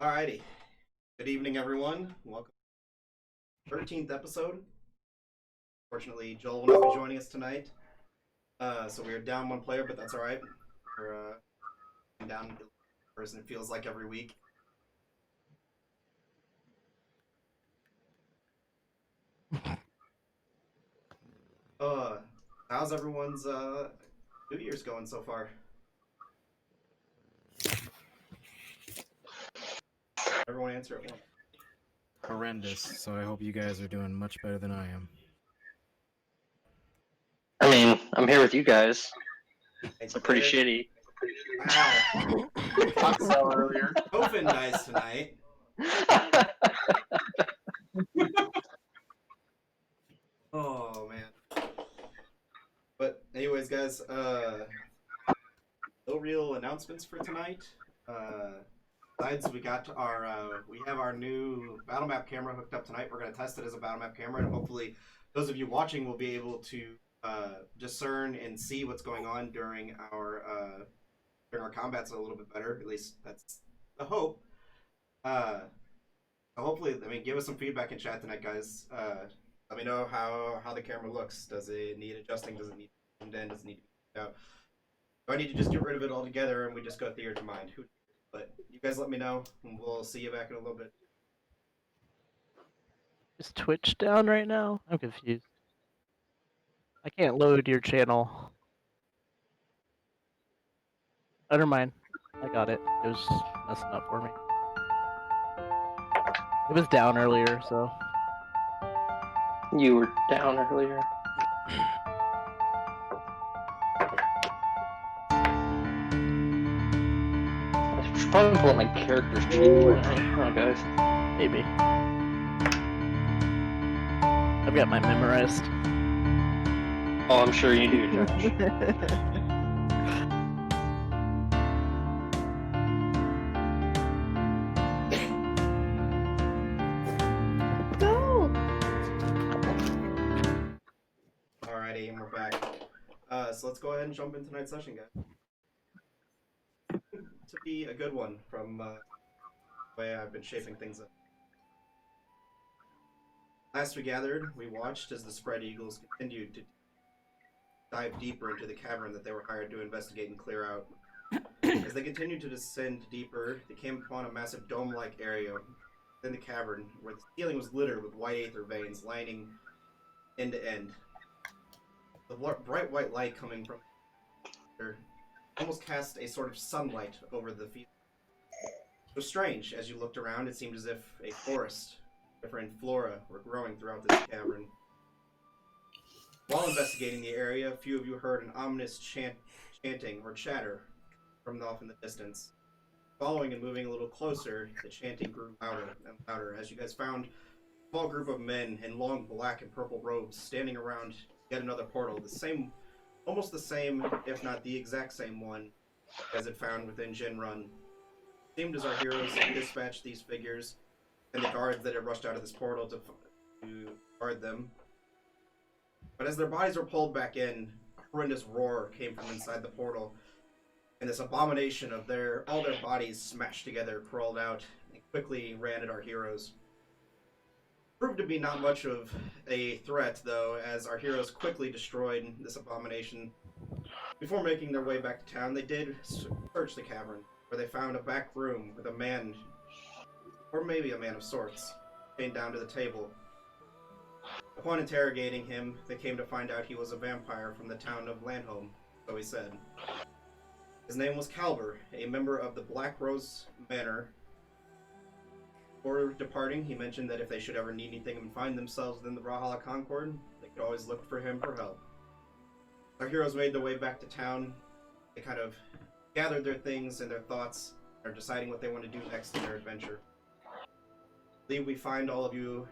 Alrighty. Good evening, everyone. Welcome to the 13th episode. Fortunately, Joel will not be joining us tonight. So we are down one player, but that's alright. We're down a person, it feels like, every week. How's everyone's New Year's going so far? Everyone answer it once. Horrendous, so I hope you guys are doing much better than I am. I mean, I'm here with you guys. It's I'm pretty shitty. Wow. Talked about earlier. Open dice tonight. Oh, man. But anyways, guys, no real announcements for tonight. Besides, we have our new battle map camera hooked up tonight. We're going to test it as a battle map camera, and hopefully those of you watching will be able to discern and see what's going on during our combats a little bit better. At least that's the hope. Hopefully, give us some feedback in chat tonight, guys. Let me know how the camera looks. Does it need adjusting? Does it need zoomed in? Does it need to be out? Do I need to just get rid of it altogether and we just go theater to mind? But you guys let me know, and we'll see you back in a little bit. Is Twitch down right now? I'm confused. I can't load your channel. Never mind. I got it. It was messing up for me. It was down earlier, so. You were down earlier. I should probably pull up my character's sheet. Oh, guys. Maybe. I've got mine memorized. Oh, I'm sure you do, Josh. Alrighty, and we're back. So let's go ahead and jump into tonight's session, guys. To be a good one from the way I've been shaping things up. Last we gathered, we watched as the spread eagles continued to dive deeper into the cavern that they were hired to investigate and clear out. As they continued to descend deeper, they came upon a massive dome-like area within the cavern where the ceiling was littered with white aether veins lining end to end. The bright white light coming from there almost cast a sort of sunlight over the field. It was strange. As you looked around, it seemed as if a forest, different flora, were growing throughout this cavern. While investigating the area, a few of you heard an ominous chanting or chatter from off in the distance. Following and moving a little closer, the chanting grew louder and louder as you guys found a small group of men in long black and purple robes standing around yet another portal, almost the same, if not the exact same one, as it found within Jin Run. It seemed as our heroes dispatched these figures and the guards that had rushed out of this portal to guard them. But as their bodies were pulled back in, a horrendous roar came from inside the portal, and this abomination of all their bodies smashed together crawled out and quickly ran at our heroes. Proved to be not much of a threat, though, as our heroes quickly destroyed this abomination. Before making their way back to town, they did search the cavern, where they found a back room with a man, or maybe a man of sorts, chained down to the table. Upon interrogating him, they came to find out he was a vampire from the town of Landholm, so he said. His name was Calber, a member of the Black Rose Manor. Before departing, he mentioned that if they should ever need anything and find themselves within the Brawlhalla Concord, they could always look for him for help. Our heroes made their way back to town. They kind of gathered their things and their thoughts, and are deciding what they want to do next in their adventure. I believe we find all of you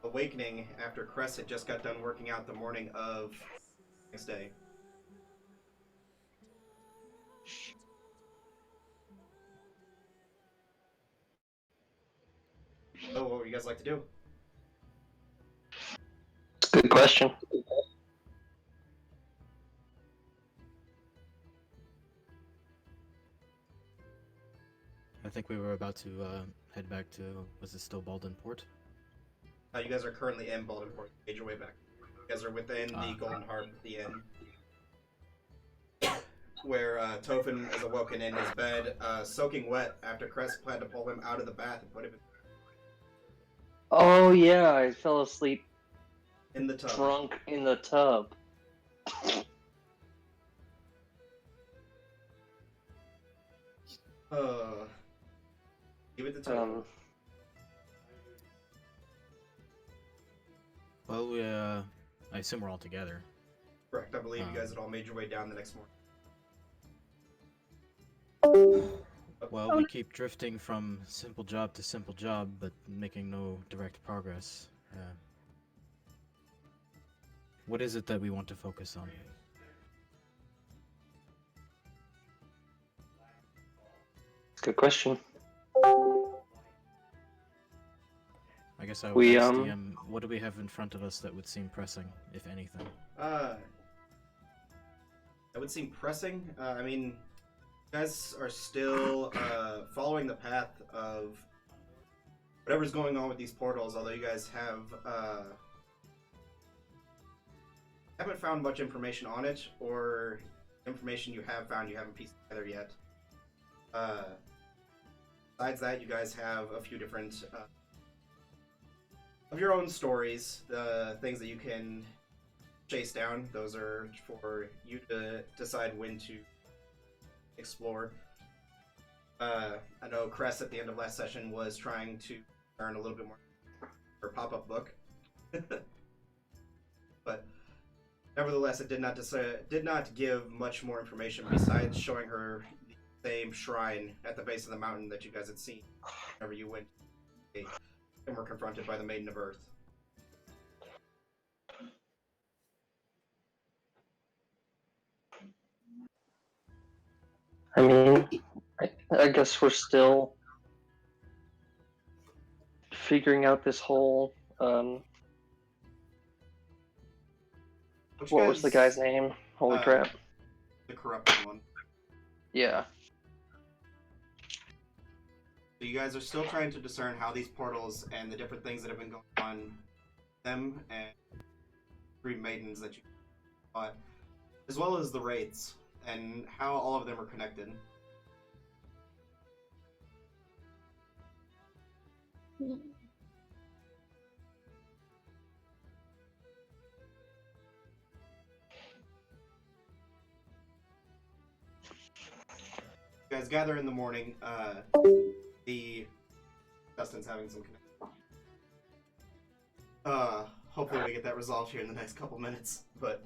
awakening after Cress had just got done working out the morning of the next day. So, what would you guys like to do? Good question. I think we were about to head back to, was it still Baldwin Port? You guys are currently in Golden Port. Made your way back. You guys are within the Golden Harp, the inn, where Tophin is awoken in his bed, soaking wet after Crest planned to pull him out of the bath and put him Oh yeah, I fell asleep in the tub. drunk in the tub. Give it the tub. Well, we, I assume we're all together. Correct. I believe you guys had all made your way down the next morning. Well, we keep drifting from simple job to simple job, but making no direct progress. What is it that we want to focus on? Good question. I guess I would We, ask DM, what do we have in front of us that would seem pressing, if anything? That would seem pressing. I mean, you guys are still following the path of whatever's going on with these portals, although you guys haven't found much information on it, or information you have found you haven't pieced together yet. Besides that, you guys have a few different of your own stories, the things that you can chase down. Those are for you to decide when to explore. I know Cress at the end of last session was trying to learn a little bit more for pop-up book, but nevertheless, it did not give much more information besides showing her the same shrine at the base of the mountain that you guys had seen whenever you went and were confronted by the Maiden of Earth. I mean, I guess we're still figuring out this whole, what was the guy's name? Holy crap. The corrupted one. Yeah. So you guys are still trying to discern how these portals and the different things that have been going on, them and three maidens that you fought, as well as the wraiths, and how all of them are connected. You guys gather in the morning. Dustin's having some hopefully we get that resolved here in the next couple minutes, but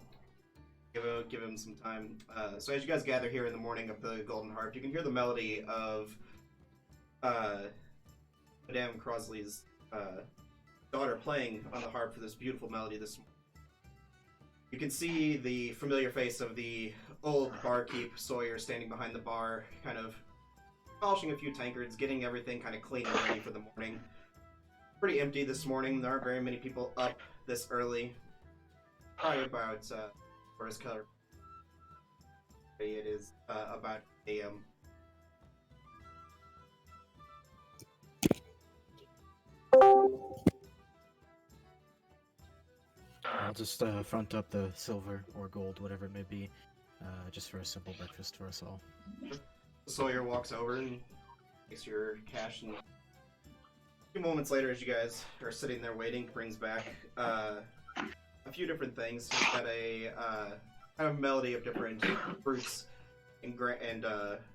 give him some time. So as you guys gather here in the morning of the Golden Harp, you can hear the melody of Madame Crosley's daughter playing on the harp for this beautiful melody this morning. You can see the familiar face of the old barkeep, Sawyer, standing behind the bar, kind of polishing a few tankards, getting everything kind of clean and ready for the morning. Pretty empty this morning. There aren't very many people up this early. Probably about, where's Kelric? It is about AM. I'll just front up the silver or gold, whatever it may be, just for a simple breakfast for us all. Sawyer walks over and takes your cash, and a few moments later, as you guys are sitting there waiting, brings back a few different things. He's got a kind of melody of different fruits and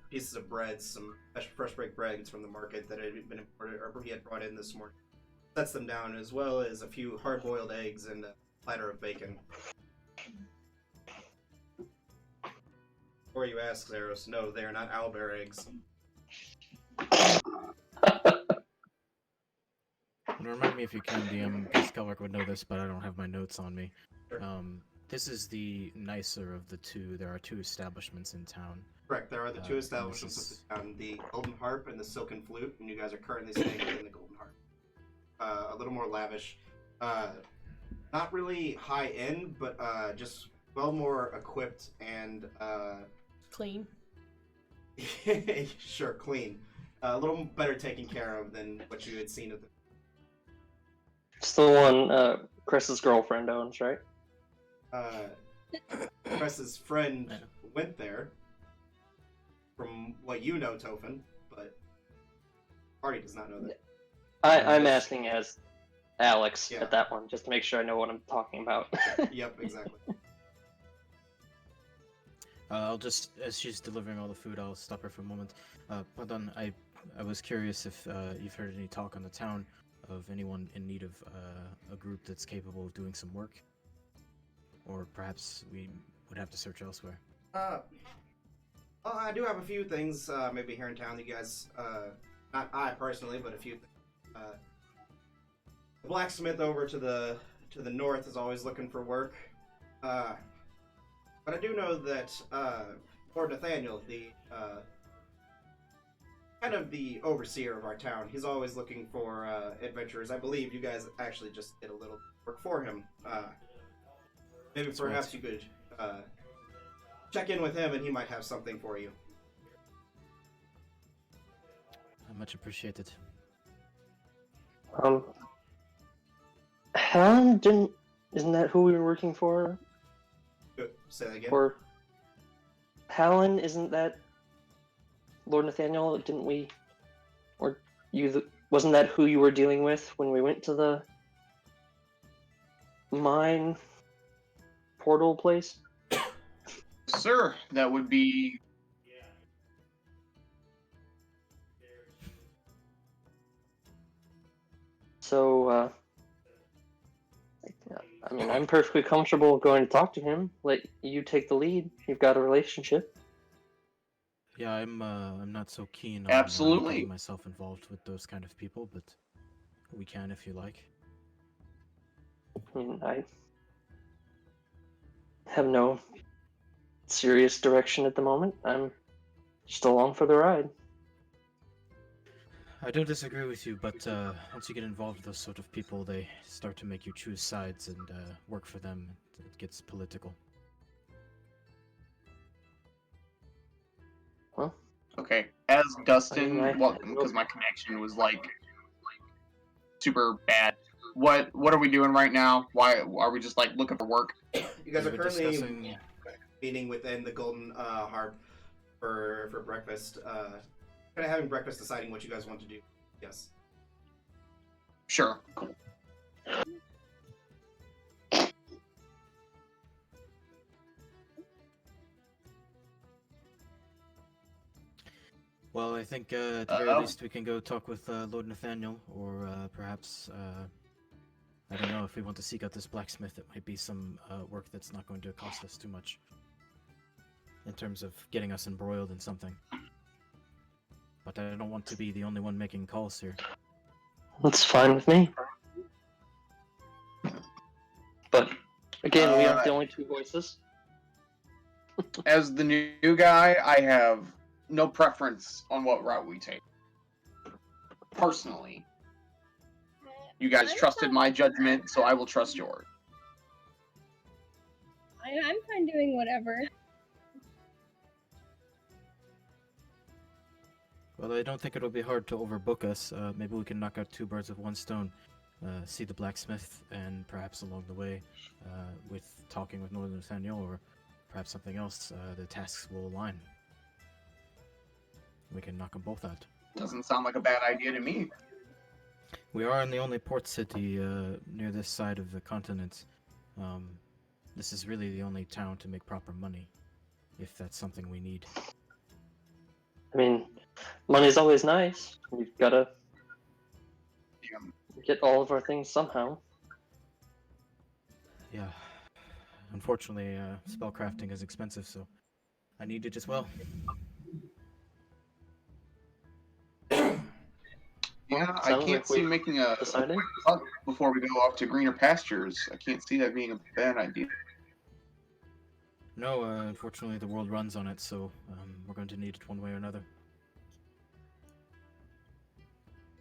pieces of bread, some fresh baked breads from the market that had been imported, or he had brought in this morning. Sets them down, as well as a few hard-boiled eggs and a platter of bacon. Before you ask, Zeros, no, they are not owlbear eggs. Remind me if you can, DM, because Kelric would know this, but I don't have my notes on me. Sure. This is the nicer of the two. There are two establishments in town. Correct, there are the two establishments in town, the Golden Harp and the Silken Flute, and you guys are currently staying within the Golden Harp. A little more lavish. Not really high-end, but just well more equipped and... Clean. Sure, clean. a little better taken care of than what you had seen at the. It's the one Chris's girlfriend owns, right? Cress's friend Yeah. went there, from what you know, Tophin, but Party does not know that. I'm Yes. asking as Alex Yeah. at that one, just to make sure I know what I'm talking about. Yep, exactly. I'll just, as she's delivering all the food, I'll stop her for a moment. Pardon, I was curious if you've heard any talk on the town of anyone in need of a group that's capable of doing some work, or perhaps we would have to search elsewhere. Well, I do have a few things maybe here in town that you guys, not I personally, but a few things. The blacksmith over to the north is always looking for work. But I do know that Lord Nathaniel, the kind of the overseer of our town, he's always looking for adventurers. I believe you guys actually just did a little work for him. Maybe That's perhaps right. you could check in with him, and he might have something for you. Much appreciated. Helen didn't. Isn't that who we were working for? Good. Say that again. Or Helen, isn't that Lord Nathaniel? Didn't we? Or wasn't that who you were dealing with when we went to the mine portal place? Sir, that would be. So, I mean, I'm perfectly comfortable going to talk to him. Let you take the lead. You've got a relationship. Yeah, I'm not so keen on Absolutely. getting myself involved with those kind of people, but we can if you like. I mean, I have no serious direction at the moment. I'm just along for the ride. I don't disagree with you, but once you get involved with those sort of people, they start to make you choose sides and work for them. It gets political. Well, Okay, as Dustin, I mean, well, because my connection was like super bad. What are we doing right now? Why are we just like looking for work? You guys We are were currently discussing. meeting within the Golden Harp for breakfast. Kind of having breakfast, deciding what you guys want to do. Yes. Sure, cool. Well, I think at the very least we can go talk with Lord Nathaniel, or perhaps I don't know if we want to seek out this blacksmith. It might be some work that's not going to cost us too much in terms of getting us embroiled in something. But I don't want to be the only one making calls here. that's fine with me. But again, we aren't the only two voices. As the new guy, I have no preference on what route we take. Personally, you guys trusted my judgment, so I will trust yours. I'm fine doing whatever. Well, I don't think it'll be hard to overbook us. Maybe we can knock out two birds with one stone. See the blacksmith, and perhaps along the way, with talking with Lord Nathaniel, or perhaps something else, the tasks will align. We can knock them both out. Doesn't sound like a bad idea to me. We are in the only port city near this side of the continent. This is really the only town to make proper money, if that's something we need. I mean, money's always nice. We've got to get all of our things somehow. Yeah. Unfortunately, spellcrafting is expensive, so I need it as well. Yeah, I Sounds can't like see we've making a decided. cut before we go off to greener pastures. I can't see that being a bad idea. No, unfortunately, the world runs on it, so we're going to need it one way or another.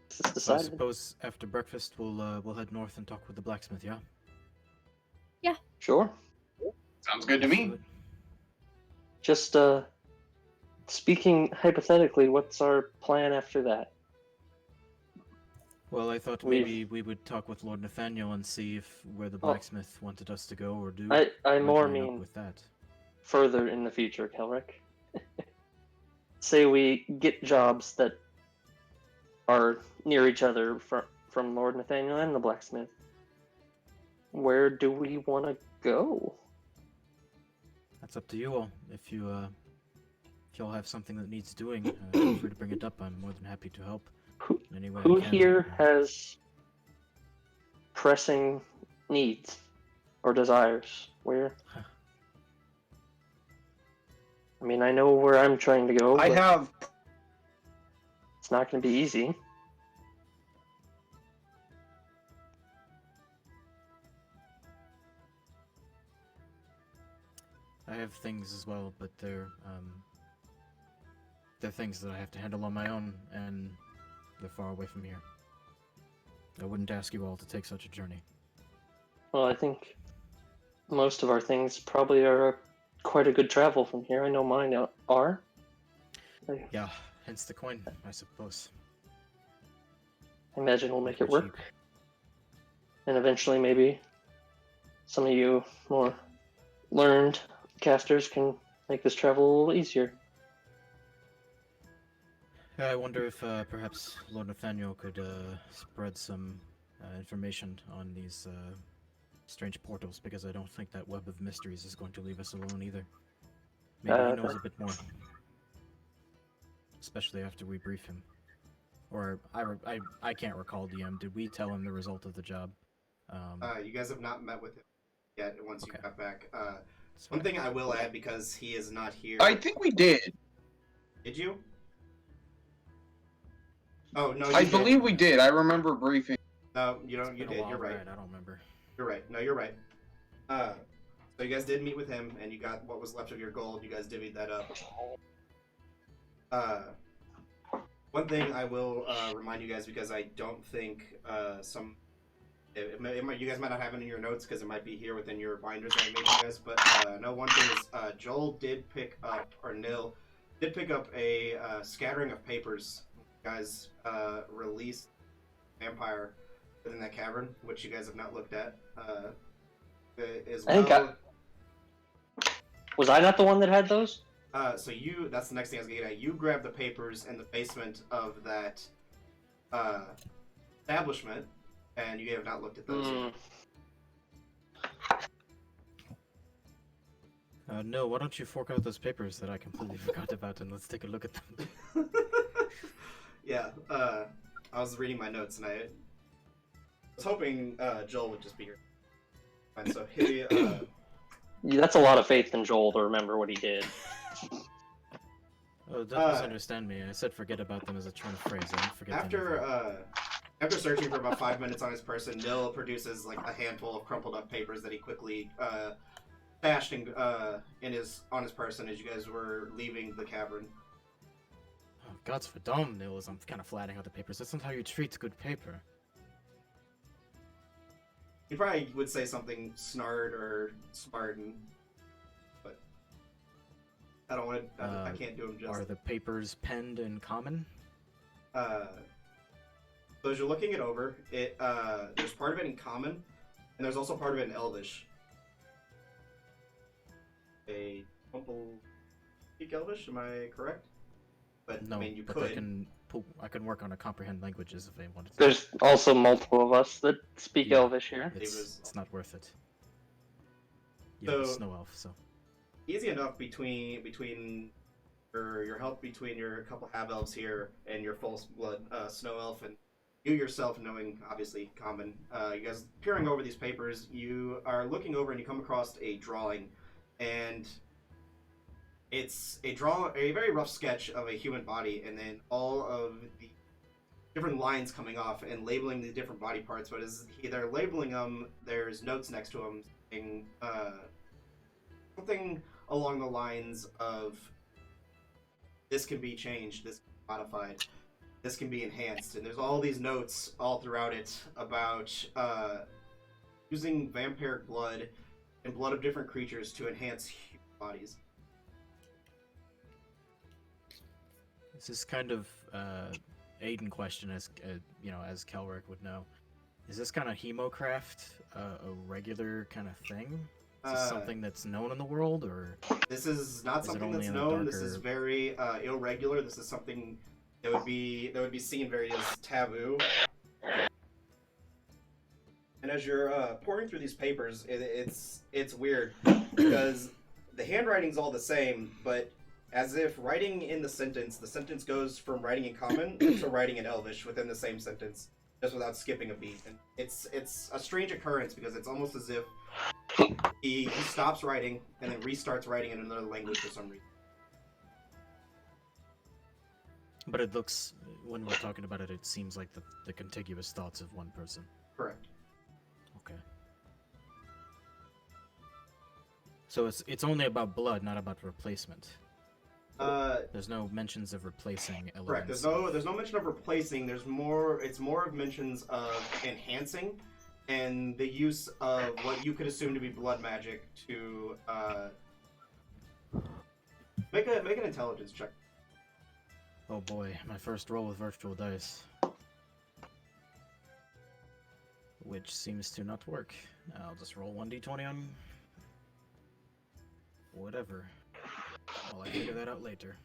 This is So I decided. suppose after breakfast, we'll head north and talk with the blacksmith. Yeah. Sure. Sounds good to Let's do me. it. Just speaking hypothetically, what's our plan after that? Well, I thought We've- maybe we would talk with Lord Nathaniel and see if where the Oh. blacksmith wanted us to go or do. I might more line up mean with that. further in the future, Kelric. Say we get jobs that are near each other from Lord Nathaniel and the blacksmith. Where do we want to go? That's up to you all. If you all have something that needs doing, feel free to bring it up. I'm more than happy to help Who, in any way who I can. here has pressing needs or desires? Where? I mean, I know where I'm trying to go, I but have. it's not going to be easy. I have things as well, but they're things that I have to handle on my own, and they're far away from here. I wouldn't ask you all to take such a journey. Well, I think most of our things probably are quite a good travel from here. I know mine are. Yeah, hence the coin, I suppose. I imagine we'll make it Pretty work. And eventually, maybe some of you more learned casters can make this travel a little easier. Yeah, I wonder if perhaps Lord Nathaniel could spread some information on these strange portals, because I don't think that web of mysteries is going to leave us alone either. Maybe he knows a bit more. Especially after we brief him. Or, I can't recall, DM. Did we tell him the result of the job? You guys have not met with him yet once you Okay. got back. That's One fine. thing I will add, because he is not here. I think we did. Did you? Oh, no, I you did. believe we did. I remember briefing. No, you don't. It's You been a did. while, You're right. I don't remember. You're right. No, you're right. So you guys did meet with him, and you got what was left of your gold. You guys divvied that up. One thing I will remind you guys, because I don't think you guys might not have it in your notes because it might be here within your binders that I made you guys. But no, one thing is Joel did pick up, or Nil did pick up a scattering of papers. You guys released Empire within that cavern, which you guys have not looked at. As I think well. Was I not the one that had those? So that's the next thing I was gonna get at. You grabbed the papers in the basement of that establishment, and you have not looked at those yet. No, why don't you fork out those papers that I completely forgot about, and let's take a look at them. Yeah, I was reading my notes, and I was hoping Joel would just be here. And so he, That's a lot of faith in Joel to remember what he did. Oh, don't misunderstand me. I said forget about them as a turn of phrase. I didn't forget anything. After searching for about 5 minutes on his person, Nil produces like a handful of crumpled up papers that he quickly stashed on his person as you guys were leaving the cavern. Oh, God's for dumb, Nils. I'm kind of flatting out the papers. That's not how you treat good paper. He probably would say something snarred or Spartan, but I don't want to. I can't do him justice. Are the papers penned in common? So as you're looking it over, there's part of it in common, and there's also part of it in Elvish. Don't speak Elvish, am I correct? But No, I mean, you but could. I can work on a comprehend languages if I wanted to. There's also multiple of us that speak Yeah. Elvish here. It's not worth it. You have a So- snow elf, so. Easy enough between your help between your couple half elves here and your full blood snow elf, and you yourself knowing obviously common. You guys peering over these papers, you are looking over and you come across a drawing, and it's a very rough sketch of a human body, and then all of the different lines coming off and labeling the different body parts. But as they're labeling them, there's notes next to them saying something along the lines of, this can be changed, this can be modified, this can be enhanced, and there's all these notes all throughout it about using vampiric blood and blood of different creatures to enhance human bodies. This is kind of Aiden question, as you know, as Kelric would know. Is this kind of hemocraft a regular kind of thing? Is this something that's known in the world, or this is not is it something only that's in the known. This is darker- very irregular. This is something that would be seen very as taboo. And as you're pouring through these papers, it's weird because the handwriting's all the same, but as if writing in the sentence goes from writing in Common to writing in Elvish within the same sentence, just without skipping a beat. And it's a strange occurrence because it's almost as if he stops writing and then restarts writing in another language for some reason. But it looks, when we're talking about it, it seems like the contiguous thoughts of one person. Correct. Okay. So it's only about blood, not about replacement. There's no mentions of replacing elements. Correct. There's no mention of replacing. It's more of mentions of enhancing, and the use of what you could assume to be blood magic to make an intelligence check. Oh boy, my first roll with virtual dice. Which seems to not work. I'll just roll 1d20 on whatever. I'll figure that out later.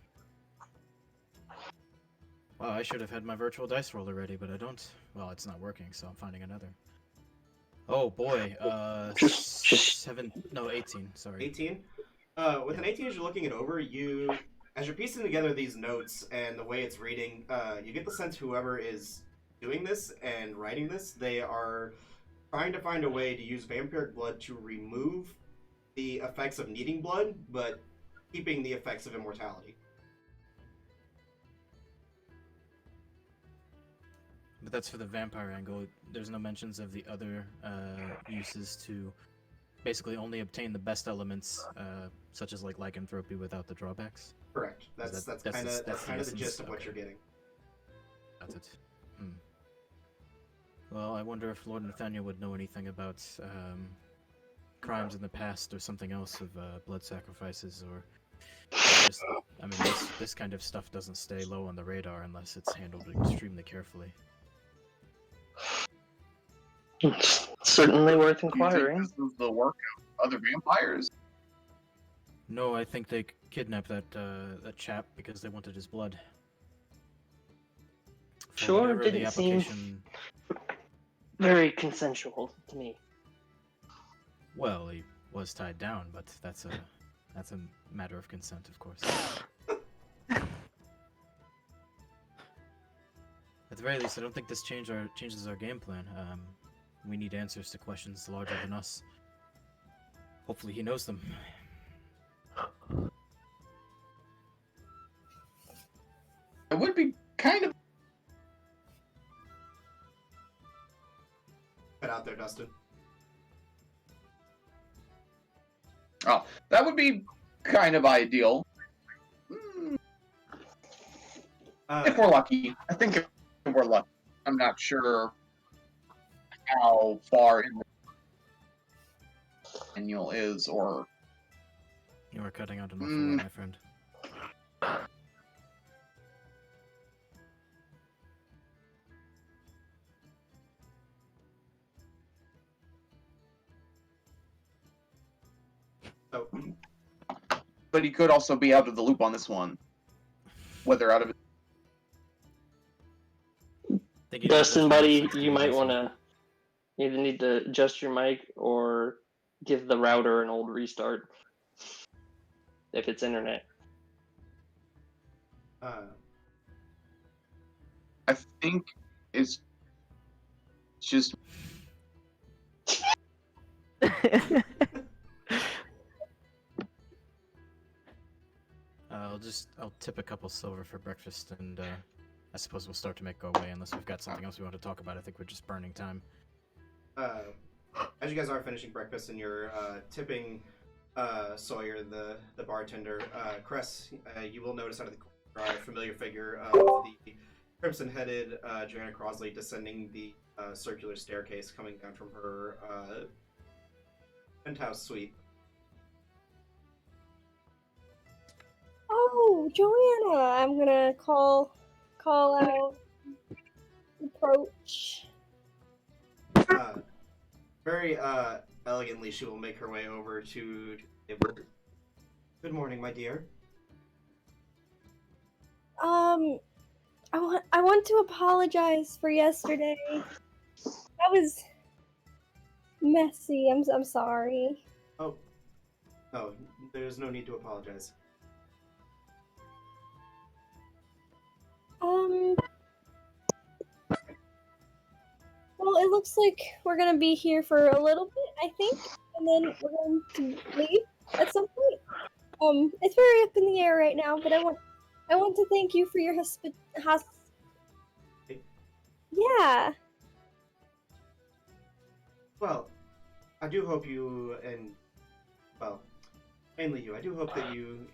Wow, I should have had my virtual dice roller ready, but I don't. Well, it's not working, so I'm finding another. Oh boy, 18, sorry. 18? With an 18, as you're looking it over, as you're piecing together these notes and the way it's reading, you get the sense whoever is doing this and writing this, they are trying to find a way to use vampiric blood to remove the effects of needing blood, but keeping the effects of immortality. But that's for the vampire angle. There's no mentions of the other uses to basically only obtain the best elements, such as like lycanthropy without the drawbacks. Correct. That's kind of the gist of what you're getting. That's it. Well, I wonder if Lord Nathaniel would know anything about crimes in the past or something else of blood sacrifices, or just, I mean, this kind of stuff doesn't stay low on the radar unless it's handled extremely carefully. It's certainly worth Do you inquiring. think this is the work of other vampires? No, I think they kidnapped that chap because they wanted his blood. For Sure, whatever the didn't seem application. very consensual to me. Well, he was tied down, but that's a matter of consent, of course. At the very least, I don't think this changes our game plan. We need answers to questions larger than us. Hopefully he knows them. It would be kind of Put out there, Dustin. that would be kind of ideal. If we're lucky. I think if we're lucky. I'm not sure how far in the manual is, or You are cutting out enough for that, my friend. So, but he could also be out of the loop on this one. Whether out of it. Think you Dustin, know buddy, which one you might is want to either need to adjust your mic or give the router an old restart if it's internet. I think it's just I'll tip a couple silver for breakfast, and I suppose we'll start to make our way, unless we've got something else we want to talk about. I think we're just burning time. as you guys are finishing breakfast and you're tipping Sawyer, the bartender, Cress, you will notice out of the corner a familiar figure of the crimson-headed Joanna Crosley descending the circular staircase coming down from her penthouse suite. Oh Oh, Joanna! I'm gonna call out, approach. Very elegantly, she will make her way over to the table. Good morning, my dear. I want to apologize for yesterday. That was messy. I'm sorry. Oh, no, there's no need to apologize. Well, it looks like we're gonna be here for a little bit, I think, and then we're going to leave at some point. It's very up in the air right now, but I want to thank you for your yeah. Well, I do hope you mainly you. I do hope that you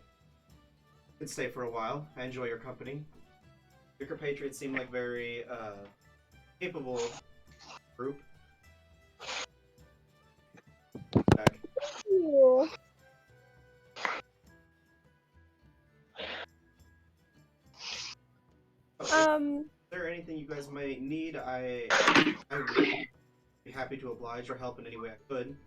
can stay for a while. I enjoy your company. Your compatriots seem like very capable group. Back. Thank you. Is there anything you guys might need? I would be happy to oblige or help in any way I could.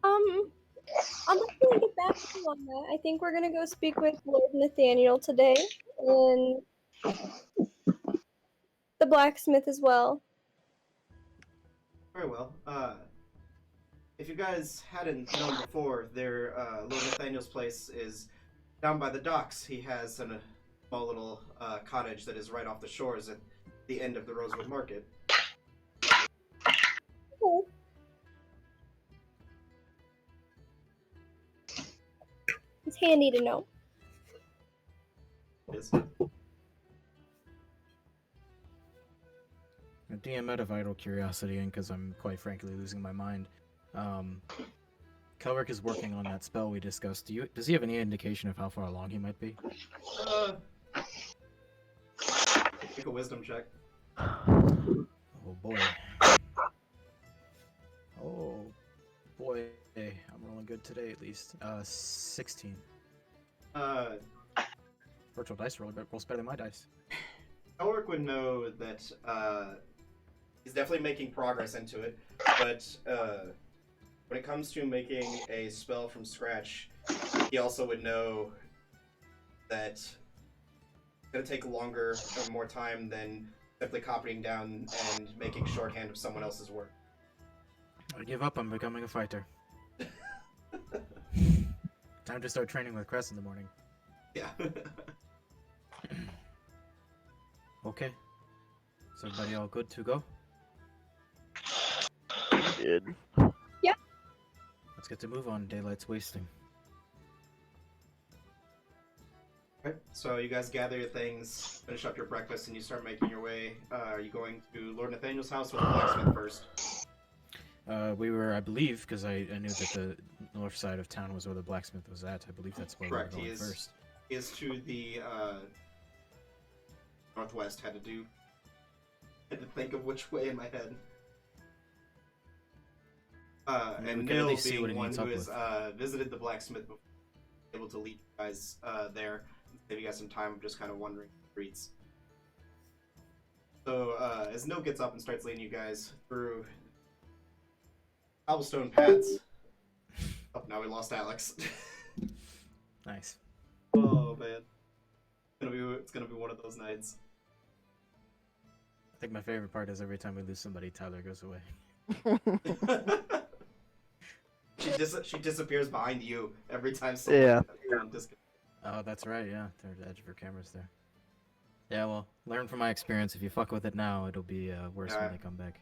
I'm not gonna get back to you on that. I think we're gonna go speak with Lord Nathaniel today, and the blacksmith as well. Very well. If you guys hadn't known before, Lord Nathaniel's place is down by the docks. He has a small little cottage that is right off the shores at the end of the Rosewood Market. Okay. It's handy to know. It is. DM out of idle curiosity, and because I'm quite frankly losing my mind, Kelric is working on that spell we discussed. Does he have any indication of how far along he might be? Make a wisdom check. Oh boy. Oh boy. I'm rolling good today at least. 16. Virtual dice rolls better than my dice. Kelric would know that he's definitely making progress into it, but when it comes to making a spell from scratch, he also would know that it's going to take longer or more time than simply copying down and making shorthand of someone else's work. I give up on becoming a fighter. Time to start training with Cress in the morning. Yeah. Okay. Is everybody all good to go? Good. Let's get to move on. Daylight's wasting. Okay, so you guys gather your things, finish up your breakfast, and you start making your way. Are you going to Lord Nathaniel's house or the blacksmith first? We were, I believe, because I knew that the north side of town was where the blacksmith was at. I believe that's where Correct, we were he going is. first. He is to the northwest. Had to think of which way in my head. And and we can at Nil least see what being he one meets who up has with. visited the blacksmith before, able to lead you guys there. Save you guys some time of just kind of wandering the streets. So as Nil gets up and starts leading you guys through cobblestone paths. Oh, now we lost Alex. Nice. Oh man, it's gonna be one of those nights. I think my favorite part is every time we lose somebody, Tyler goes away. She disappears behind you every time Yeah. someone disconnects. Oh, that's right, yeah. There's the edge of her cameras there. Yeah, well, learn from my experience. If you fuck with it now, it'll be worse Yeah. when they come back.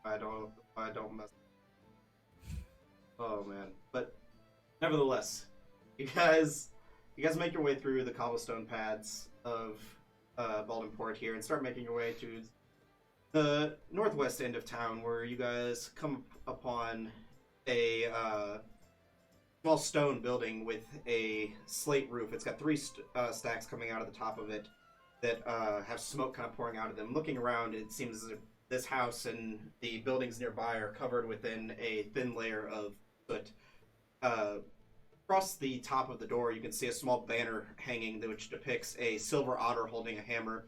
I don't mess. Oh man, but nevertheless, you guys make your way through the cobblestone paths of Baldenport here and start making your way to the northwest end of town, where you guys come upon a small stone building with a slate roof. It's got three stacks coming out of the top of it that have smoke kind of pouring out of them. Looking around, it seems as if this house and the buildings nearby are covered within a thin layer of soot. Across the top of the door, you can see a small banner hanging which depicts a silver otter holding a hammer.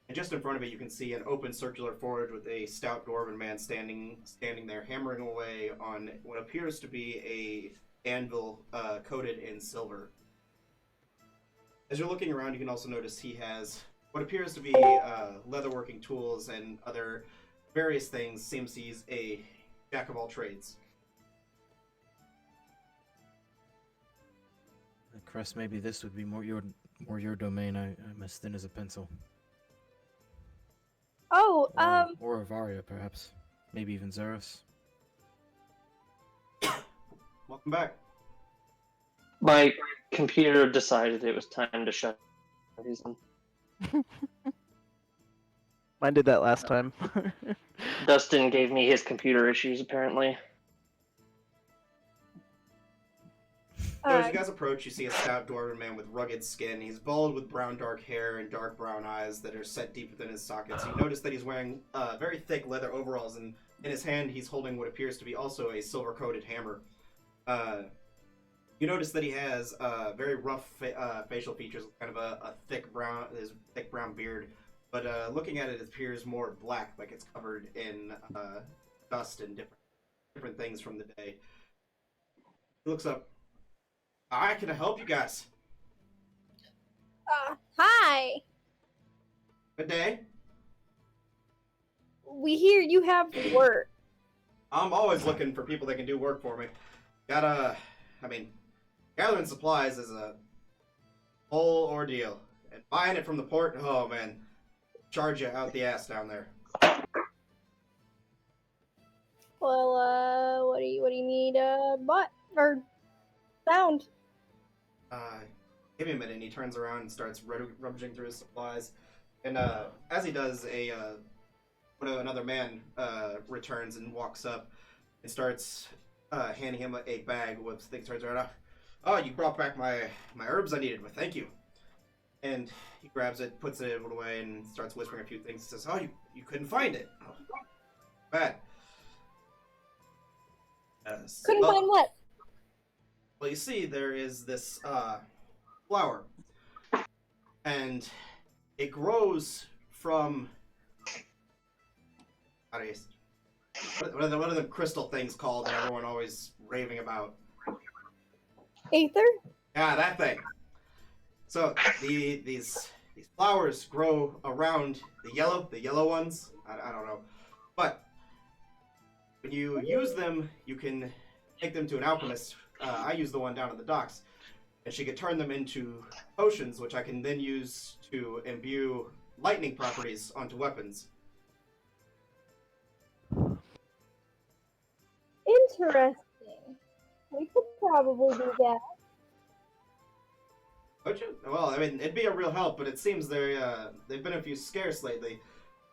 And just in front of it, you can see an open circular forge with a stout dwarven man standing there, hammering away on what appears to be a anvil coated in silver. As you're looking around, you can also notice he has what appears to be leatherworking tools and other various things. Seems he's a jack of all trades. Crest, maybe this would be more your domain. I'm as thin as a pencil. Oh, Or Avaria, perhaps. Maybe even Xeros. Welcome back. My computer decided it was time to shut these on. Mine did that last time. Dustin gave me his computer issues, apparently. So as you guys approach, you see a stout dwarven man with rugged skin. He's bald with brown dark hair and dark brown eyes that are set deep within his sockets. You notice that he's wearing very thick leather overalls, and in his hand he's holding what appears to be also a silver-coated hammer. You notice that he has very rough facial features, kind of a thick brown beard. But looking at it, it appears more black, like it's covered in dust and different things from the day. He looks up. Hi, can I help you guys? Hi. Good day. We hear you have work. I'm always looking for people that can do work for me. Gathering supplies is a whole ordeal. And buying it from the port, oh man, charge you out the ass down there. Well, what do you need, bought or found? Give me a minute, and he turns around and starts rummaging through his supplies. And as he does, another man returns and walks up and starts handing him a bag with things. Turns around, oh, you brought back my herbs I needed. Well, thank you. And he grabs it, puts it away, and starts whispering a few things. He says, oh, you couldn't find it. Oh, bad. Couldn't find what? Well, you see, there is this flower, and it grows from what are the crystal things called that everyone always raving about? Aether? Yeah, that thing. So these flowers grow around the yellow ones. I don't know, but when you use them, you can take them to an alchemist. I use the one down at the docks, and she could turn them into potions, which I can then use to imbue lightning properties onto weapons. Interesting. We could probably do that. Would you? Well, I mean, it'd be a real help, but it seems they've been a few scarce lately.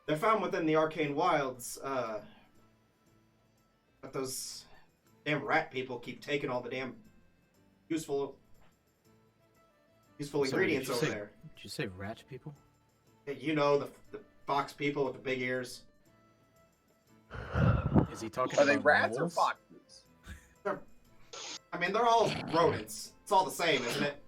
They're found within the arcane wilds, but those damn rat people keep taking all the damn useful ingredients over there. Did you say rat people? Yeah, you know, the fox people with the big ears. Is he talking Are about they rats or moles? foxes? They're all rodents. It's all the same, isn't it?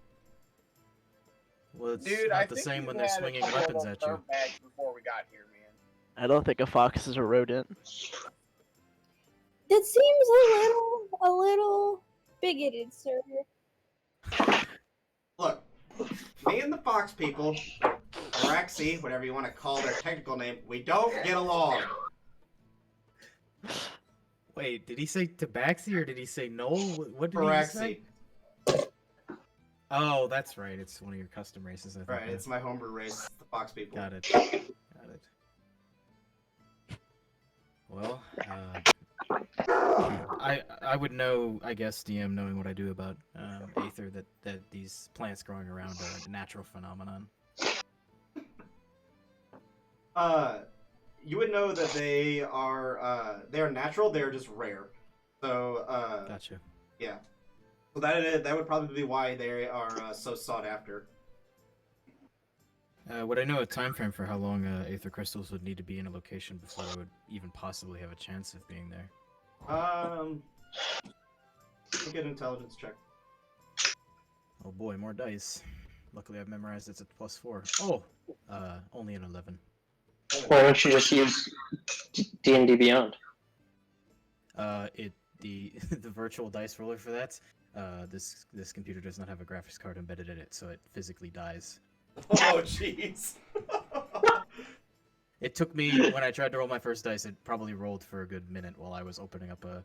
Well, it's Dude, not I the think same you when they're had a swinging couple of weapons those at you. dirt bags before we got here, man. I don't think a fox is a rodent. That seems a little bigoted, sir. Look, me and the fox people, Araxi, whatever you want to call their technical name, we don't get along. Wait, did he say tabaxi or did he say no? What did he say? Araxi. Oh, that's right. It's one of your custom races, I think. Right, yeah. it's my homebrew race, the fox people. Got it. Got it. Well, I would know, I guess, DM, knowing what I do about Aether, that these plants growing around are a natural phenomenon. You would know that they are natural. They're just rare. So Gotcha. yeah. So that would probably be why they are so sought after. Would I know a time frame for how long Aether crystals would need to be in a location before I would even possibly have a chance of being there? Get an intelligence check. Oh boy, more dice. Luckily, I've memorized it's at +4. Oh, only an 11. Why don't you just use D&D Beyond? The the virtual dice roller for that. This computer does not have a graphics card embedded in it, so it physically dies. Oh, jeez. It took me when I tried to roll my first dice. It probably rolled for a good minute while I was opening up the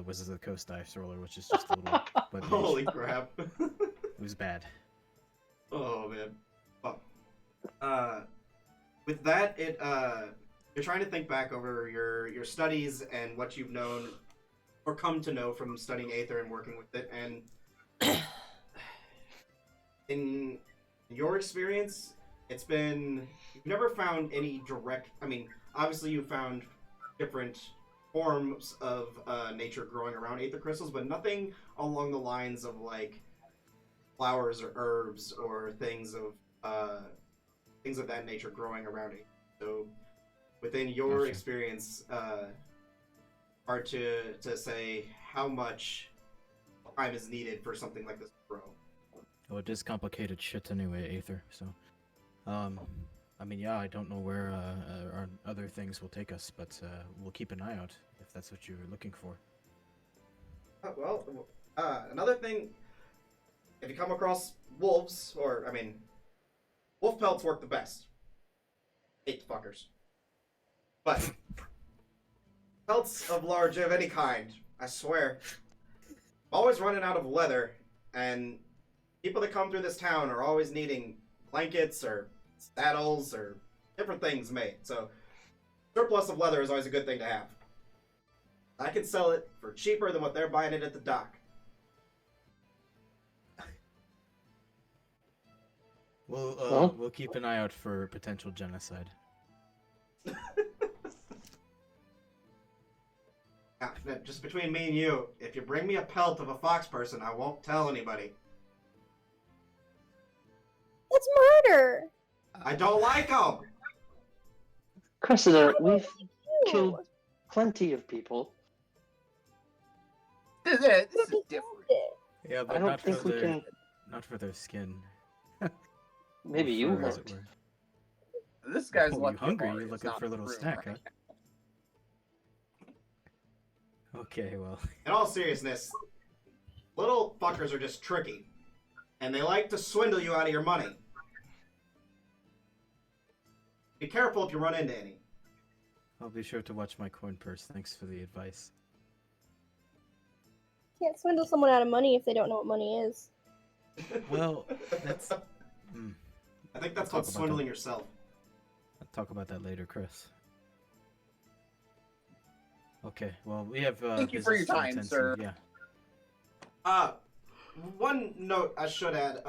Wizards of the Coast dice roller, which is just a little web page. Holy crap. It was bad. Oh, man. Well, with that, you're trying to think back over your studies and what you've known or come to know from studying Aether and working with it, and in your experience, you've never found any direct, I mean, obviously you found different forms of nature growing around Aether crystals, but nothing along the lines of, like, flowers or herbs or things of that nature growing around it. So, within your Gotcha. experience, hard to say how much time is needed for something like this to grow. Well, it is complicated shit anyway, Aether. So, I mean, yeah, I don't know where our other things will take us, but we'll keep an eye out if that's what you're looking for. Another thing, if you come across wolves, wolf pelts work the best. Hate the fuckers. But pelts of any kind, I swear, always running out of leather, and people that come through this town are always needing blankets or saddles or different things made. So surplus of leather is always a good thing to have. I can sell it for cheaper than what they're buying it at the dock. We'll keep an eye out for potential genocide. Just between me and you, if you bring me a pelt of a fox person, I won't tell anybody. That's murder. I don't like them. Cressida, we've Ew. killed plenty of people. This You is deserved different. it. Yeah, I but don't not think for we their can. not for their skin. Maybe Or you fur, as it weren't. were. This guy's Oh, you lucky hungry? Amari You're is looking not for a in the little room snack, right huh? Okay, well. In all seriousness, little fuckers are just tricky. And they like to swindle you out of your money. Be careful if you run into any. I'll be sure to watch my coin purse. Thanks for the advice. Can't swindle someone out of money if they don't know what money is. Well, that's. I think that's We'll called talk about swindling that. yourself. I'll talk about that later, Chris. Okay, well, we have. Thank you for your business to time, attend to, sir. Yeah. One note I should add.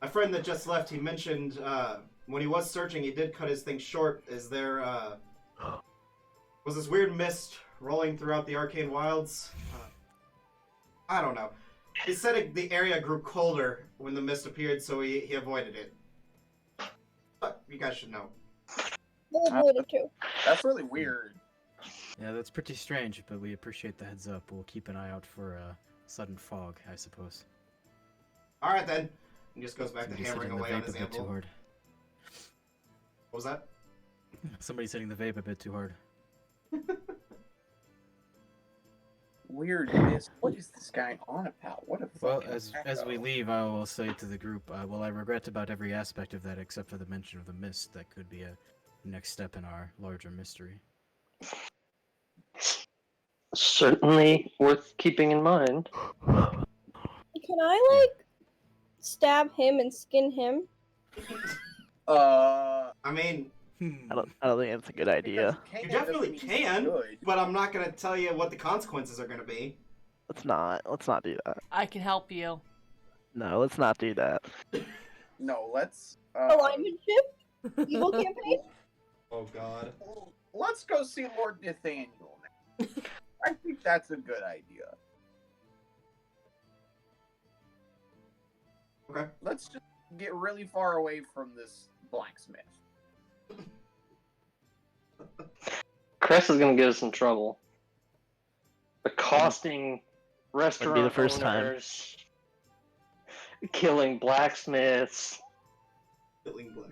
My friend that just left, he mentioned when he was searching, he did cut his thing short. Is there was this weird mist rolling throughout the arcane wilds? I don't know. He said the area grew colder when the mist appeared, so he avoided it. But you guys should know. We'll avoid it too. That's really weird. Yeah, that's pretty strange, but we appreciate the heads up. We'll keep an eye out for sudden fog, I suppose. All right then. He just goes back to Somebody's hammering hitting the away on vape his a bit too anvil. hard. What was that? Somebody's hitting the vape a bit too hard. Weird miss. What is this guy on about? What a Well, fucking as we wacko. leave, I will say to the group, well, I regret about every aspect of that except for the mention of the mist. That could be a next step in our larger mystery. Certainly worth keeping in mind. Can I stab him and skin him? I mean, I don't think that's a good idea. you definitely can, but I'm not gonna tell you what the consequences are gonna be. Let's not do that. I can help you. No, let's not do that. No, let's. Alignmentship? Evil campaign? Oh God. Let's go see Lord Nathaniel now. I think that's a good idea. Okay. Let's just get really far away from this blacksmith. Cress is gonna get us in trouble. Accosting restaurant Wouldn't be the first time. owners, killing blacksmiths. Killing black.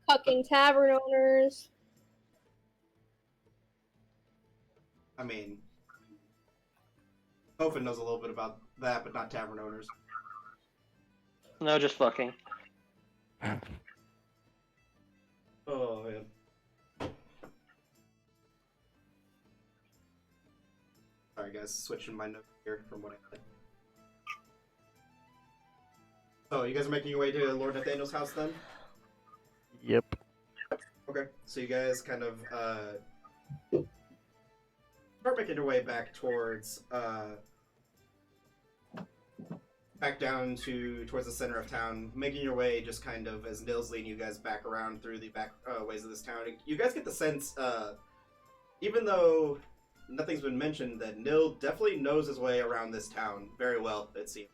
Fucking tavern owners. I mean, Hofin knows a little bit about that, but not tavern owners. No, just fucking. Oh, man. Sorry, guys, switching my notes here from what I said. So, you guys are making your way to Lord Nathaniel's house then? Yep. Okay, so you guys kind of start making your way back towards back down towards the center of town, making your way just kind of as Nil's leading you guys back around through the back ways of this town. You guys get the sense, even though nothing's been mentioned, that Nil definitely knows his way around this town very well, it seems.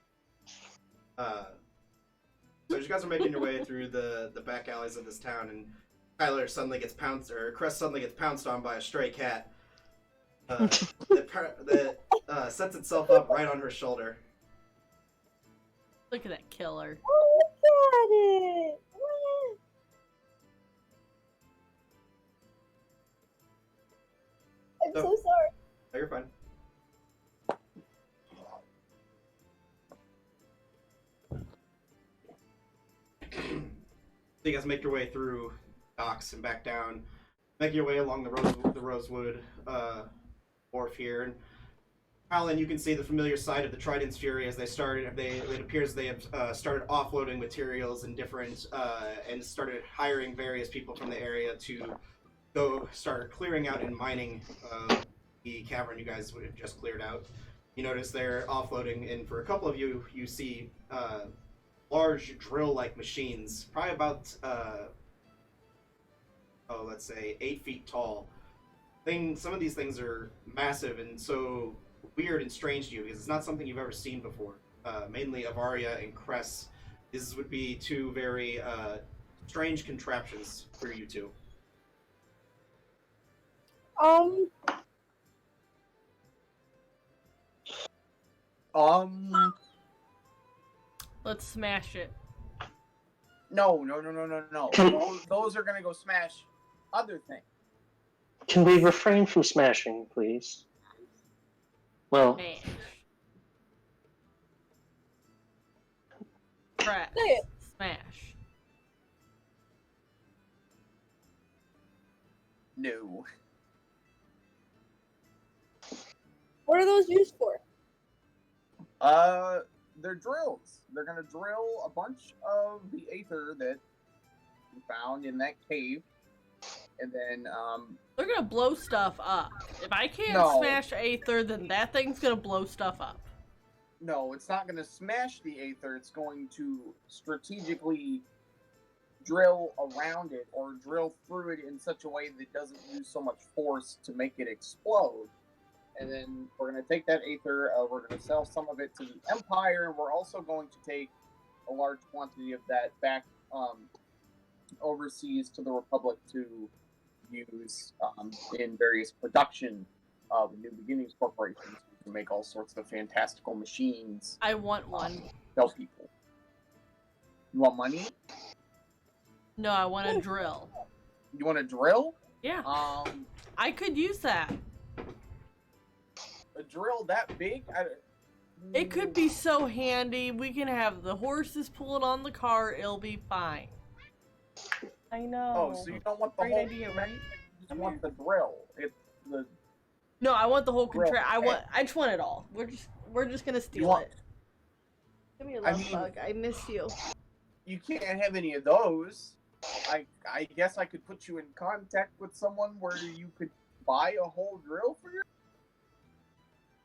So you guys are making your way through the back alleys of this town, and Tyler suddenly gets pounced, or Crest suddenly gets pounced on by a stray cat that sets itself up right on her shoulder. Look at that killer. Oh, look at it! I'm so sorry. Oh, you're fine. So you guys make your way through docks and back down, make your way along the Rosewood wharf here, and Alan, you can see the familiar sight of the Trident's Fury as it appears they have started offloading materials and and started hiring various people from the area to go start clearing out and mining the cavern you guys would have just cleared out. You notice they're offloading, and for a couple of you, you see large drill-like machines, probably about, let's say 8 feet tall. Some of these things are massive and so weird and strange to you because it's not something you've ever seen before. Mainly Avaria and Cress. These would be two very strange contraptions for you two. Let's smash it. No. Those are gonna go smash other things. Can we refrain from smashing, please? Well, Smash. Press. Say it. Smash. No. What are those used for? They're drills. They're gonna drill a bunch of the aether that we found in that cave, and then They're gonna blow stuff up. If I can't No. smash Aether, then that thing's gonna blow stuff up. no, it's not gonna smash the aether. It's going to strategically drill around it or drill through it in such a way that doesn't use so much force to make it explode. And then we're going to take that aether, we're going to sell some of it to the Empire, and we're also going to take a large quantity of that back overseas to the Republic to use in various production of New Beginnings corporations to make all sorts of fantastical machines. I want one. Sell people. You want money? No, I want a drill. You want a drill? Yeah. Um, I could use that. a drill that big? It could be so handy. We can have the horses pull it on the car. It'll be fine. I know. Oh, so you don't want the Great whole idea, right? You just want the drill. It's the No, I want the whole Drill. contract. I just want it all. We're just gonna steal want- it. Give me a I love mean- bug. I miss you. you can't have any of those. I guess I could put you in contact with someone where you could buy a whole drill for your.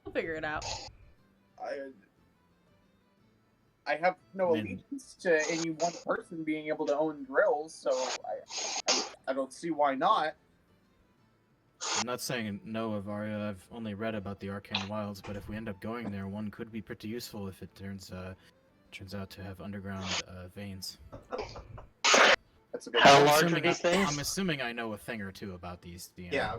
We'll figure it out. I have no Man. allegiance to any one person being able to own drills, so I don't see why not. I'm not saying no, Avaria. I've only read about the arcane wilds, but if we end up going there, one could be pretty useful if it turns out to have underground veins. That That's a good How point. large are Assuming these things? I'm assuming I know a thing or two about these. Yeah.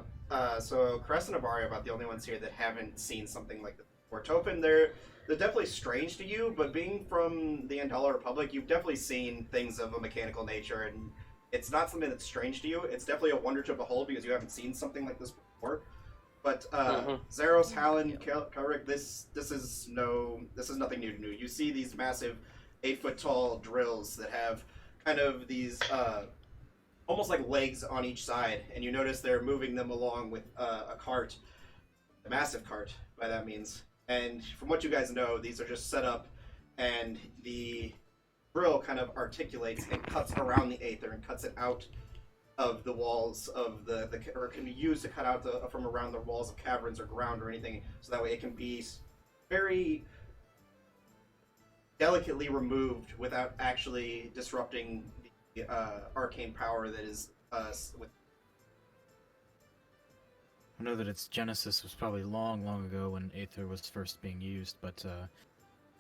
So Crest and Avaria are about the only ones here that haven't seen something like this before. Topin, they're definitely strange to you, but being from the Andala Republic, you've definitely seen things of a mechanical nature, and it's not something that's strange to you. It's definitely a wonder to behold because you haven't seen something like this before. But Xeros, Hallen, Kelric, this is nothing new to you. You see these massive 8-foot tall drills that have kind of these almost like legs on each side, and you notice they're moving them along with a cart, a massive cart by that means. And from what you guys know, these are just set up, and the drill kind of articulates and cuts around the aether and cuts it out of the walls of or can be used to cut out from around the walls of caverns or ground or anything, so that way it can be very delicately removed without actually disrupting the arcane power that is with. I know that its genesis was probably long, long ago when Aether was first being used, but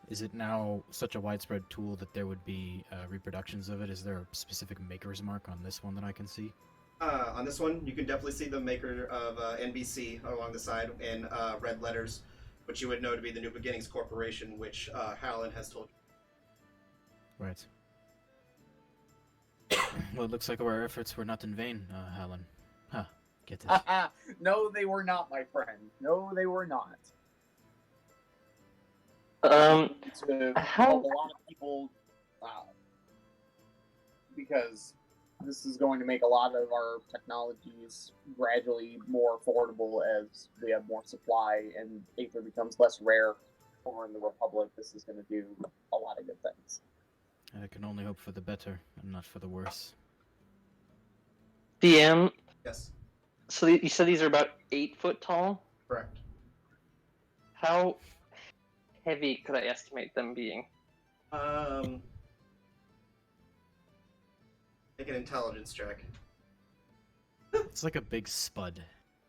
is it now such a widespread tool that there would be reproductions of it? Is there a specific maker's mark on this one that I can see? On this one, you can definitely see the maker of NBC along the side in red letters, which you would know to be the New Beginnings Corporation, which Hallen has told you. Right. Well, it looks like our efforts were not in vain, Hallen. Huh. Get this. No, they were not, my friend. No, they were not. How? To help a lot of people, because this is going to make a lot of our technologies gradually more affordable as we have more supply and Aether becomes less rare over in the Republic. This is going to do a lot of good things. I can only hope for the better and not for the worse. DM. Yes, So you said these are about 8 foot tall. correct. How heavy could I estimate them being? Make an intelligence check. It's like a big spud,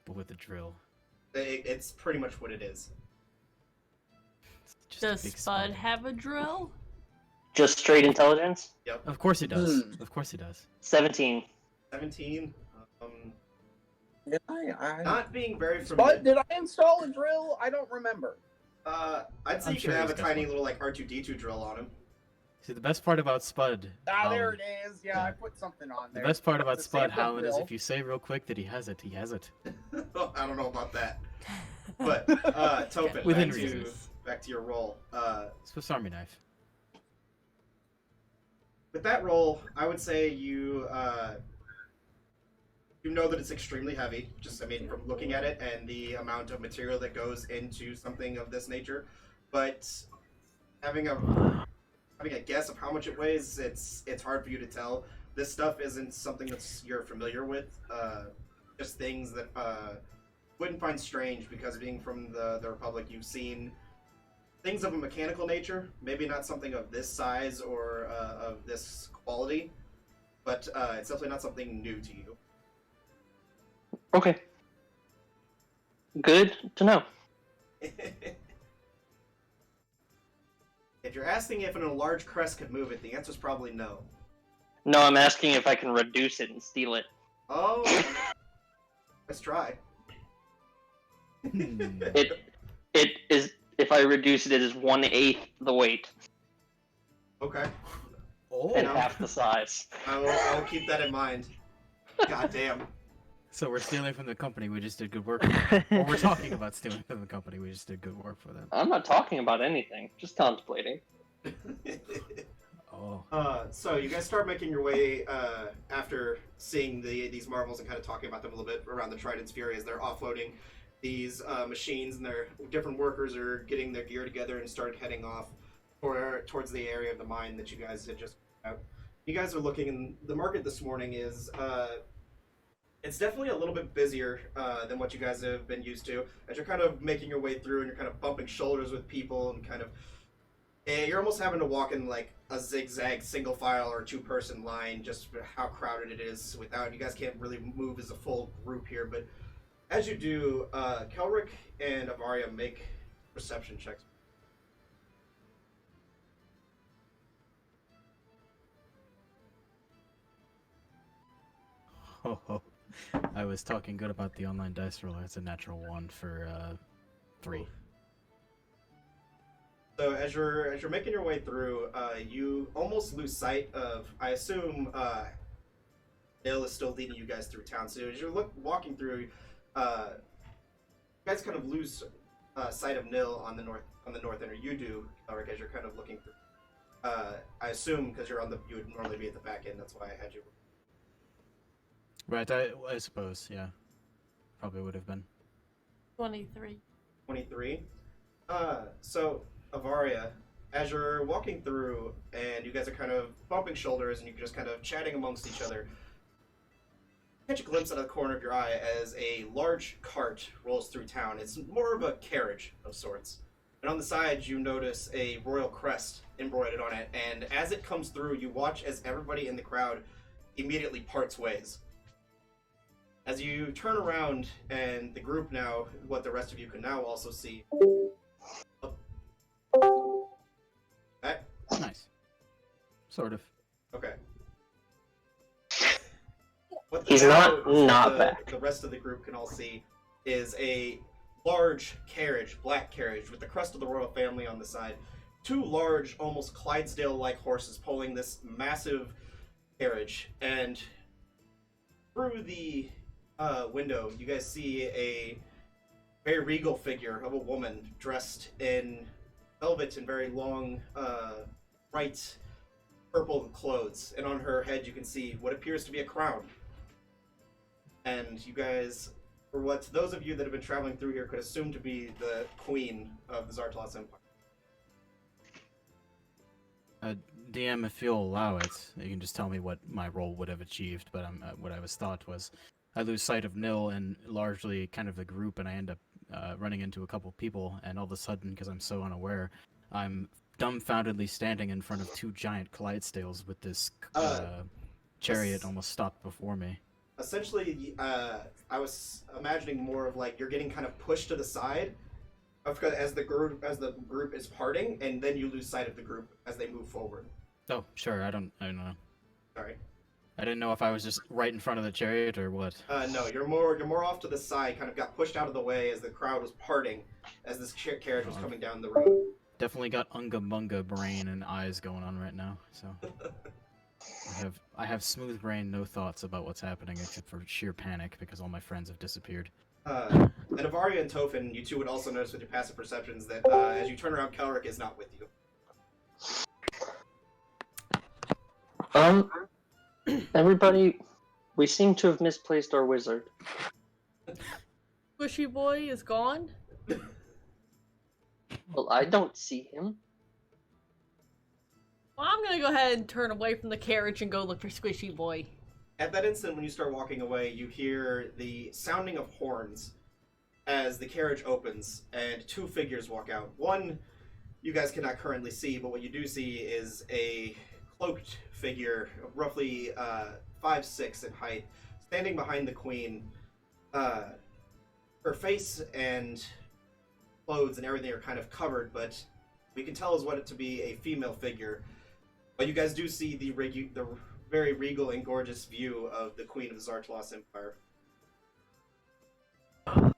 but with a drill. It's pretty much what it is. It's just a Does big Spud have a drill? Just straight intelligence? Yep. Of course he does. Of course he does. 17. 17. Did I Not being very familiar. But did I install a drill? I don't remember. I'd say I'm you sure can have a he's got tiny one. little like R2D2 drill on him. See, the best part about Spud... There it is. Yeah, I put something on The there. best part about It's a Spud, sample Howland, is drill. if you say real quick that he has it, he has it. I don't know about that. But Topin, Within back reason. back to your roll. Swiss Army knife. With that roll, I would say you know that it's extremely heavy. Just, I mean, from looking at it and the amount of material that goes into something of this nature. But having a guess of how much it weighs, it's hard for you to tell. This stuff isn't something you're familiar with. Just things that wouldn't find strange because being from the Republic, you've seen things of a mechanical nature. Maybe not something of this size or of this quality, but it's definitely not something new to you. Okay. Good to know. If you're asking if a large crest could move it, the answer's probably no. No, I'm asking if I can reduce it and steal it. Oh, let's try. It is, if I reduce it, it is 1/8 the weight Okay, Oh! and half the size. I will keep that in mind. God damn. So we're stealing from the company, we just did good work. Or we're talking about stealing from the company, we just did good work for them. I'm not talking about anything, just contemplating. Oh. So you guys start making your way after seeing these marvels and kind of talking about them a little bit around the Trident's Fury as they're offloading these machines, and their different workers are getting their gear together and start heading off towards the area of the mine that you guys had just out. You guys are looking, and the market this morning is it's definitely a little bit busier than what you guys have been used to. As you're kind of making your way through and you're kind of bumping shoulders with people and kind of you're almost having to walk in like a zigzag single file or two-person line just for how crowded it is without. You guys can't really move as a full group here, but as you do, Kelric and Avaria make perception checks. Oh, I was talking good about the online dice roller. It's a natural 1 for 3. So as you're making your way through, you almost lose sight of. I assume Dale is still leading you guys through town. So as you're walking through, you guys kind of lose sight of Nil on the north end, or you do, Kelric, as you're kind of looking through. I assume because you would normally be at the back end. That's why I had you. Right, I suppose, yeah. Probably would have been. 23. 23. So, Avaria, as you're walking through, and you guys are kind of bumping shoulders, and you're just kind of chatting amongst each other, catch a glimpse out of the corner of your eye as a large cart rolls through town. It's more of a carriage of sorts. And on the side, you notice a royal crest embroidered on it, and as it comes through, you watch as everybody in the crowd immediately parts ways. As you turn around, and the group now, what the rest of you can now also see. Back? Nice. Sort of. Okay. What He's now not back. The rest of the group can all see is a large carriage, black carriage, with the crest of the royal family on the side. 2 large, almost Clydesdale-like horses pulling this massive carriage, and through the window, you guys see a very regal figure of a woman dressed in velvet and very long, bright purple clothes, and on her head you can see what appears to be a crown. And you guys, for what those of you that have been traveling through here could assume to be the queen of the Xar'Talas Empire. DM, if you'll allow it, you can just tell me what my role would have achieved, but what I was thought was I lose sight of Nil and largely kind of the group, and I end up running into a couple people, and all of a sudden, because I'm so unaware, I'm dumbfoundedly standing in front of 2 giant Clydesdales with this chariot almost stopped before me. Essentially, I was imagining more of like you're getting kind of pushed to the side as the group is parting, and then you lose sight of the group as they move forward. Oh, sure. I don't know. Sorry. I didn't know if I was just right in front of the chariot or what. No, you're more off to the side. Kind of got pushed out of the way as the crowd was parting, as this carriage was coming down the road. Definitely got unga bunga brain and eyes going on right now. So I have smooth brain, no thoughts about what's happening except for sheer panic because all my friends have disappeared. And Avaria and Tofin, you two would also notice with your passive perceptions that as you turn around, Kelric is not with you. Everybody, we seem to have misplaced our wizard. Bushy boy is gone? Well, I don't see him. Well, I'm gonna go ahead and turn away from the carriage and go look for Squishy Boy. At that instant, when you start walking away, you hear the sounding of horns as the carriage opens and 2 figures walk out. One you guys cannot currently see, but what you do see is a cloaked figure, roughly 5'6" in height, standing behind the queen. Her face and clothes and everything are kind of covered, but we can tell is what it to be a female figure. But you guys do see the very regal and gorgeous view of the queen of the Xar'Talas Empire.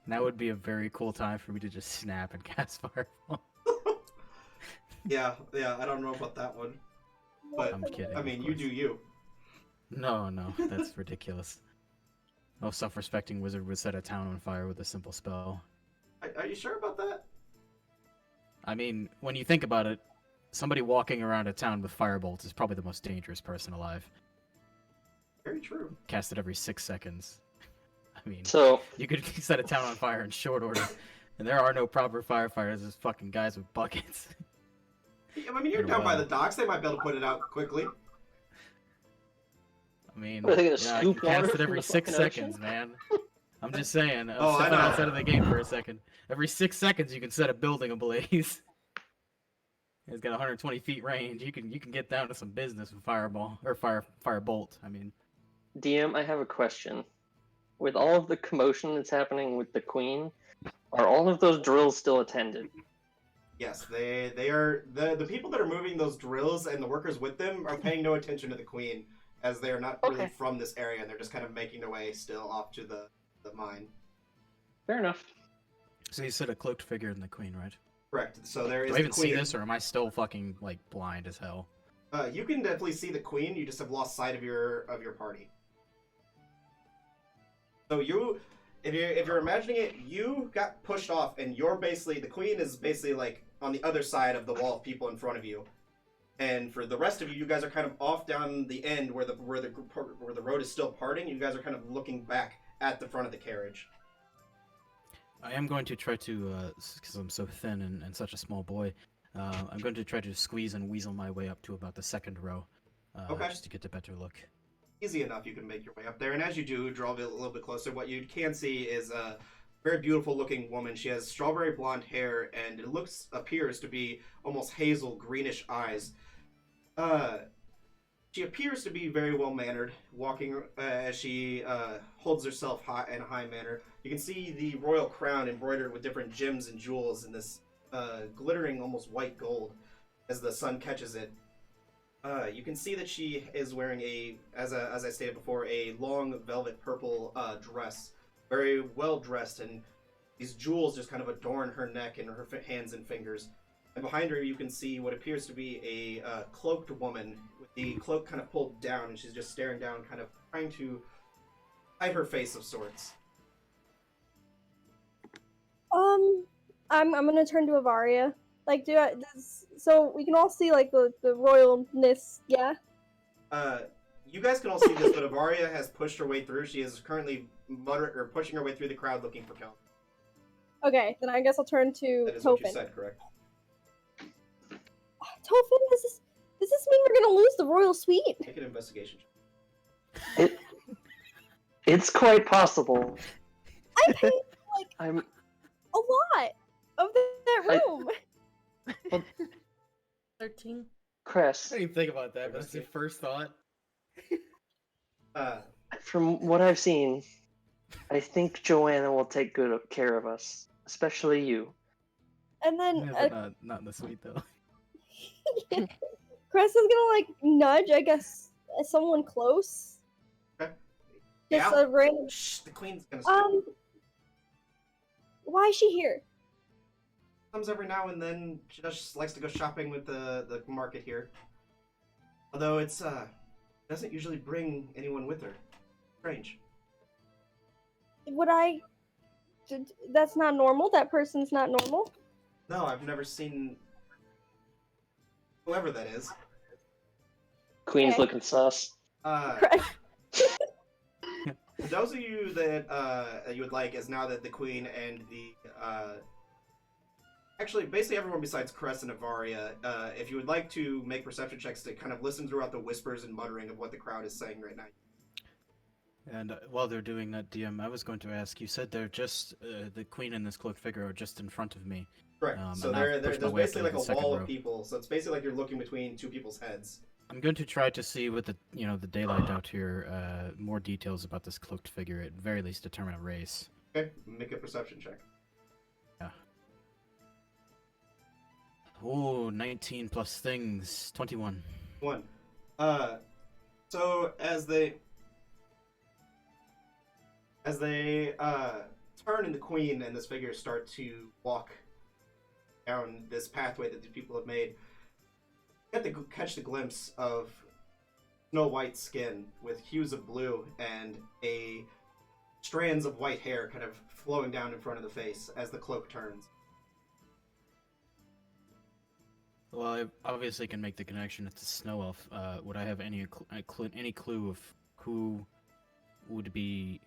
That would be a very cool time for me to just snap and cast Fireball. Yeah, I don't know about that one. But, I'm kidding. I mean, you do you. No, that's ridiculous. No self-respecting wizard would set a town on fire with a simple spell. Are you sure about that? I mean, when you think about it, somebody walking around a town with firebolts is probably the most dangerous person alive. Very true. Cast it every 6 seconds. I mean, So, you could set a town on fire in short order, and there are no proper firefighters. There's fucking guys with buckets. I mean, you're down by the docks. They might be able to put it out quickly. I mean, Are they gonna yeah, I scoop can cast water it from every the 6 fucking seconds, ocean? man. I'm just saying. Oh, I Stepping know. outside of the game for a second. Every 6 seconds, you can set a building ablaze. It's got 120 feet range. You can get down to some business with fireball or firebolt. I mean, DM, I have a question. With all of the commotion that's happening with the queen, are all of those drills still attended? Yes, they are. The people that are moving those drills and the workers with them are paying no attention to the queen as they are not really Okay. from this area, and they're just kind of making their way still off to the mine. Fair enough. So you said a cloaked figure in the queen, right? Correct. So there is Do I the even see queen. this, or am I still fucking like blind as hell? You can definitely see the queen. You just have lost sight of your party. So if you're imagining it, you got pushed off, and you're basically the queen is basically like on the other side of the wall of people in front of you. And for the rest of you, you guys are kind of off down the end where the road is still parting. You guys are kind of looking back at the front of the carriage. I am going to try to, because I'm so thin and such a small boy, I'm going to try to squeeze and weasel my way up to about the second row, Okay. just to get a better look. Easy enough, you can make your way up there. And as you do, draw a little bit closer. What you can see is a very beautiful looking woman. She has strawberry blonde hair, and it appears to be almost hazel greenish eyes. She appears to be very well mannered, walking as she holds herself in a high manner. You can see the royal crown embroidered with different gems and jewels in this glittering almost white gold as the sun catches it. You can see that she is wearing as I stated before, a long velvet purple dress, very well dressed, and these jewels just kind of adorn her neck and her hands and fingers. And behind her, you can see what appears to be a cloaked woman with the cloak kind of pulled down, and she's just staring down, kind of trying to hide her face of sorts. I'm gonna turn to Avaria. Like, so we can all see like the royalness, yeah. You guys can all see this, but Avaria has pushed her way through. She is currently pushing her way through the crowd looking for Kel. Okay, then I guess I'll turn to That is what you Tophin. said, correct? Tophin, does this mean we're gonna lose the royal suite? Make an investigation check. It's quite possible. I paid I'm a lot of that room. 13. Cress. I didn't even think about that, but that's your first thought. From what I've seen, I think Joanna will take good care of us, especially you. And then Yeah, but not in the suite though. Cress is gonna like nudge, I guess, someone close. Okay. Just Yeah. a random. Shh, the queen's gonna speak. Why is she here? Comes every now and then. She just likes to go shopping with the market here. Although it's doesn't usually bring anyone with her. Strange. That's not normal. That person's not normal. No, I've never seen whoever that is. Queen's Okay. looking sus. For those of you that you would like, is now that the queen and the actually basically everyone besides Cress and Avaria, if you would like to make perception checks to kind of listen throughout the whispers and muttering of what the crowd is saying right now. And while they're doing that, DM, I was going to ask. You said they're just the queen and this cloaked figure are just in front of me. Correct. So and I've there's pushed my way up basically to like the a wall second of people. So it's basically like you're looking between two people's heads. I'm going to try to see with the the daylight out here more details about this cloaked figure. At very least, determine a race. Okay, make a perception check. Yeah. Oh, 19 plus things, 21. One. So as they turn and the queen and this figure start to walk down this pathway that the people have made, you get to catch the glimpse of snow white skin with hues of blue and strands of white hair kind of flowing down in front of the face as the cloak turns. Well, I obviously can make the connection. It's a snow elf. Would I have any clue of who would be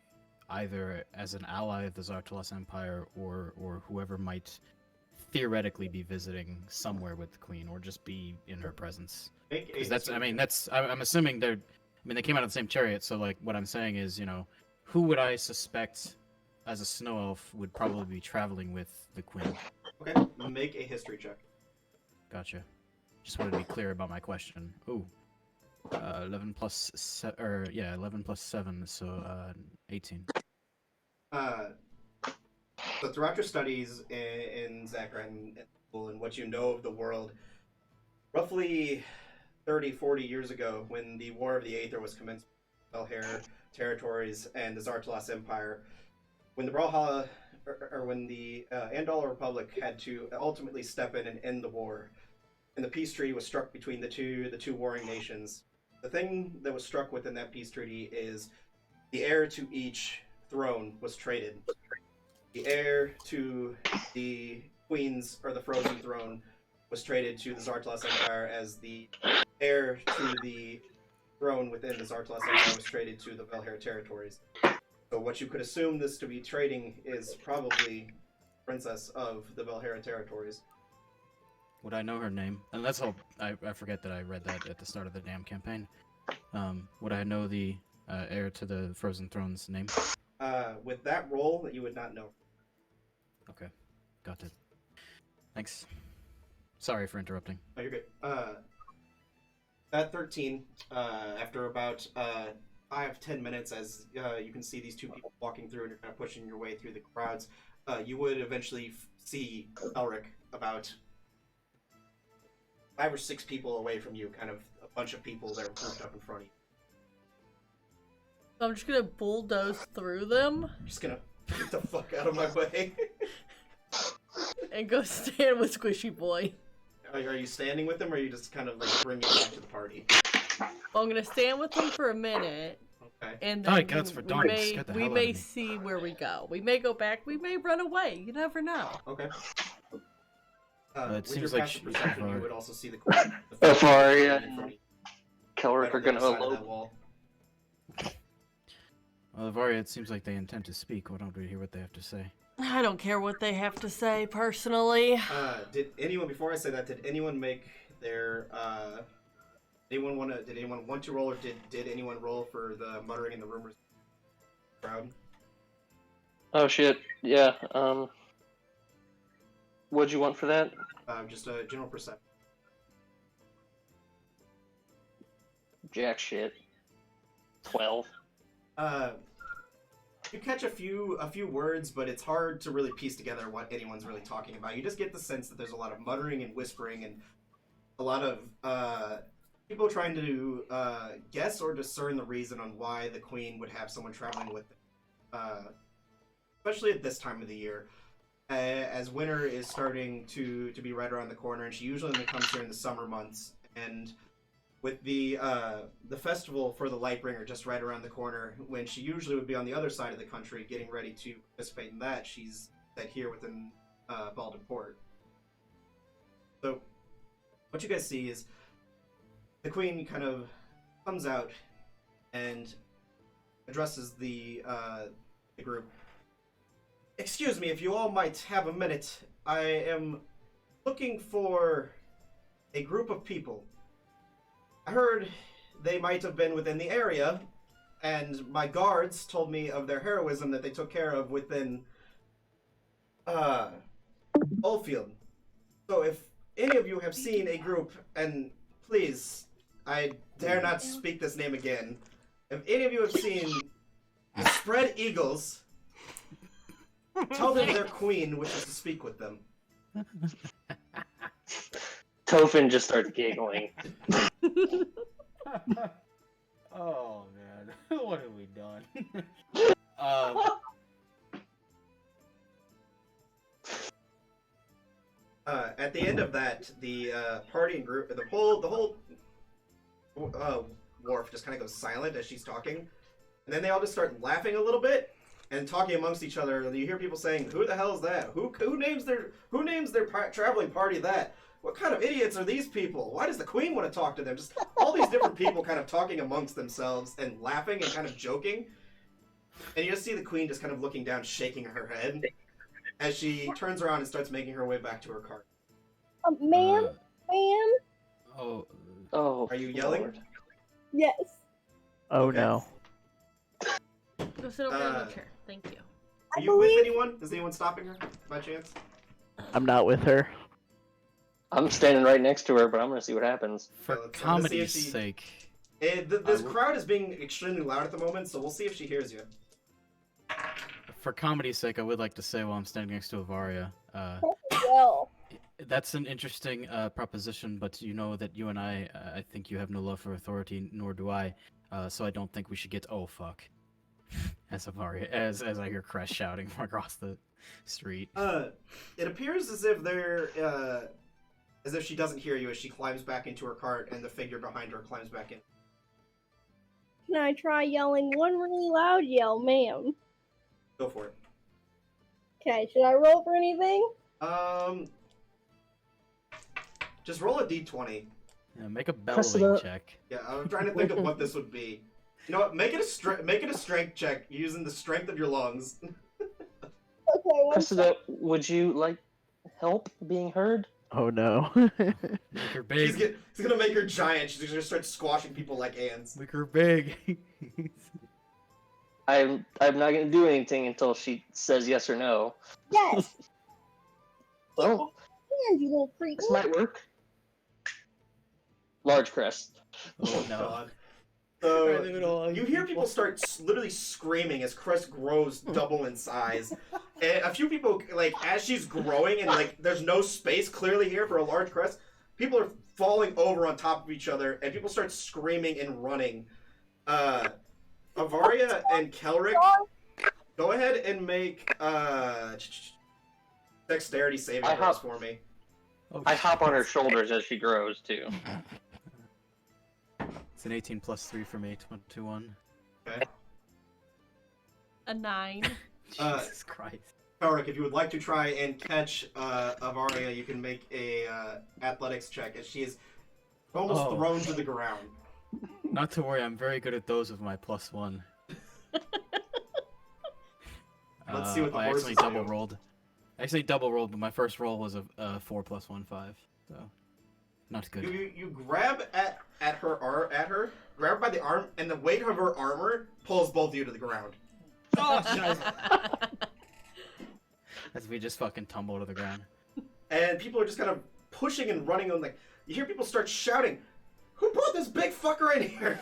either as an ally of the Xar'Talas Empire or whoever might theoretically be visiting somewhere with the queen or just be in her presence? Make a Because history I'm assuming they came out of the same chariot. So like what I'm saying is, who would I suspect as a snow elf would probably be traveling with the queen? check. Okay, make a history check. Gotcha. Just wanted to be clear about my question. Ooh. 11 plus 7, so 18. So throughout your studies in Xerena and what you know of the world, roughly 30, 40 years ago, when the War of the Aether was commenced with the Valhalla territories and the Xar'Talas Empire, when the Brawlhalla, or when the Andal Republic had to ultimately step in and end the war, and the peace treaty was struck between the two warring nations. The thing that was struck within that peace treaty is the heir to each throne was traded. The heir to the Queen's or the Frozen Throne was traded to the Xar'Talas Empire, as the heir to the throne within the Xar'Talas Empire was traded to the Valhalla territories. So what you could assume this to be trading is probably Princess of the Valhalla territories. Would I know her name? And that's all. I forget that I read that at the start of the damn campaign. Would I know the heir to the Frozen Throne's name? With that roll, you would not know. Okay, got it. Thanks. Sorry for interrupting. Oh, you're good. At 13, after about 5-10 minutes, as you can see these two people walking through and you're kind of pushing your way through the crowds, you would eventually see Kelric about 5 or 6 people away from you, kind of a bunch of people that are grouped up in front of you. So I'm just gonna bulldoze through them I'm just gonna get the fuck out of my way. and go stand with Squishy Boy. Are you standing with them, or are you just kind of like bringing them back to the party? Well, I'm gonna stand with them for a minute, Okay. and Oh, then guts for we dogs. may, Scared the we hell out may of me. see where we go. We may go back. We may run away. You never know. Okay. It With seems your like passive she's perception, you far. would also see the Varia in front of you, Kelric right are on the gonna other side of elope. that wall. Well, Varia, it seems like they intend to speak. Why don't we hear what they have to say? I don't care what they have to say personally. Did anyone, before I say that, did anyone make their did anyone want to roll, or did anyone roll for the muttering and the rumors crowd? Oh shit! Yeah. What'd you want for that? Just a general perception. Jack shit. 12. You catch a few words, but it's hard to really piece together what anyone's really talking about. You just get the sense that there's a lot of muttering and whispering, and a lot of people trying to guess or discern the reason on why the Queen would have someone traveling with them. Especially at this time of the year, as winter is starting to be right around the corner, and she usually only comes here in the summer months. And with the festival for the Lightbringer just right around the corner, when she usually would be on the other side of the country getting ready to participate in that, she's here within Baldwin Port. So what you guys see is the Queen kind of comes out and addresses the group. Excuse me, if you all might have a minute. I am looking for a group of people. I heard they might have been within the area, and my guards told me of their heroism that they took care of within Ole Field. So if any of you have seen a group, and please, I dare not speak this name again, if any of you have seen the Spread Eagles, tell them their queen wishes to speak with them. Tophin just starts giggling. Oh man, what have we done? At the end of that, the party and group, the whole wharf just kind of goes silent as she's talking, and then they all just start laughing a little bit and talking amongst each other. And you hear people saying, "Who the hell is that? Who names their traveling party that? What kind of idiots are these people? Why does the Queen want to talk to them?" Just all these different people kind of talking amongst themselves and laughing and kind of joking. And you just see the Queen just kind of looking down, shaking her head as she turns around and starts making her way back to her cart. Ma'am? Ma'am? Oh, Oh. Are you yelling? Lord. Yes. Oh Okay. no. Go sit over in the chair. Thank you. Are you with anyone? Is anyone stopping her by chance? I'm not with her. I'm standing right next to her, but I'm gonna see what happens. for let's see if comedy's she- sake. This crowd is being extremely loud at the moment, so we'll see if she hears you. For comedy's sake, I would like to say while I'm standing next to Avaria, Well, That's an interesting proposition, but you know that you and I think you have no love for authority, nor do I. So I don't think we should get oh fuck, as I hear Crest shouting from across the street. It appears as if as if she doesn't hear you as she climbs back into her cart and the figure behind her climbs back in. Can I try yelling one really loud yell, ma'am? Go for it. Okay, should I roll for anything? Just roll a d20. Yeah, make a Press it bellowing up. check. Yeah, I'm trying to think of what this would be. You know what? Make it a strength check using the strength of your lungs. Okay, one Cressida, would you like help being heard? Oh no. Make her big. He's gonna make her giant. She's gonna start squashing people like ants. Make her big. I'm not gonna do anything until she says yes or no. Yes! Well, And you little freak. this might work. Large crest. Oh no. God. Alright, leave it So alone. you hear people start literally screaming as Crest grows double in size, and a few people like as she's growing and like there's no space clearly here for a large Crest. People are falling over on top of each other, and people start screaming and running. Avaria and Kelric, go ahead and make dexterity saving I throws hop- for me. Oh, I hop on her shit. shoulders as she grows too. It's an 18 plus 3 for me, 21. Okay. A 9. Jesus Christ. Kelric, if you would like to try and catch Avaria, you can make a athletics check as she is almost Oh. thrown to the ground. Not to worry, I'm very good at those with my +1. Let's see what the I horses actually do. double rolled. I actually double rolled, but my first roll was a 4 + 1, 5. So, not good. You grab at her, grab her by the arm, and the weight of her armor pulls both of you to the ground. Oh, as we just fucking tumble to the ground. And people are just kind of pushing and running, and like you hear people start shouting, "Who brought this big fucker in here?"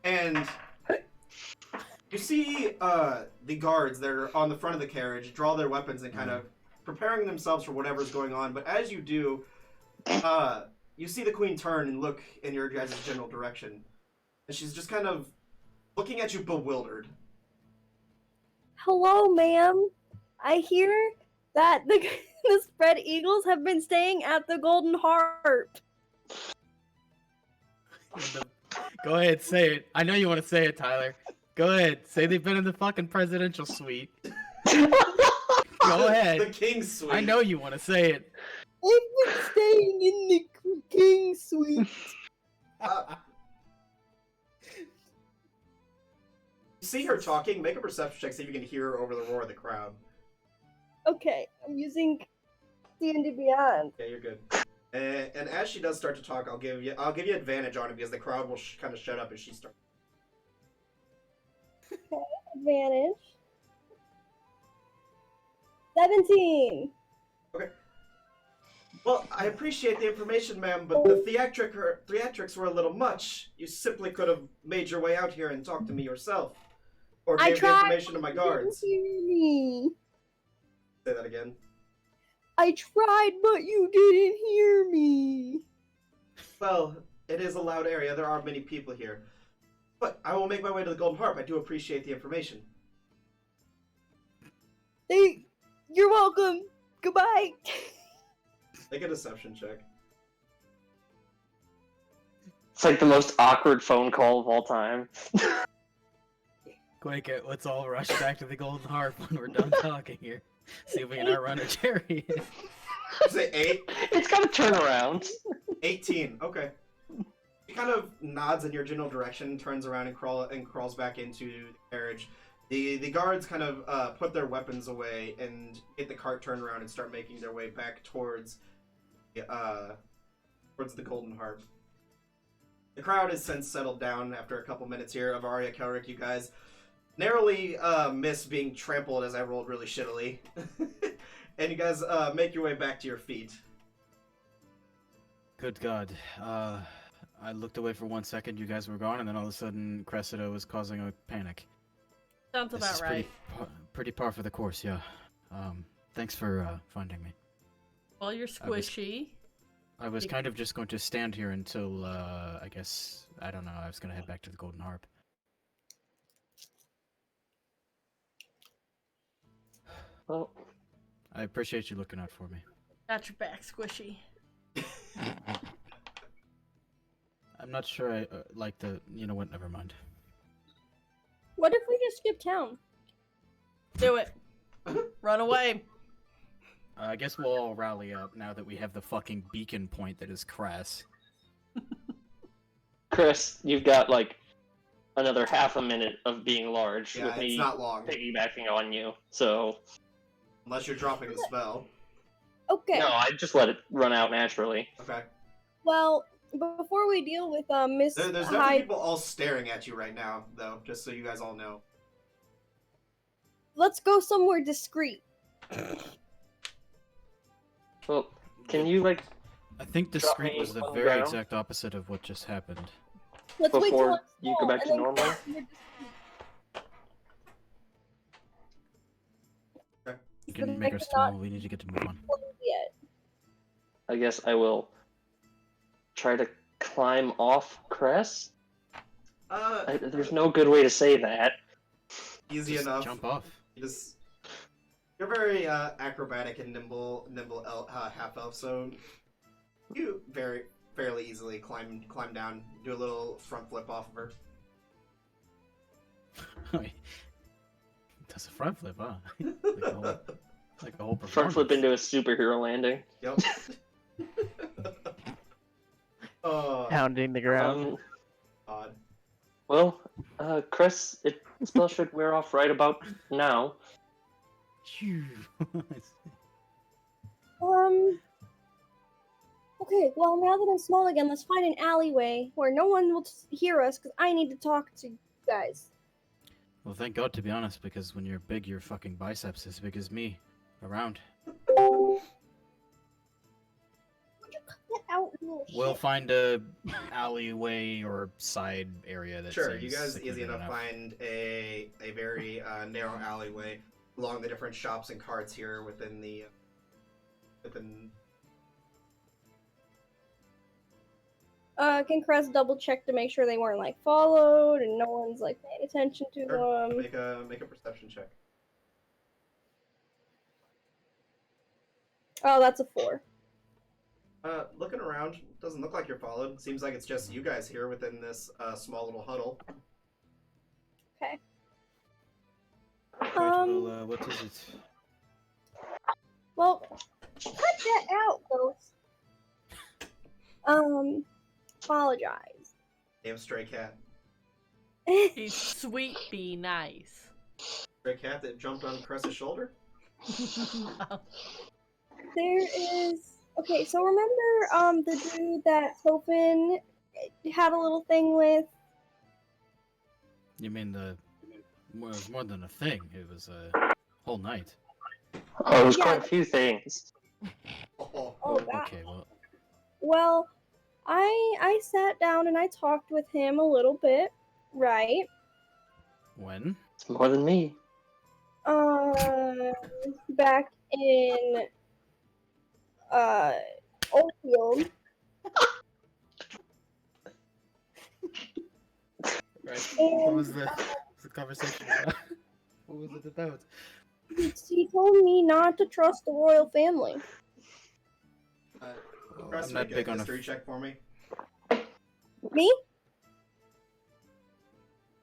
And you see the guards that are on the front of the carriage draw their weapons and kind of preparing themselves for whatever's going on. But as you do, you see the queen turn and look in your guys' general direction, and she's just kind of looking at you bewildered. Hello, ma'am. I hear that the spread eagles have been staying at the Golden Harp. Go ahead, say it. I know you want to say it, Tyler. Go ahead, say they've been in the fucking presidential suite. Go ahead. The king's suite. I know you want to say it. I've been staying in the king's suite. See her talking. Make a perception check. See if you can hear her over the roar of the crowd. Okay, I'm using D&D Beyond. Yeah, you're good. And as she does start to talk, I'll give you advantage on it because the crowd will kind of shut up as she starts. Advantage. 17. Well, I appreciate the information, ma'am, but the theatrics were a little much. You simply could have made your way out here and talked to me yourself, or I gave the tried, information to my guards. You didn't hear me. Say that again. I tried, but you didn't hear me. Well, it is a loud area. There are many people here. But I will make my way to the Golden Harp. I do appreciate the information. Hey, you're welcome. Goodbye. Make a deception check. It's like the most awkward phone call of all time. Quick, let's all rush back to the Golden Harp when we're done talking here. See if we can outrun a chariot. Say 8? It's got a turnaround. 18. Okay. She kind of nods in your general direction, turns around and crawls back into the carriage. The guards kind of put their weapons away and get the cart turned around and start making their way back towards the Golden Harp. The crowd has since settled down after a couple minutes here. Avaria, Kelric, you guys narrowly miss being trampled as I rolled really shittily. And you guys make your way back to your feet. Good God. I looked away for 1 second, you guys were gone, and then all of a sudden Cressida was causing a panic. Sounds This about is right. pretty par for the course, yeah. Thanks for finding me. Well, you're squishy. I was kind of just going to stand here until, I guess, I don't know, I was going to head back to the Golden Harp. Well, I appreciate you looking out for me. Got your back, squishy. I'm not sure I like the... You know what, never mind. What if we just skip town? Do it. Run away. I guess we'll all rally up now that we have the fucking beacon point that is crass. Chris, you've got like another half a minute of being large Yeah, with it's me not long. piggybacking on you. So Unless you're dropping the spell. Okay. no, I just let it run out naturally. Okay. Well, before we deal with Miss There's definitely Hyde, people all staring at you right now, though, just so you guys all know. let's go somewhere discreet. Well, can you like I think Drop discreet me was the on the very ground. exact opposite of what just happened. Let's wait till before it's you go full, back to and then normal? we're discreet. You can The make next us not small, we need to get to move on. closed yet. I guess I will try to climb off Cress? There's no good way to say that. Easy Just enough. jump off. You're very acrobatic and nimble half elf, so you fairly easily climb down, do a little front flip off of her. That's a front flip, huh? like a whole performance. Front flip into a superhero landing. Yep. Pounding the ground. Odd. Well, Chris, it spell should wear off right about now. Okay, well, now that I'm small again, let's find an alleyway where no one will hear us, because I need to talk to you guys. Well, thank God, to be honest, because when you're big, your fucking biceps as big as me. Around. Would you cut that out, little We'll shit? find a alleyway or side area that Sure, seems you guys easy secluded enough find a very narrow alleyway along the different shops and carts here within the Can Crest double check to make sure they weren't, like, followed and no one's, like, paying attention to Sure. them? Make a perception check. Oh, that's a 4. Looking around, doesn't look like you're followed. Seems like it's just you guys here within this small little huddle. Okay. Right, well, what is it? Well, cut that out, Ghost. Apologize. Damn stray cat. He's sweet, be nice. Stray cat that jumped on Cress's shoulder? There is... Okay, so remember, the dude that Topin had a little thing with? You mean it was more than a thing, it was a whole night. Oh, there's Yeah. quite a few things. Oh, Oh, God. Okay, well, Well, I sat down and I talked with him a little bit, right? when? It's more than me. Back in, Ole Field. Right. And, What was the conversation about? What was it about? he told me not to trust the royal family. Cress, I'm not make big a on history check for me. Me?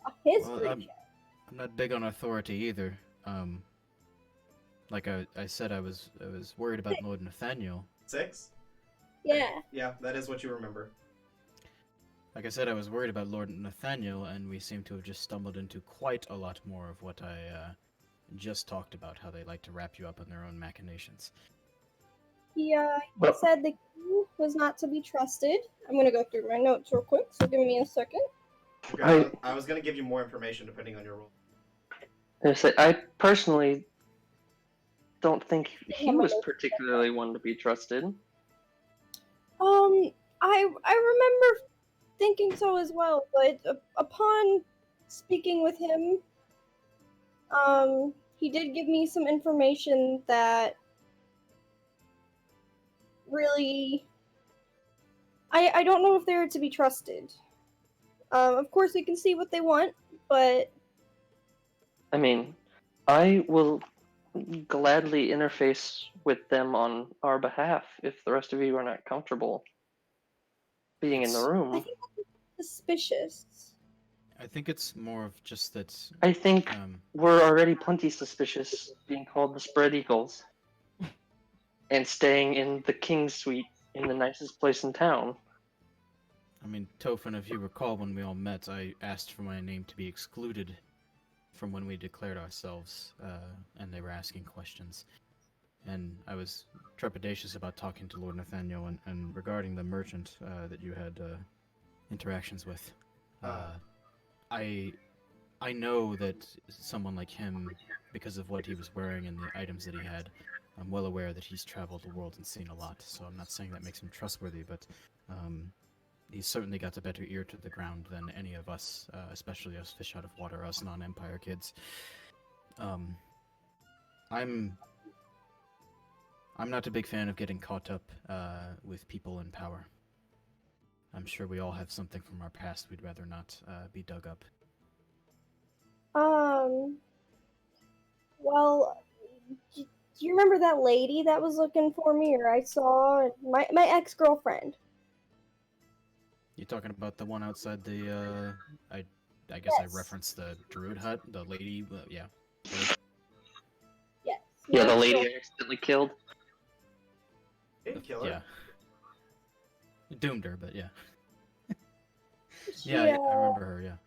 A history Well, check. I'm not big on authority either. Like I said, I was worried about Lord Nathaniel. 6? Yeah. Yeah, that is what you remember. Like I said, I was worried about Lord Nathaniel, and we seem to have just stumbled into quite a lot more of what I just talked about, how they like to wrap you up in their own machinations. He Well- said the king was not to be trusted. I'm gonna go through my notes real quick, so give me a second. I was gonna give you more information depending on your role. I personally don't think he was particularly one to be trusted. I remember thinking so as well, but upon speaking with him, he did give me some information that really. I don't know if they're to be trusted. Of course, we can see what they want, but I mean, I will gladly interface with them on our behalf if the rest of you are not comfortable being in the It's- I room. think that's suspicious. I think it's more of just that. I think Um, we're already plenty suspicious being called the Spread Eagles and staying in the King's Suite in the nicest place in town. I mean, Tophen, if you recall, when we all met, I asked for my name to be excluded from when we declared ourselves, and they were asking questions. And I was trepidatious about talking to Lord Nathaniel and regarding the merchant that you had interactions with. I know that someone like him, because of what he was wearing and the items that he had, I'm well aware that he's traveled the world and seen a lot. So I'm not saying that makes him trustworthy, but he's certainly got a better ear to the ground than any of us, especially us fish out of water, us non-Empire kids. I'm not a big fan of getting caught up with people in power. I'm sure we all have something from our past we'd rather not be dug up. Well, do you remember that lady that was looking for me, or I saw my ex-girlfriend? You talking about the one outside the, I guess I Yes. referenced the druid hut, the lady, yeah. Yes. Yeah, my the lady I ex-girlfriend. accidentally killed. Didn't kill her. Yeah. Doomed her, but yeah. She, Yeah, I remember her, yeah.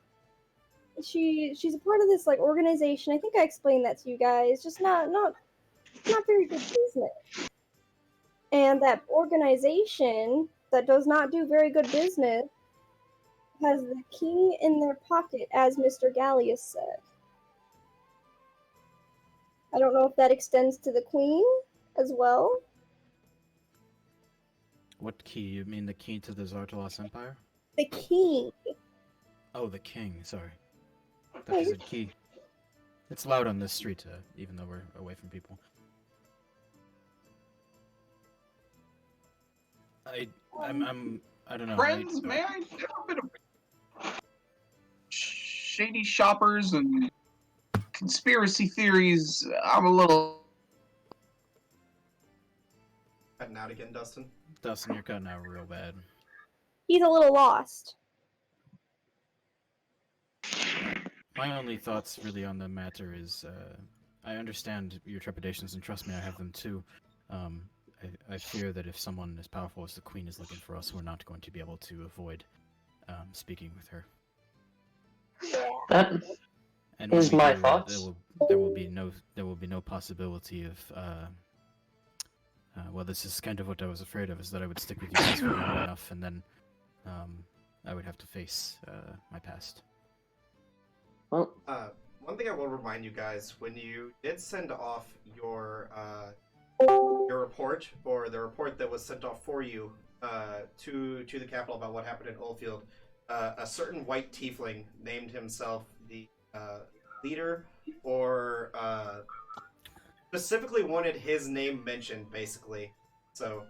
she's a part of this like organization. I think I explained that to you guys. Just not very good business. And that organization that does not do very good business has the king in their pocket, as Mr. Gallius said. I don't know if that extends to the queen as well. What key? You mean the key to the Xar'Talas Empire? The king. Oh, the king, sorry. I thought you said key. It's loud on this street, even though we're away from people. I don't know. Friends, may I? Have a bit of shady shoppers and conspiracy theories. I'm a little. Cutting out again, Dustin. Dustin, you're cutting out real bad. He's a little lost. My only thoughts really on the matter is, I understand your trepidations, and trust me, I have them too. I fear that if someone as powerful as the Queen is looking for us, we're not going to be able to avoid speaking with her. Yeah. That And is when we my do, thoughts. there will be no possibility of. Well, this is kind of what I was afraid of, is that I would stick with you guys for long enough, and then I would have to face my past. Well, One thing I will remind you guys: when you did send off your report, or the report that was sent off for you to the capital about what happened in Ole Field, a certain white tiefling named himself the leader, or specifically wanted his name mentioned, basically. So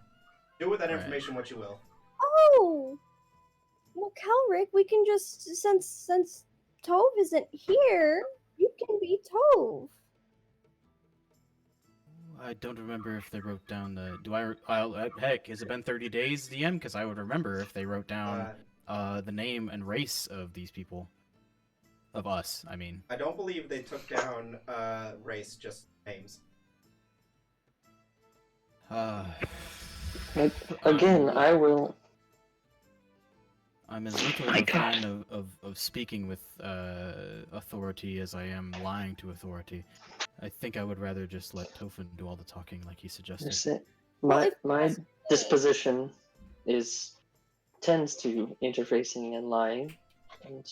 do with that Right. information what you will. Oh. Well, Kelric, we can just since Tove isn't here, you can be Tove. I don't remember if they wrote down the. Heck, has it been 30 days, DM? Because I would remember if they wrote down the name and race of these people. Of us, I mean. I don't believe they took down race, just names. again, I will. I'm as little of a fan of speaking with authority as I am lying to authority. I think I would rather just let Tophen do all the talking like he suggested. My disposition tends to interfacing and lying, and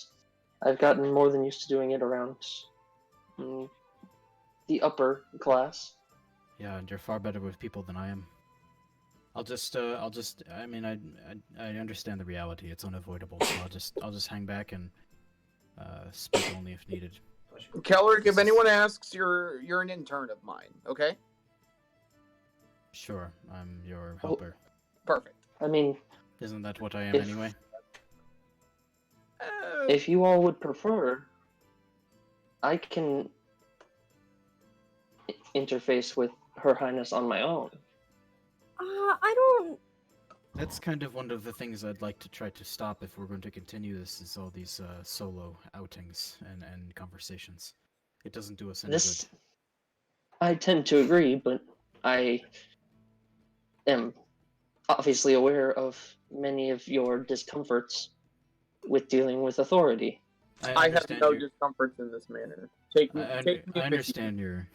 I've gotten more than used to doing it around the upper class. Yeah, and you're far better with people than I am. I mean, I understand the reality. It's unavoidable. So I'll just hang back and speak only if needed. Kelric, if anyone asks, you're an intern of mine, okay? Sure, I'm your helper. Perfect. I mean, Isn't that what I am If- anyway? if you all would prefer, I can interface with Her Highness on my own. I don't. That's kind of one of the things I'd like to try to stop if we're going to continue this, is all these solo outings and conversations. It doesn't do us any This, good. I tend to agree, but I am obviously aware of many of your discomforts with dealing with authority. I have understand no your- discomforts in this manner. Take me, I take me with you. understand your.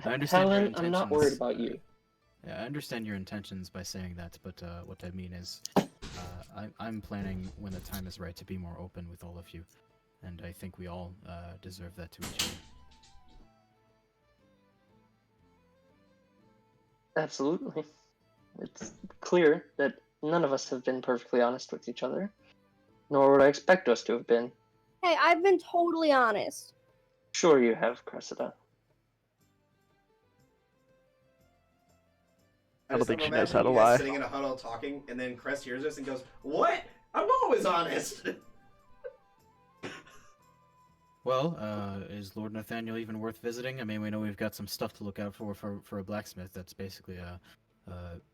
I understand your Helen, intentions. I'm not worried about you. Yeah, I understand your intentions by saying that, but what I mean is, I'm planning when the time is right to be more open with all of you, and I think we all deserve that to each other. Absolutely. It's clear that none of us have been perfectly honest with each other, nor would I expect us to have been. Hey, I've been totally honest. Sure you have, Cressida. I don't think she knows imagine how to you guys lie. sitting in a huddle talking, and then Cress hears us and goes, "What? I'm always honest." Well, is Lord Nathaniel even worth visiting? I mean, we know we've got some stuff to look out for a blacksmith. That's basically a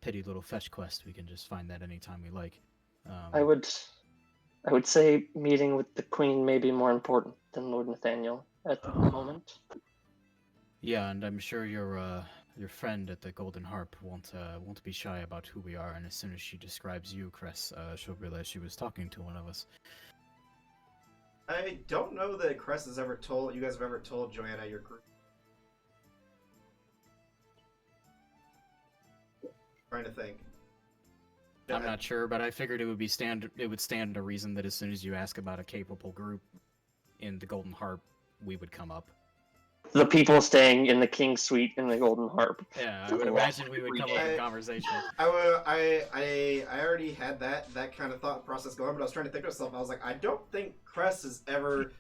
pity little fetch quest. We can just find that anytime we like. I would say meeting with the Queen may be more important than Lord Nathaniel at the moment. Yeah, and I'm sure your friend at the Golden Harp won't be shy about who we are. And as soon as she describes you, Cress, she'll realize she was talking to one of us. I don't know that Cress has ever told you guys have ever told Joanna your group. Trying to think. I'm not sure, but I figured it would stand to reason that as soon as you ask about a capable group in the Golden Harp, we would come up. The people staying in the King's Suite in the Golden Harp. Yeah, I would imagine we would come up with conversation. I already had that kind of thought process going, but I was trying to think of myself. I was like, I don't think Cress has ever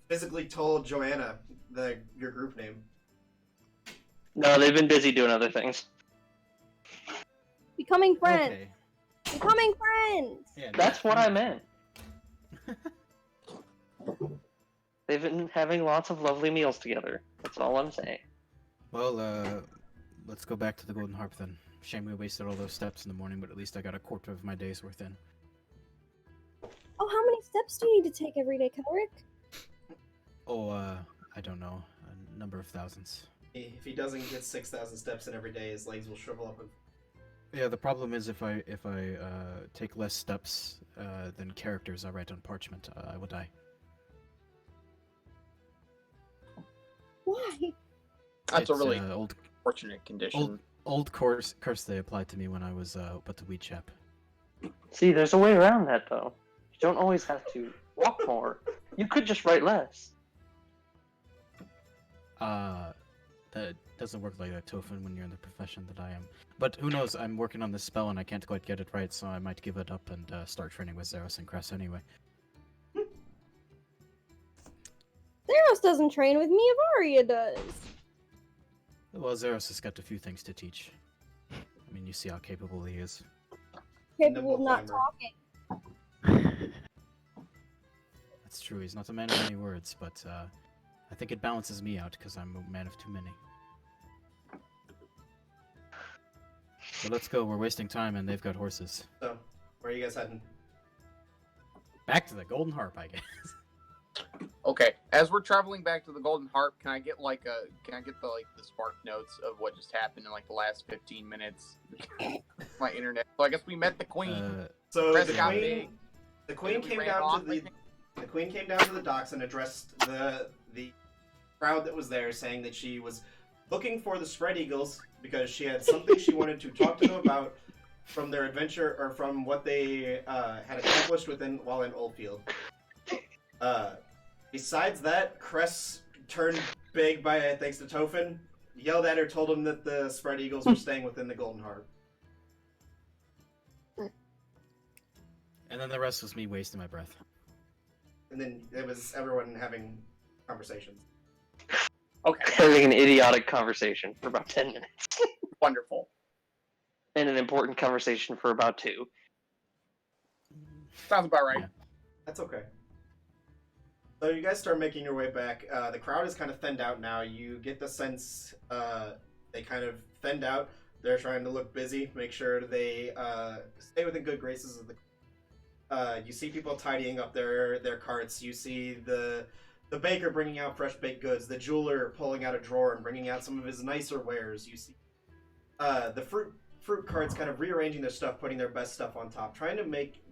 physically told Joanna your group name. No, they've been busy doing other things. Becoming friends. Okay. Becoming friends. Yeah, That's what I meant. They've been having lots of lovely meals together. That's all I'm saying. Well, let's go back to the Golden Harp then. Shame we wasted all those steps in the morning, but at least I got a quarter of my day's worth in. Oh, how many steps do you need to take every day, Kelric? Oh, I don't know. A number of thousands. If he doesn't get 6,000 steps in every day, his legs will shrivel up. Yeah, the problem is if I take less steps than characters I write on parchment, I will die. Why? That's a It's, really old fortunate condition. old curse they applied to me when I was but a wee chap. See, there's a way around that, though. You don't always have to walk more. You could just write less. That doesn't work like that, Tofin, when you're in the profession that I am. But who knows? I'm working on this spell and I can't quite get it right, so I might give it up and start training with Xeros and Cress anyway. Theros doesn't train with me, Avaria does. Well, Xeros has got a few things to teach. I mean, you see how capable he is. Capable of not climber. talking. That's true, he's not a man of many words, but I think it balances me out because I'm a man of too many. So let's go, we're wasting time and they've got horses. So, where are you guys heading? Back to the Golden Harp, I guess. Okay, as we're traveling back to the Golden Harp, can I get the spark notes of what just happened in like the last 15 minutes? My internet. So I guess we met the Queen. So Cress the got queen, big, the queen and then we came ran down off, to I the think. the queen came down to the docks and addressed the crowd that was there, saying that she was looking for the spread eagles because she had something she wanted to talk to them about from their adventure or from what they had accomplished while in Ole Field. Besides that, Cress turned big thanks to Tofin, yelled at her, told him that the spread eagles were staying within the Golden Harp. And then the rest was me wasting my breath. And then it was everyone having conversations. Okay, Having an idiotic conversation for about 10 minutes. wonderful. and an important conversation for about 2. Sounds about right. Yeah. That's okay. So you guys start making your way back. The crowd is kind of thinned out now. You get the sense they kind of thinned out. They're trying to look busy, make sure they stay within good graces of the. You see people tidying up their carts. You see the baker bringing out fresh baked goods. The jeweler pulling out a drawer and bringing out some of his nicer wares. You see the fruit carts kind of rearranging their stuff, putting their best stuff on top, trying to make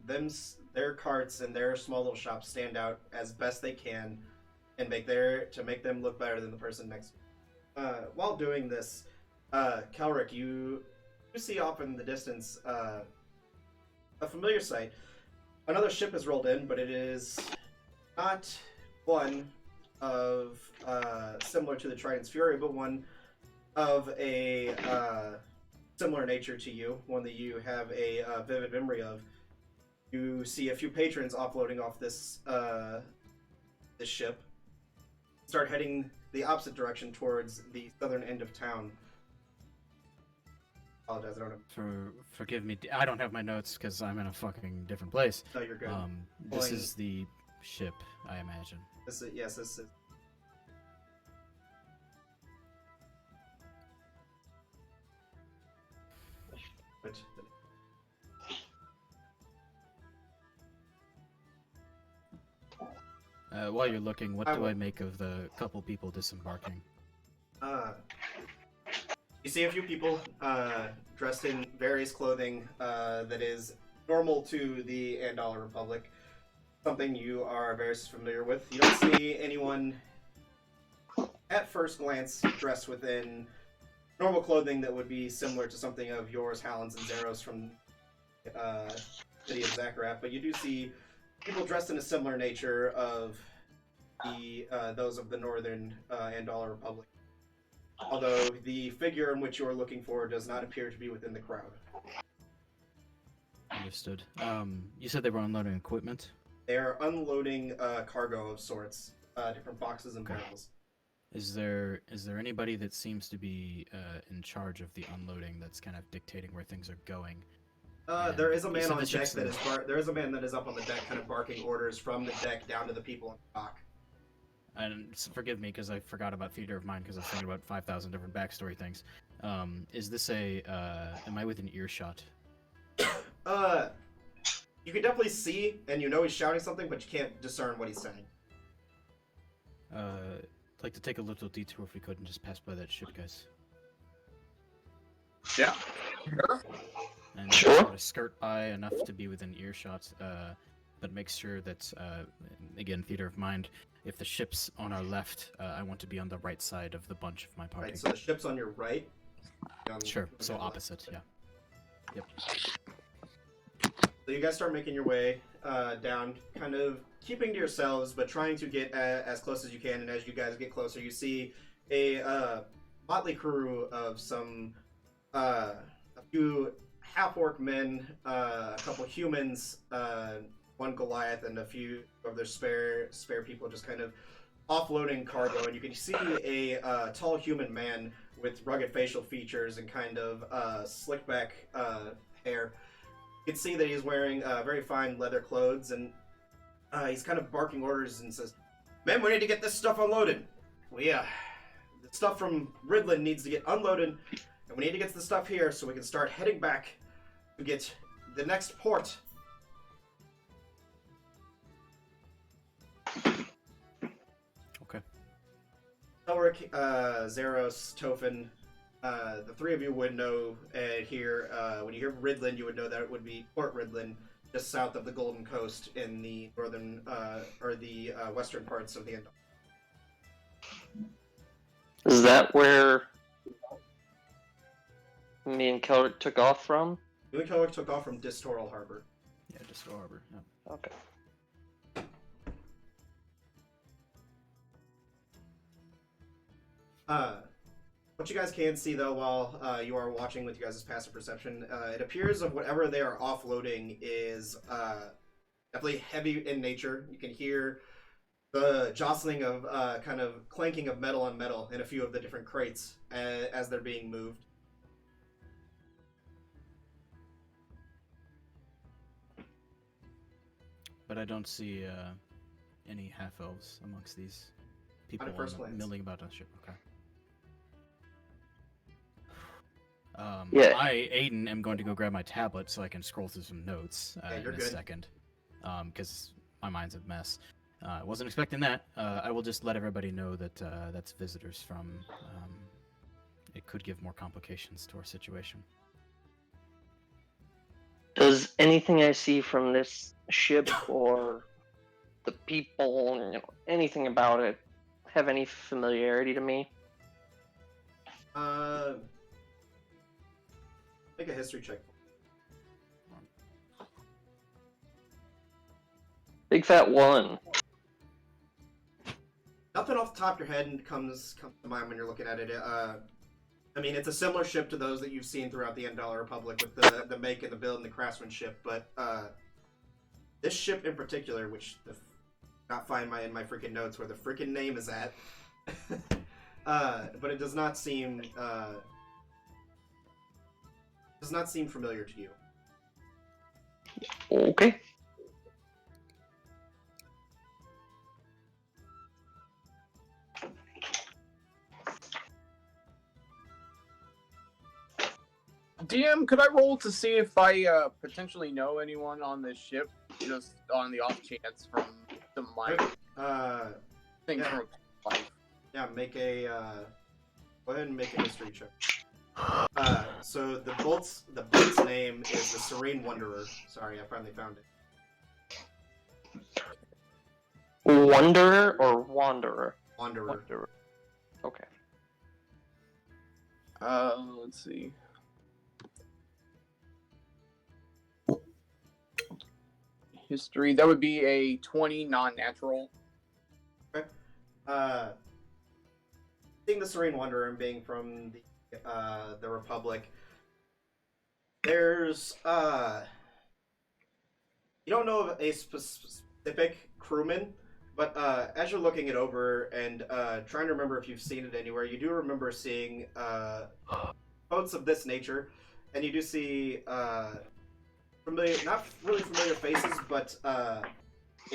their carts and their small little shops stand out as best they can, and make them look better than the person next to them. While doing this, Kelric, you see off in the distance a familiar sight. Another ship has rolled in, but it is not one of similar to the Trident's Fury, but one of a similar nature to you, one that you have a vivid memory of. You see a few patrons offloading off this ship, start heading the opposite direction towards the southern end of town. Apologize, I don't have. Forgive me, I don't have my notes because I'm in a fucking different place. No, you're good. This is the ship, I imagine. This is. Which, while you're looking, what do I make of the couple people disembarking? You see a few people dressed in various clothing that is normal to the Andala Republic. Something you are very familiar with. You don't see anyone at first glance dressed within normal clothing that would be similar to something of yours, Hallin's, and Zeros from city of Xar'Talas, but you do see people dressed in a similar nature of those of the northern Andala Republic. Although the figure in which you are looking for does not appear to be within the crowd. Understood. You said they were unloading equipment? They are unloading cargo of sorts, different boxes and barrels. Is there anybody that seems to be in charge of the unloading that's kind of dictating where things are going? There is a man on the deck there is a man that is up on the deck, kind of barking orders from the deck down to the people on the dock. And forgive me because I forgot about Theater of Mind because I was thinking about 5,000 different backstory things. Is this am I within earshot? You can definitely see, and you know he's shouting something, but you can't discern what he's saying. I'd like to take a little detour if we could and just pass by that ship, guys. Yeah. Sure. And Sure. sort of skirt by enough to be within earshot, but make sure that, again, Theater of Mind, if the ship's on our left, I want to be on the right side of the bunch of my party. Right, so the ship's on your right. Sure, so opposite, yeah. Yep. So you guys start making your way down, kind of keeping to yourselves, but trying to get as close as you can. And as you guys get closer, you see a motley crew of a few half-orc men, a couple humans, one Goliath, and a few of their spare people just kind of offloading cargo. And you can see a tall human man with rugged facial features and kind of slick back hair. You can see that he's wearing very fine leather clothes, and he's kind of barking orders and says, "Men, we need to get this stuff unloaded. The stuff from Ridlin needs to get unloaded, and we need to get the stuff here so we can start heading back to get the next port." Okay. Kelric, Zeros, Tophin, the three of you would know here, when you hear Ridlin, you would know that it would be Port Ridlin, just south of the Golden Coast in the northern, or the western parts of the Andal. Is that where me and Kelric took off from? You and Kelric took off from Distoral Harbor. Yeah, just Harbor, yeah. Okay. What you guys can see, though, while you are watching with you guys' passive perception, it appears of whatever they are offloading is definitely heavy in nature. You can hear the jostling of kind of clanking of metal on metal in a few of the different crates as they're being moved. but I don't see any half-elves amongst these people Not at first glance. milling about on the ship. Okay. Yeah. I, Aiden, am going to go grab my tablet so I can scroll through some notes Yeah, you're in a good. second, because my mind's a mess. I wasn't expecting that. I will just let everybody know that that's visitors from. It could give more complications to our situation. Does anything I see from this ship or the people, anything about it, have any familiarity to me? Make a history check. Big fat one. Nothing off the top of your head comes to mind when you're looking at it. I mean, it's a similar ship to those that you've seen throughout the Endala Republic with the make and the build and the craftsmanship, but this ship in particular, which not find in my freaking notes where the freaking name is at, but it does not seem familiar to you. Okay. DM, could I roll to see if I potentially know anyone on this ship, just on the off chance from some of my things yeah. from life? Yeah, make a go ahead and make a history check. So the boat's name is the Serene Wanderer. Sorry, I finally found it. Wanderer or Wanderer? Wanderer. Okay. Let's see. History, that would be a 20 non-natural. Okay. Seeing the Serene Wanderer and being from the Republic, there's you don't know of a specific crewman, but as you're looking it over and trying to remember if you've seen it anywhere, you do remember seeing boats of this nature, and you do see familiar, not really familiar faces, but a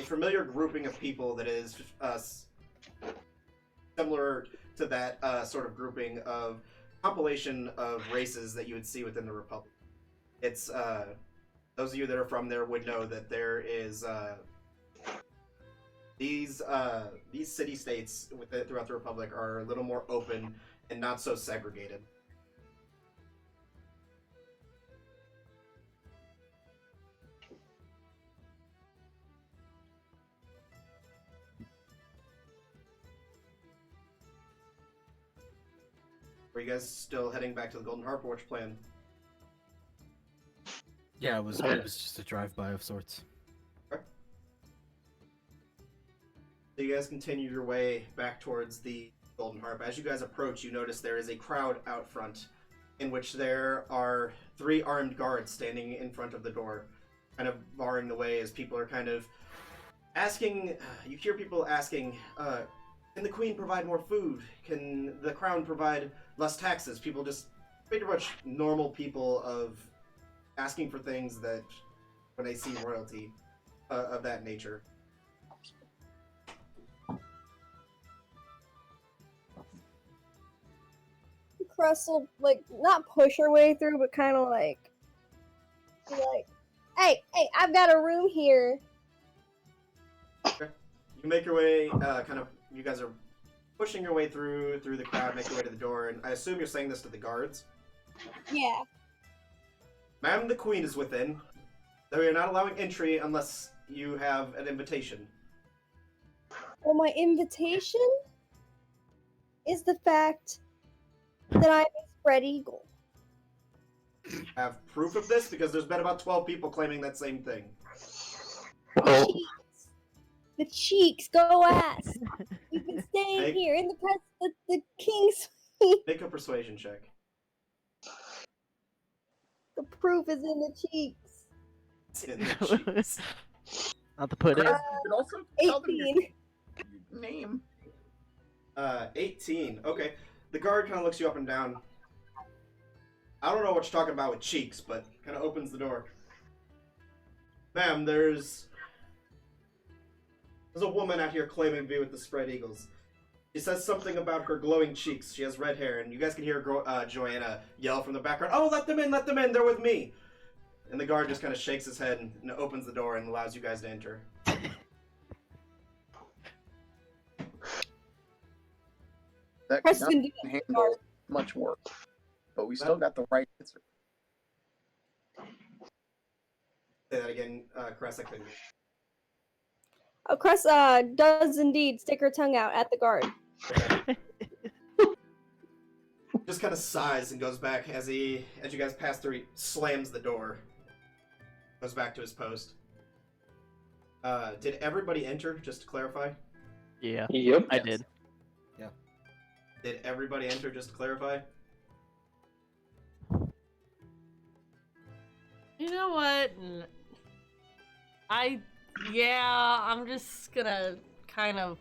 familiar grouping of people that is similar to that sort of grouping of compilation of races that you would see within the Republic. It's those of you that are from there would know that there is these city-states throughout the Republic are a little more open and not so segregated. Are you guys still heading back to the Golden Harp, or what's your plan? Yeah, it was just a drive-by of sorts. Okay. So you guys continue your way back towards the Golden Harp. As you guys approach, you notice there is a crowd out front, in which there are 3 armed guards standing in front of the door, kind of barring the way as people are kind of asking. You hear people asking, can the Queen provide more food? Can the Crown provide less taxes? People just pretty much normal people of asking for things that when they see royalty of that nature. Cress will like not push her way through, but kind of like, hey, I've got a room here. Okay. You make your way, you guys are pushing your way through the crowd, make your way to the door, and I assume you're saying this to the guards. Yeah. Ma'am, the Queen is within. Though you're not allowing entry unless you have an invitation. Well, my invitation is the fact that I'm a spread eagle. Have proof of this? Because there's been about 12 people claiming that same thing. Oh. The cheeks, go ask. We've been staying here in the presence of the king's suite. Make a persuasion check. The proof is in the cheeks. It's in the cheeks. Not the pudding. You could also tell them 18. your name. 18. Okay. The guard kind of looks you up and down. I don't know what you're talking about with cheeks, but kind of opens the door. Ma'am, there's There's a woman out here claiming to be with the Spread Eagles. She says something about her glowing cheeks. She has red hair, and you guys can hear Joanna yell from the background, "Oh, let them in, they're with me!" And the guard just kind of shakes his head and opens the door and allows you guys to enter. That Press could can not do handle much work, but we still got the right answer. Say that again, Cress, I couldn't. Cress does indeed stick her tongue out at the guard. Just kind of sighs and goes back as you guys pass through. He slams the door. Goes back to his post. Did everybody enter? Just to clarify. Yeah, Yep. I did. Did everybody enter? Just to clarify. You know what? I'm just gonna kind of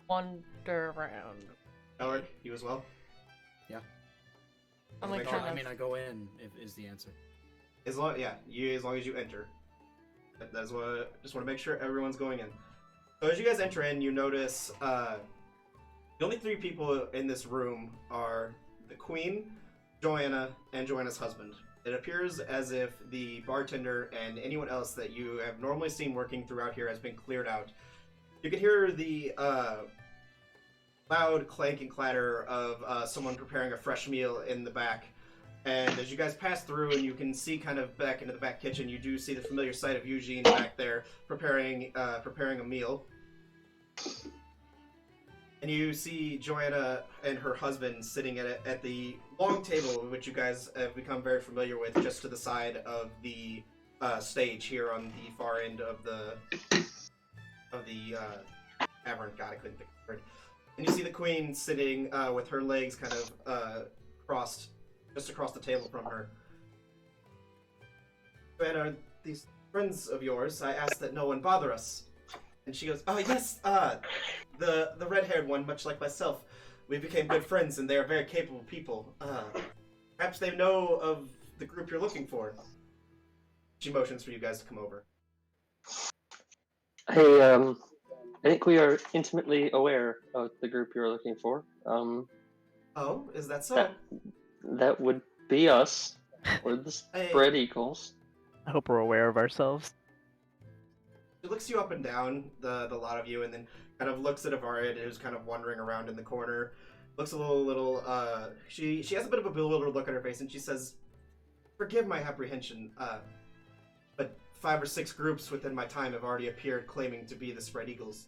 wander around. Kelric, you as well? I'm like Make sure- kind of. I go in, is the answer. As long as you enter. That's what. Just want to make sure everyone's going in. So as you guys enter in, you notice the only 3 people in this room are the Queen, Joanna, and Joanna's husband. It appears as if the bartender and anyone else that you have normally seen working throughout here has been cleared out. You can hear the loud clank and clatter of someone preparing a fresh meal in the back. And as you guys pass through and you can see kind of back into the back kitchen, you do see the familiar sight of Eugene back there preparing a meal. And you see Joanna and her husband sitting at the long table, which you guys have become very familiar with, just to the side of the stage here on the far end of the tavern. God, I couldn't think of the word. And you see the Queen sitting with her legs kind of crossed just across the table from her. Joanna, are these friends of yours? I asked that no one bother us. And she goes, "Oh yes, the red-haired one, much like myself. We became good friends, and they are very capable people. Perhaps they know of the group you're looking for." She motions for you guys to come over. Hey, I think we are intimately aware of the group you're looking for. Oh, is that so? That would be us. We're the Spread Eagles. I hope we're aware of ourselves. She looks you up and down, the lot of you, and then kind of looks at Avaria, who's kind of wandering around in the corner. Looks a little, she has a bit of a bewildered look on her face, and she says, "Forgive my apprehension, but 5 or 6 groups within my time have already appeared claiming to be the Spread Eagles.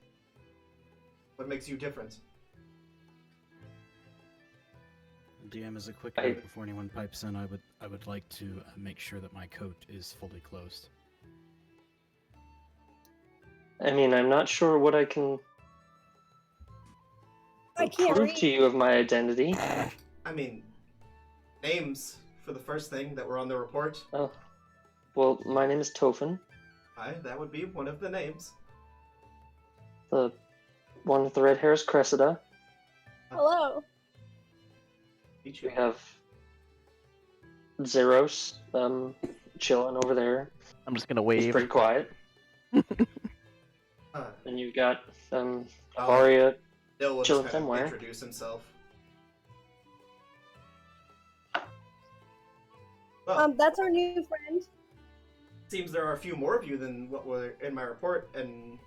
What makes you different?" DM, as a quick note before anyone pipes in, I would like to make sure that my coat is fully closed. I mean, I'm not sure what I can I can't prove read. to you of my identity. I mean, names for the first thing that were on the report. Oh, well, my name is Tophin. Aye, that would be one of the names. The one with the red hair is Cressida. Hello. Meet you. We have Zeros, chilling over there. I'm just gonna He's wave. pretty quiet. Uh, And you've got Avaria. Dill will Chilling just kind of somewhere. introduce himself. Well, That's our new friend. seems there are a few more of you than what were in my report, and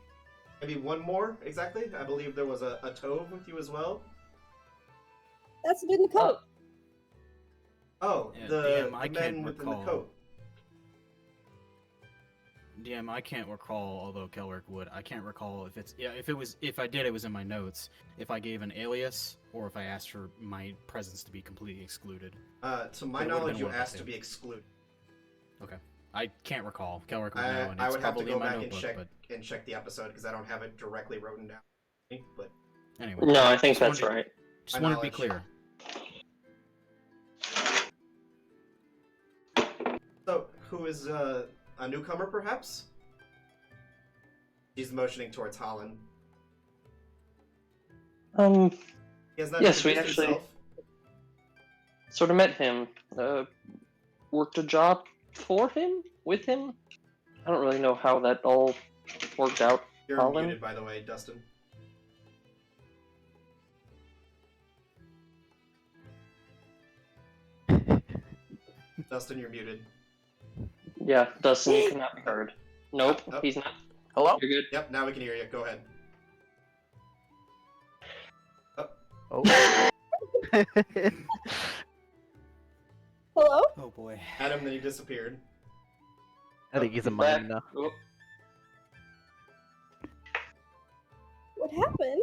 maybe one more exactly. I believe there was a Tove with you as well. That's the dude in the coat. Oh, Yeah, the DM, I men can't within recall. the coat. DM, I can't recall, although Kelric would. I can't recall if I did, it was in my notes. If I gave an alias, or if I asked for my presence to be completely excluded. To my It would've knowledge, been you one of the asked to two. be excluded. Okay. I can't recall. Kelric would know, and I it's would have to probably go in my back and notebook, check the episode because I don't have it directly written down. But anyway. No, I think just that's wanted- right. Just My wanted to be knowledge. clear. so, who is a newcomer, perhaps? She's motioning towards Holland. He has not Yes, we introduced actually- himself. Sort of met him. Worked a job for him? With him? I don't really know how that all worked out. You're Alden? muted, by the way, Dustin. Dustin, you're muted. Yeah, Dustin, you cannot be heard. Nope, Oh. he's not. Hello? You're good. Yep, now we can hear you. Go ahead. Oh. Hello? Oh boy. Adam, then he disappeared. I think he's a Back. mime now. Oh, What happened?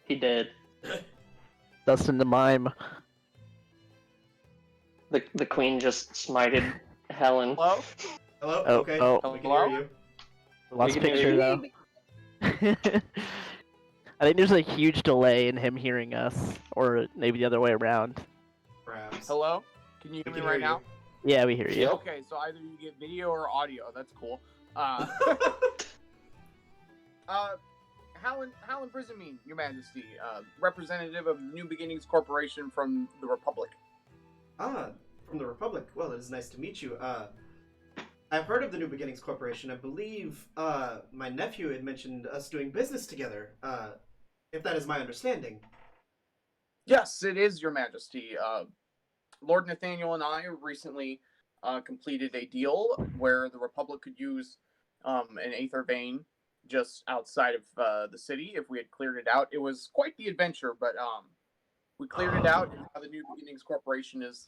he did. Dustin the mime. The queen just smited Helen. Hello? Hello? Oh, Okay. oh. We can hear you. Lost can hear picture you. though. I think there's a huge delay in him hearing us, or maybe the other way around. Perhaps. Hello? Can you We hear me can right hear now? Yeah, we hear you. Yep. Okay, so either you get video or audio. That's cool. Helen Brizamine, Your Majesty, representative of New Beginnings Corporation from the Republic. Ah, from the Republic. Well, it is nice to meet you. I've heard of the New Beginnings Corporation. I believe my nephew had mentioned us doing business together. If that is my understanding. Yes, it is, Your Majesty. Lord Nathaniel and I recently completed a deal where the Republic could use an Aether vein just outside of the city if we had cleared it out. It was quite the adventure, but we cleared it out, and now the New Beginnings Corporation is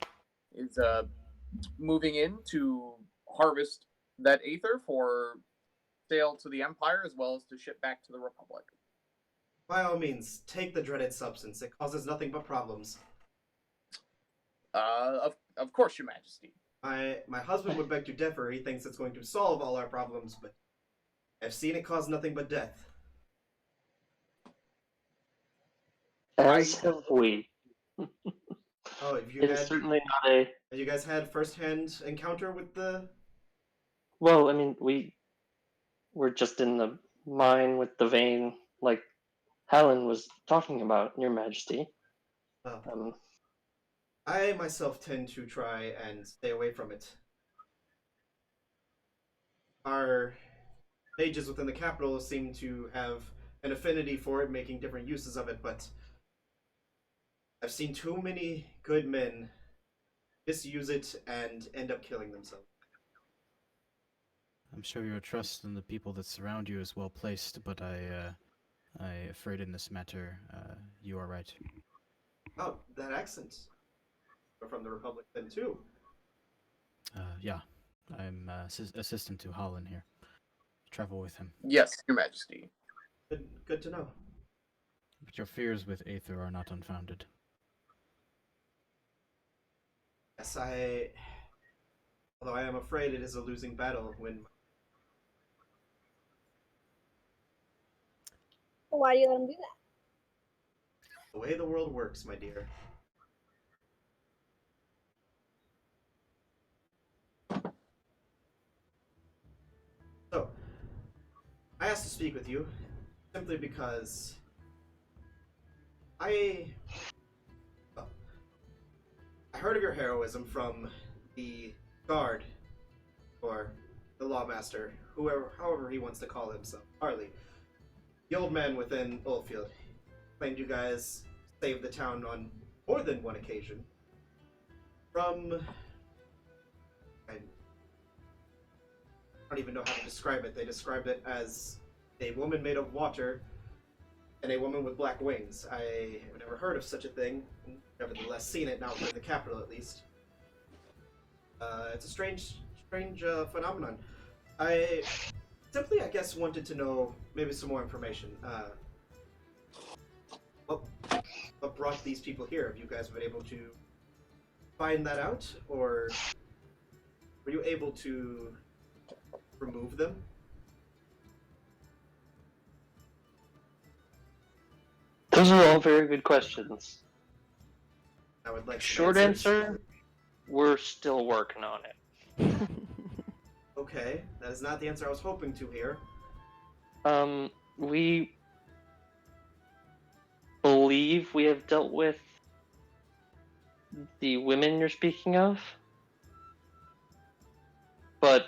moving in to harvest that Aether for sale to the Empire as well as to ship back to the Republic. By all means, take the dreaded substance. It causes nothing but problems. Of course, Your Majesty. My husband would beg to differ. He thinks it's going to solve all our problems, but I've seen it cause nothing but death. As have we. Oh, have you It is had? certainly not a. Have you guys had first-hand encounter with the? Well, I mean, we were just in the mine with the vein, like Helen was talking about, Your Majesty. Oh. I myself tend to try and stay away from it. Our mages within the capital seem to have an affinity for it, making different uses of it, but I've seen too many good men misuse it and end up killing themselves. I'm sure your trust in the people that surround you is well placed, but I afraid in this matter, you are right. Oh, that accent. We're from the Republic then too. Yeah, I'm assistant to Holland here. Travel with him. Yes, Your Majesty. Good to know. But your fears with Aether are not unfounded. Yes, although I am afraid it is a losing battle when... Why do you let him do that? The way the world works, my dear. So, I asked to speak with you simply because I heard of your heroism from the guard, or the lawmaster, however he wants to call himself, Harley. The old man within Ole Field claimed you guys saved the town on more than one occasion from... I don't even know how to describe it. They described it as a woman made of water and a woman with black wings. I have never heard of such a thing, nevertheless seen it now in the capital at least. It's a strange phenomenon. I simply, I guess, wanted to know maybe some more information. What brought these people here? Have you guys been able to find that out, or were you able to remove them? Those are all very good questions. I would like some Short answers. answer, we're still working on it. Okay, that is not the answer I was hoping to hear. We believe we have dealt with the women you're speaking of, but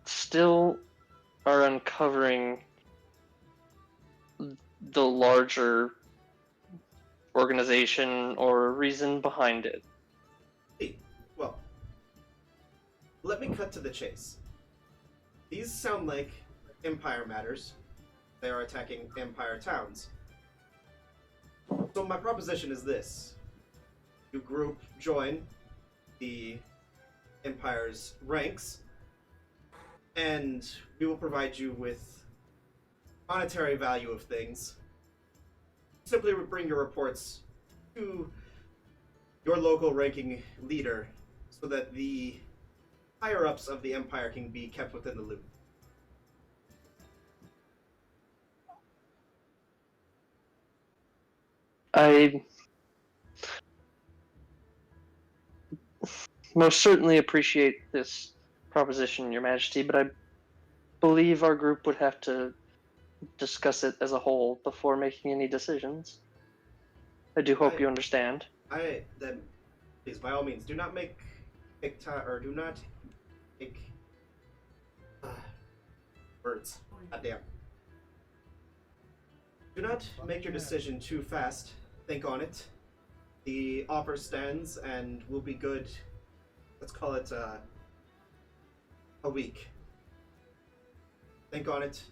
still are uncovering the larger organization or reason behind it. Well, let me cut to the chase. These sound like Empire matters. They are attacking Empire towns. So my proposition is this. You group join the Empire's ranks, and we will provide you with monetary value of things. Simply bring your reports to your local ranking leader so that the higher-ups of the Empire can be kept within the loop. I most certainly appreciate this proposition, Your Majesty, but I believe our group would have to discuss it as a whole before making any decisions. I do hope you understand. Then, please, by all means, do not make do not make words. Goddamn. Do not make your decision too fast. Think on it. The offer stands and will be good. Let's call it a week. Think on it.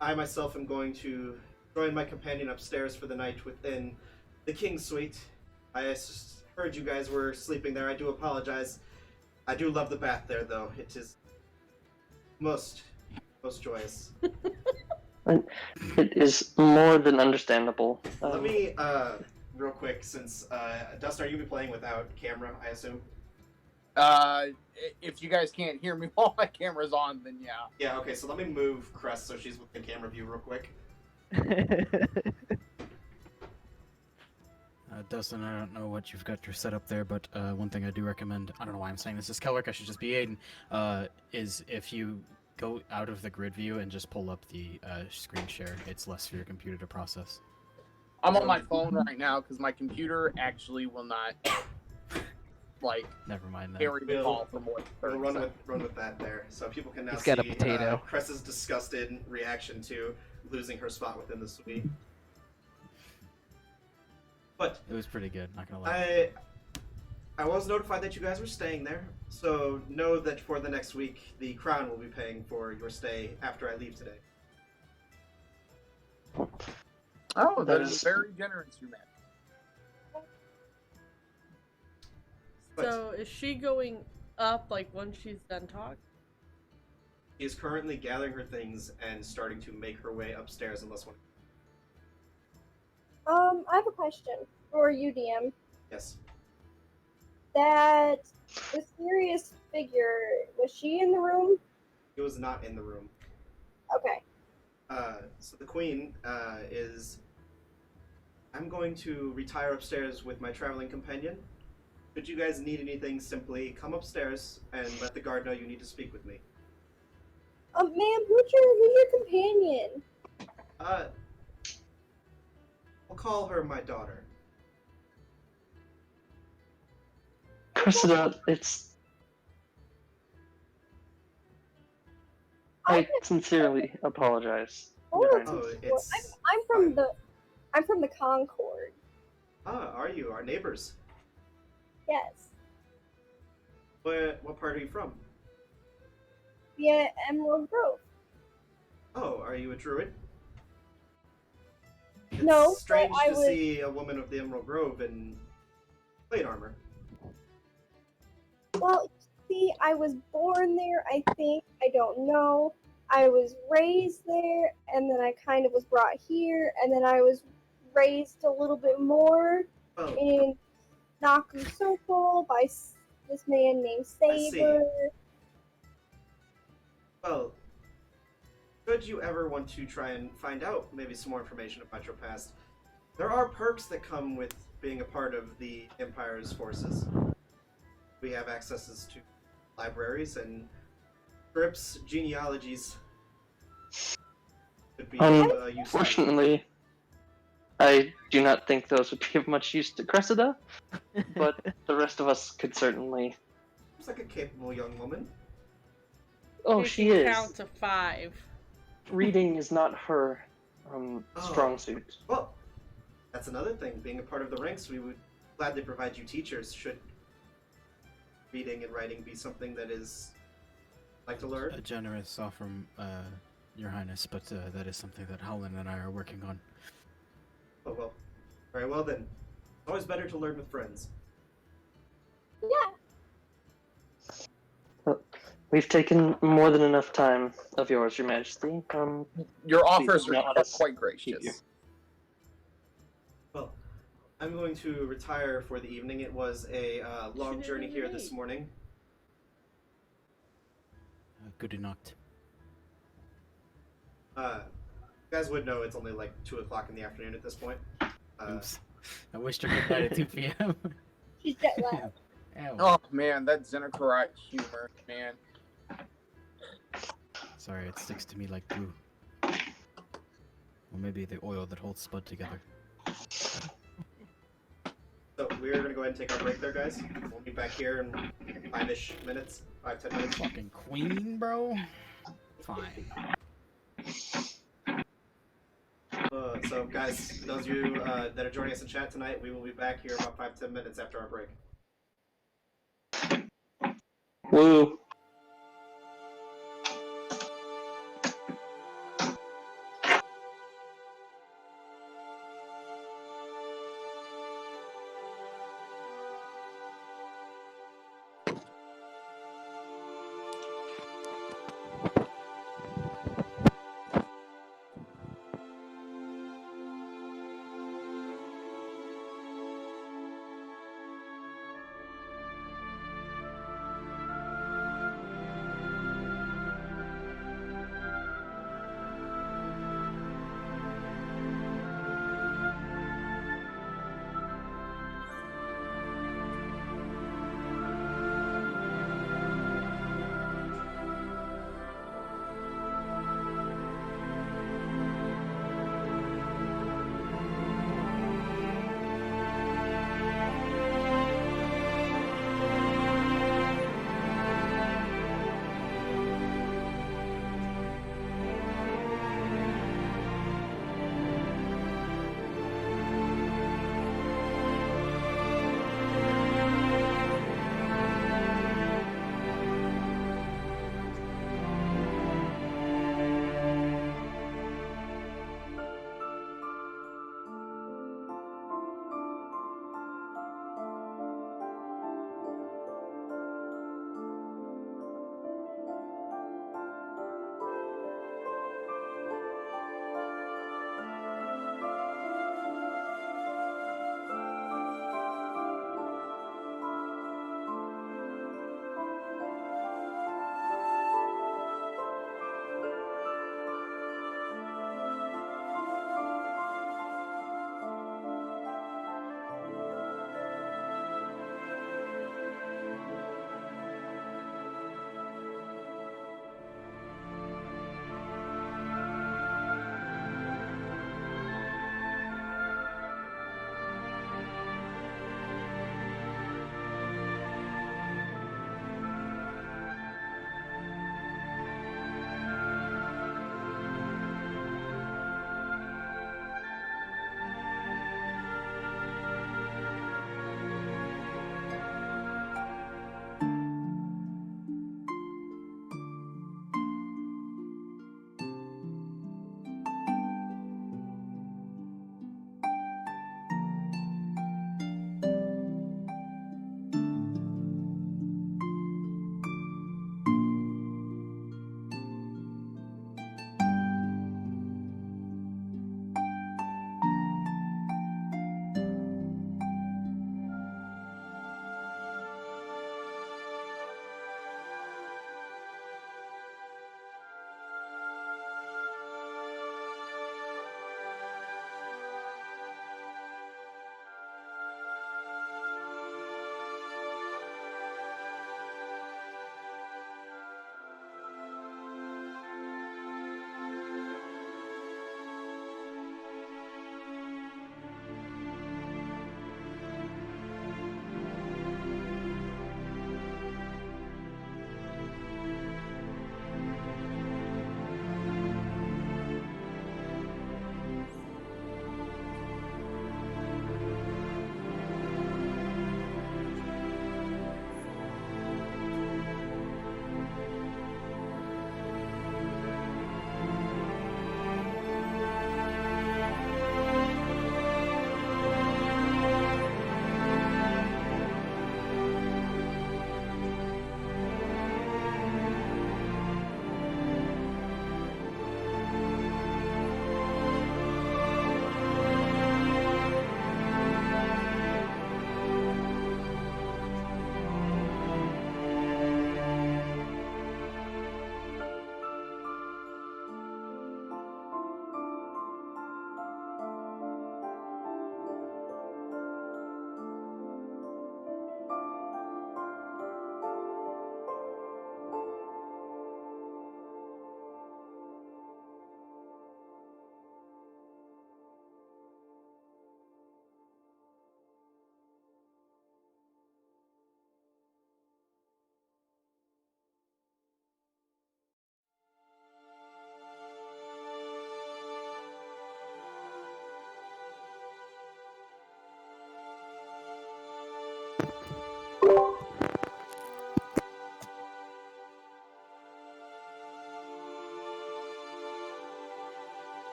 I myself am going to join my companion upstairs for the night within the King's Suite. I heard you guys were sleeping there. I do apologize. I do love the bath there, though. It is most joyous. It is more than understandable. Let me, real quick, since, Dust, are you playing without camera, I assume? If you guys can't hear me while my camera's on, then yeah. Yeah, okay, so let me move Crest so she's within camera view real quick. Dustin, I don't know what you've got your setup there, but one thing I do recommend, I don't know why I'm saying this is Kelric, I should just be Aiden, is if you go out of the grid view and just pull up the screen share, it's less for your computer to process. I'm on my phone right now because my computer actually will not, like, Never mind that. carry the ball for more We'll than 30 run seconds. with that there. So people can now He's see got a potato. Cress's disgusted reaction to losing her spot within the suite. But It was pretty good, not gonna lie. I was notified that you guys were staying there, so know that for the next week, the Crown will be paying for your stay after I leave today. Oh, that is very generous, you man. But So is she going up like once she's done talking? she is currently gathering her things and starting to make her way upstairs unless one... I have a question for you, DM. Yes. That mysterious figure, was she in the room? He was not in the room. Okay. So the Queen is... I'm going to retire upstairs with my traveling companion. Should you guys need anything, simply come upstairs and let the guard know you need to speak with me. Ma'am, who's your companion? We'll call her my daughter. Cressida, I sincerely apologize. Oh, Oh, it's... I'm from the Concord. Ah, are you? Our neighbors. Yes. What part are you from? Yeah, Emerald Grove. Oh, are you a druid? It's No, strange but I to was- see a woman of the Emerald Grove in plate armor. Well, see, I was born there, I think. I don't know. I was raised there, and then I kind of was brought here, and then I was raised a little bit more Well, in Naku Circle by this man named I see. Saber. well, should you ever want to try and find out maybe some more information about your past, there are perks that come with being a part of the Empire's forces. We have accesses to libraries and scripts, genealogies. Could be useful. Unfortunately, I do not think those would be of much use to Cressida, but the rest of us could certainly. Looks like a capable young woman. Oh, You she can is. count to 5. reading is not her strong suit. Well, that's another thing. Being a part of the ranks, we would gladly provide you teachers should reading and writing be something that is like to learn. A generous offer, Your Highness, but that is something that Howland and I are working on. Oh, well. Very well, then. It's always better to learn with friends. Yeah. We've taken more than enough time of yours, Your Majesty. Your offers do not are let us quite keep you. gracious. Well, I'm going to retire for the evening. It was a long journey here this morning. Good night. You guys would know it's only like 2 o'clock in the afternoon at this point. Oops. I wished I could night at 2 p.m. She's jet lagged. Ow. Oh man, that Xenochrite humor, man. Sorry, it sticks to me like glue. Or maybe the oil that holds Spud together. So we're going to go ahead and take our break there, guys. We'll be back here in 5-ish minutes. 5-10 minutes. Fucking queen, bro. Fine. So, guys, those of you that are joining us in chat tonight, we will be back here about 5-10 minutes after our break. Woo.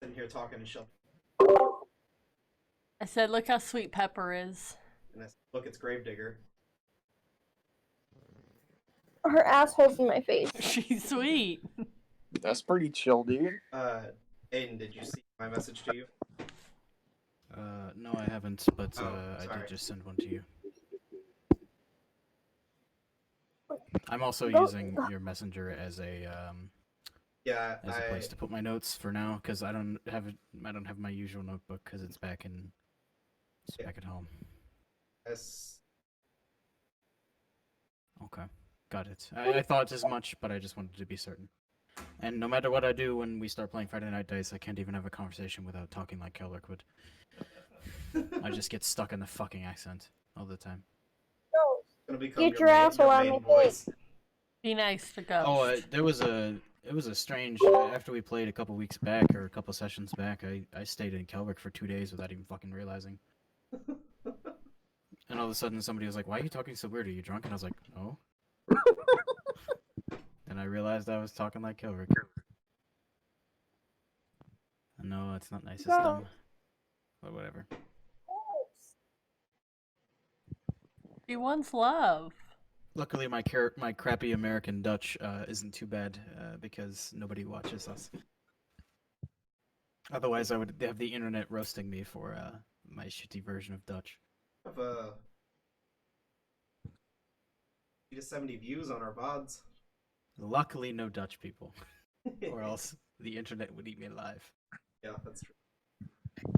Sitting here talking to Shelby, I said, look how sweet Pepper is. and I said, look, it's Gravedigger. Her asshole's in my face. She's sweet. That's pretty chill, dude. Aiden, did you see my message to you? No, I haven't, but I sorry. did just send one to you. I'm also Go- using your messenger as a Yeah, place to put my notes for now, because I don't have my usual notebook because it's back at home. Yes. Okay, got it. I thought as much, but I just wanted to be certain. And no matter what I do when we start playing Friday Night Dice, I can't even have a conversation without talking like Kelric would. I just get stuck in the fucking accent all the time. Gonna become Get your asshole out of main my face. voice. Be nice to Ghost. Oh, it was a strange. After we played a couple weeks back or a couple sessions back, I stayed in Kelric for 2 days without even fucking realizing. And all of a sudden, somebody was like, "Why are you talking so weird? Are you drunk?" And I was like, "No." And I realized I was talking like Kelric. No, it's not nice. It's dumb. But whatever. She wants love. Luckily, my crappy American Dutch isn't too bad because nobody watches us. Otherwise, I would have the internet roasting me for my shitty version of Dutch. We have 70 views on our VODs. Luckily, no Dutch people, or else the internet would eat me alive. Yeah, that's true.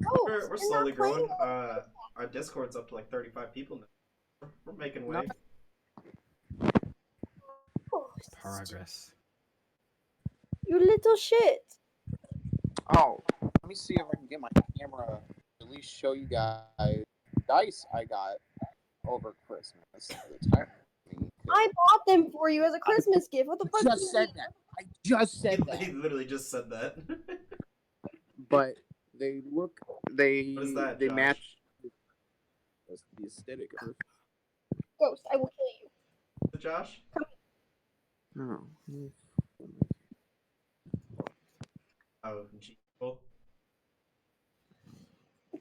Oh, We're you're slowly not playing growing. Our Discord's up to like 35 people now. We're making way. Progress. You little shit. Oh, let me see if I can get my camera to at least show you guys dice I got over Christmas. I bought them for you as a Christmas gift. What the fuck? Just said that. I just said He that. literally just said that. But they look. They What is that, they Josh? match. That's the aesthetic of it. Ghost, I will kill you. Josh? No. Oh, gee. Cool.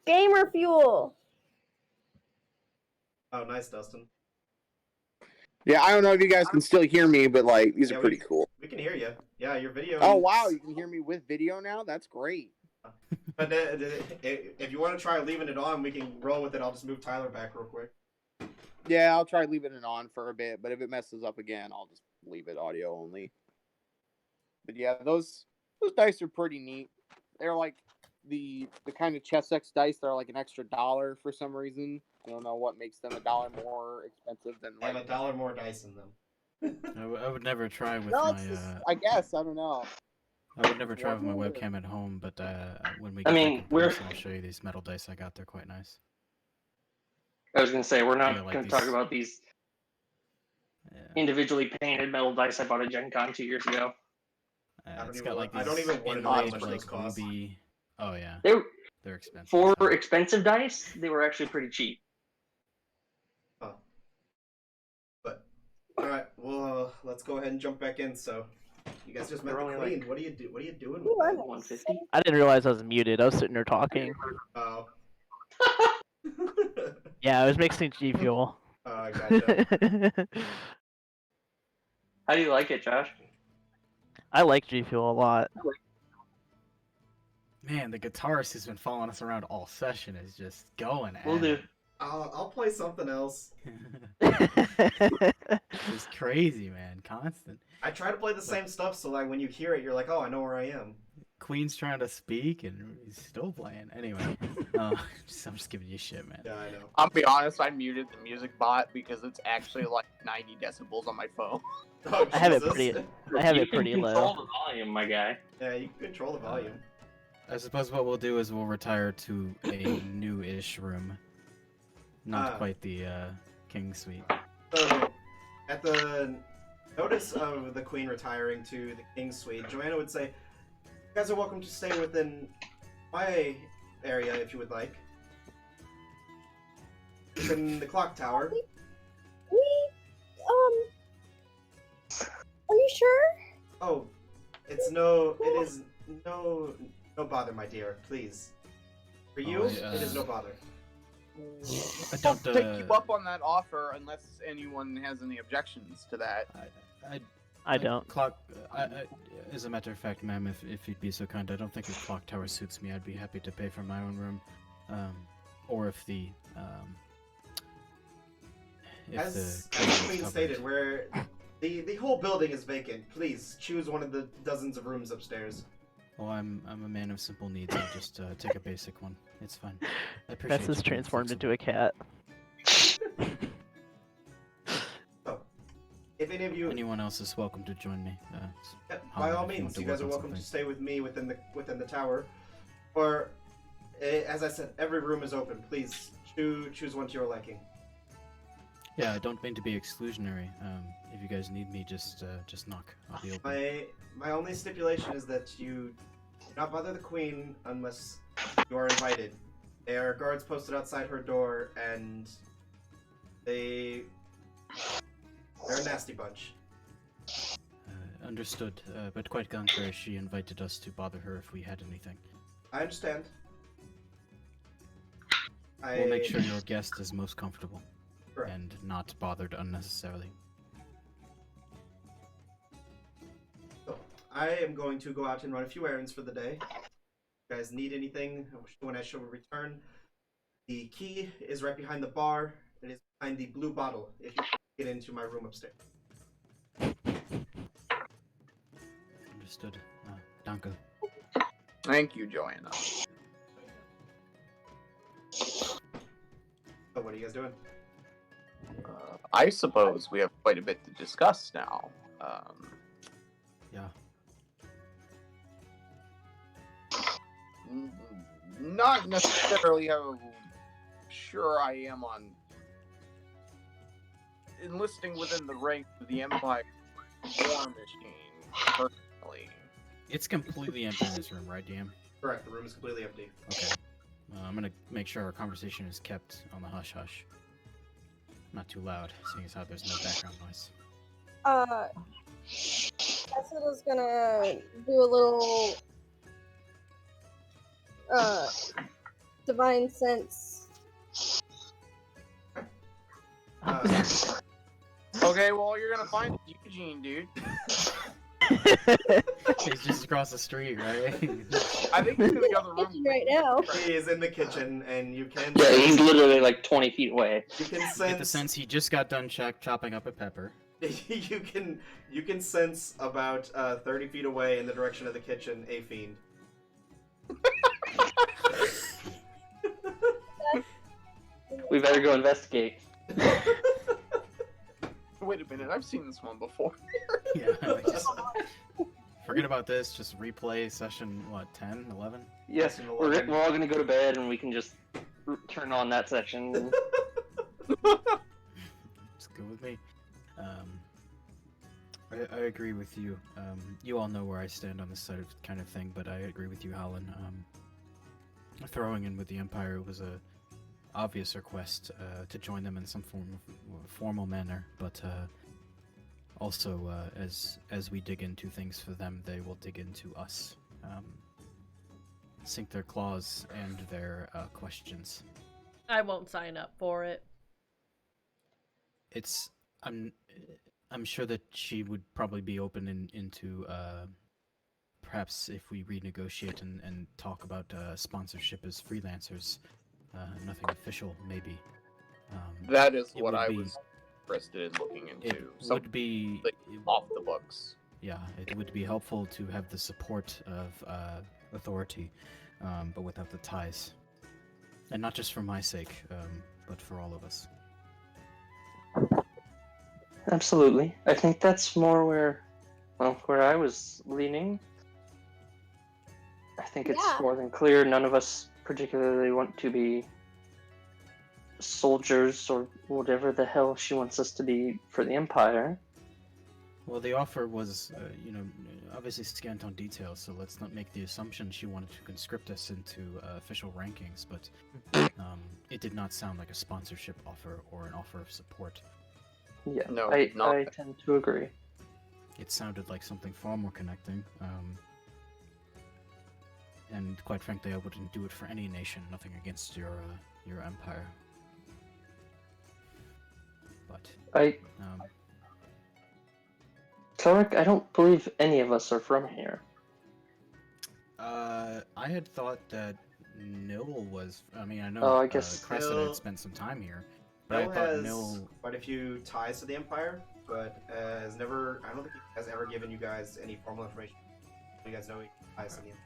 Gamer fuel. Oh, nice, Dustin. Yeah, I don't know if you guys can still hear me, but like these Yeah, are pretty cool. We can hear you. Yeah, your video. Oh wow, you can hear me with video now. That's great. But if you want to try leaving it on, we can roll with it. I'll just move Tyler back real quick. Yeah, I'll try leaving it on for a bit, but if it messes up again, I'll just leave it audio only. But yeah, those dice are pretty neat. They're like the kind of chess X dice that are like an extra $1 for some reason. I don't know what makes them $1 more expensive than I have like $1 more dice in them. I would never try with No, my. it's just, I guess I don't know. I would never try with my webcam at home, but when we I get mean, back in person, I'll show you these metal dice I got. They're quite nice. I was gonna say we're Yeah, not like gonna these- talk about these Yeah. individually painted metal dice I bought at Gen Con 2 years ago. It's got like these I don't even want to know how inlaid, much like those cost. ruby. Oh yeah, They were, they're expensive. for so- expensive dice, they were actually pretty cheap. Huh. But Alright, well, let's go ahead and jump back in. So, you guys just met We're the only queen. like- What are you doing Ooh, with I'm that? 150. I didn't realize I was muted. I was sitting there talking. Oh. Yeah, I was mixing G Fuel. I gotcha. How do you like it, Josh? I like G Fuel a lot. Man, the guitarist who's been following us around all session is just going at We'll do. it. I'll play something else. Just crazy, man. Constant. I try to play the same stuff, so like when you hear it, you're like, oh, I know where I am. Queen's trying to speak and he's still playing. Anyway, I'm just giving you shit, man. Yeah, I know. I'll be honest, I muted the music bot because it's actually like 90 decibels on my phone. Oh, I have it Jesus. pretty. I have you it can pretty control low. the volume, my guy. Yeah, you can control the volume. I suppose what we'll do is we'll retire to a new-ish room. Not quite the king suite. So, at the notice of the queen retiring to the king's suite, Joanna would say, "You guys are welcome to stay within my area if you would like. In the clock tower." Are you sure? Oh, it is no bother, my dear. Please, for you, it is no bother. I I'll don't. take you up on that offer unless anyone has any objections to that. I don't. Clock. As a matter of fact, ma'am, if you'd be so kind, I don't think a clock tower suits me. I'd be happy to pay for my own room, or if the As the queen stated, where the whole building is vacant. Please choose one of the dozens of rooms upstairs. Oh, I'm a man of simple needs. I'll just take a basic one. It's fine. I appreciate Bess is you being transformed flexible. into a cat. So, if any of you, Anyone else is welcome to join me. by all if you want means, to you guys work are on welcome to something. stay with me within the tower. Or, as I said, every room is open. Please choose one to your liking. Yeah, I don't mean to be exclusionary. If you guys need me, just knock. I'll be open. My only stipulation is that you do not bother the queen unless you are invited. There are guards posted outside her door, and they're a nasty bunch. Understood. But quite contrary, she invited us to bother her if we had anything. I understand. We'll make sure your guest is most comfortable Correct. and not bothered unnecessarily. So, I am going to go out and run a few errands for the day. If you guys need anything, when I shall return, the key is right behind the bar. It is behind the blue bottle if you get into my room upstairs. Understood. Danke. Thank you, Joanna. So, what are you guys doing? I suppose we have quite a bit to discuss now. Yeah. Not necessarily how sure I am on enlisting within the ranks of the Empire war machine, personally. It's completely empty in this room, right, DM? Correct, the room is completely empty. Okay. I'm gonna make sure our conversation is kept on the hush-hush. Not too loud, seeing as how there's no background noise. Tessa's gonna do a little divine sense. Okay, well, you're gonna find Eugene, dude. He's just across the street, right? I think he's in the other room. Kitchen right now. He is in the kitchen, and you can Yeah, he's literally like 20 feet away. you can Get the sense sense he just got done chopping up a pepper. you can sense about 30 feet away in the direction of the kitchen a fiend. We better go investigate. Wait a minute, I've seen this one before. Yeah, forget about this, just replay session, what, 10, 11? Yes, Session we're 11. all gonna go to bed and we can just turn on that section. It's good with me. I agree with you. You all know where I stand on this side of kind of thing, but I agree with you, Holland. Throwing in with the Empire was a obvious request to join them in some formal manner, but Also, as we dig into things for them, they will dig into us. Sink their claws and their questions. I won't sign up for it. It's I'm sure that she would probably be open into perhaps if we renegotiate and talk about sponsorship as freelancers. Nothing official, maybe. That is it what would I be- was interested in looking into. It would be off the books. Yeah, it would be helpful to have the support of authority, but without the ties. And not just for my sake, but for all of us. Absolutely. I think that's more where I was leaning. I think it's Yeah. more than clear none of us particularly want to be soldiers or whatever the hell she wants us to be for the Empire. Well, the offer was, obviously scant on details, so let's not make the assumption she wanted to conscript us into official rankings, but it did not sound like a sponsorship offer or an offer of support. Yeah, No, I not- tend to agree. It sounded like something far more connecting, and quite frankly, I wouldn't do it for any nation, nothing against your empire. But, Kelric, I don't believe any of us are from here. I had thought that Nil was. I mean, I know Oh, I guess Crescent Nil- had spent some time here, but Nil I thought has Nil. quite a few ties to the Empire, but has never. I don't think he has ever given you guys any formal information. You guys know he ties to the Empire.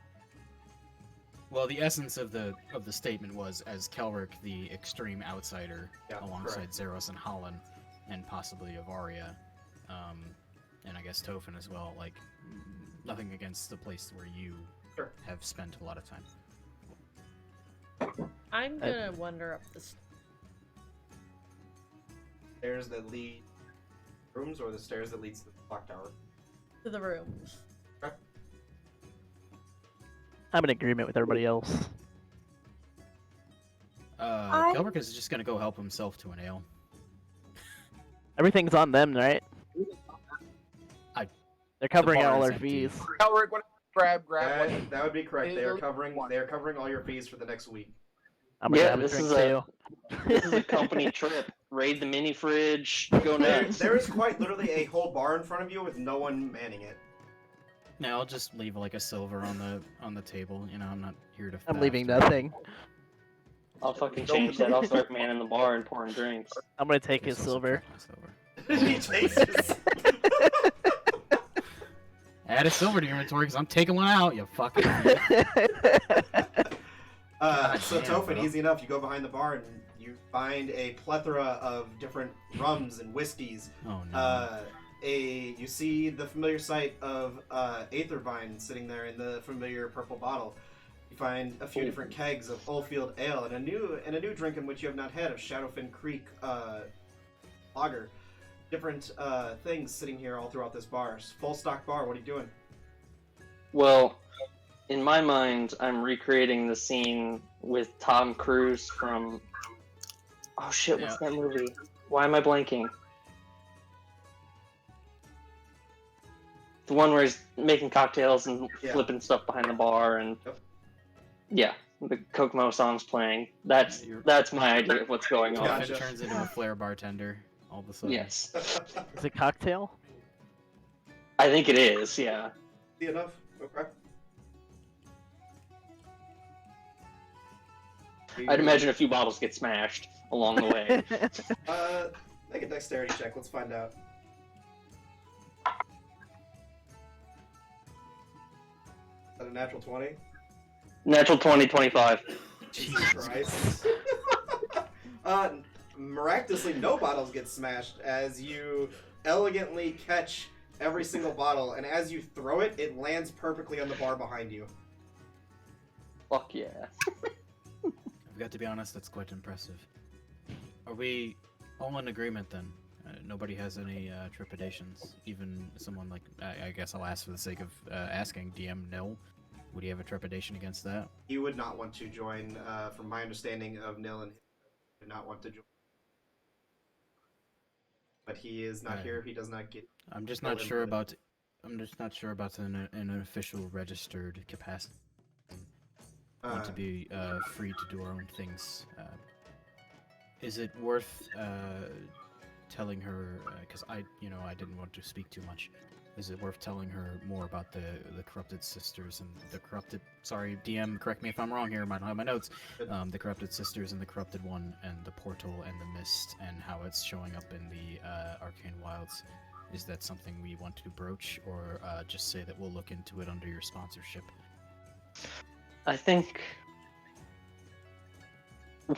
Well, the essence of the statement was as Kelric, the extreme outsider, Yeah, alongside correct. Zeros and Holland, and possibly Avaria, and I guess Tophen as well. Like, nothing against the place where you Sure. have spent a lot of time. I'm gonna wander up the Stairs that lead rooms, or the stairs that leads to the clock tower. to the rooms. I'm in agreement with everybody else. Kelric is just gonna go help himself to an ale. Everything's on them, right? I- They're covering bar all is our empty. fees. Kelric, what? Grab. What? That would be correct. They are Is- covering. They are covering all your fees for the next week. I'm gonna Yeah, have a this drink is a- too. This is a company trip. Raid the mini fridge. Go There, nuts. there is quite literally a whole bar in front of you with no one manning it. Now I'll just leave like a silver on the table. You know, I'm not here to. I'm faff. leaving nothing. I'll fucking change that. I'll start manning the bar and pouring drinks. I'm gonna take Guess his I'll silver. subtract my silver. He takes his. Add a silver to your inventory because I'm taking one out. You fucking. So damn, Tophen, bro. easy enough. You go behind the bar and you find a plethora of different rums and whiskeys. Oh no. You see the familiar sight of Aethervine sitting there in the familiar purple bottle. You find a few different kegs of Ole Field ale and a new drink in which you have not had of Shadowfin Creek lager. Different things sitting here all throughout this bar. Full stock bar. What are you doing? Well, in my mind, I'm recreating the scene with Tom Cruise from. Oh shit! What's that movie? Why am I blanking? The one where he's making cocktails and Yeah. flipping stuff behind the bar, and Yep. yeah, the Kokomo song's playing. That's my idea of what's going on. Gotcha. Tophen turns into a flair bartender all of a sudden. Yes, Is it cocktail? I think it is. Yeah. See enough? Okay. I'd imagine a few bottles get smashed along the way. Make a dexterity check. Let's find out. Is that a natural 20? Natural 20, 25. Jesus Christ. Miraculously, no bottles get smashed as you elegantly catch every single bottle, and as you throw it, it lands perfectly on the bar behind you. Fuck yeah. I've got to be honest, that's quite impressive. Are we all in agreement then? Nobody has any trepidations? Even someone like, I guess I'll ask for the sake of asking, DM Nil, would he have a trepidation against that? He would not want to join, from my understanding of Nil, and he would not want to join. but he is not Right. here. He does not get. I'm just no not sure input. about. I'm just not sure about an official registered capacity. Want to be free to do our own things. Is it worth telling her? Because I didn't want to speak too much. Is it worth telling her more about the corrupted sisters and the corrupted? Sorry, DM, correct me if I'm wrong here. I might not have my notes. The corrupted sisters and the corrupted one, and the portal and the mist, and how it's showing up in the arcane wilds. Is that something we want to broach, or just say that we'll look into it under your sponsorship? I think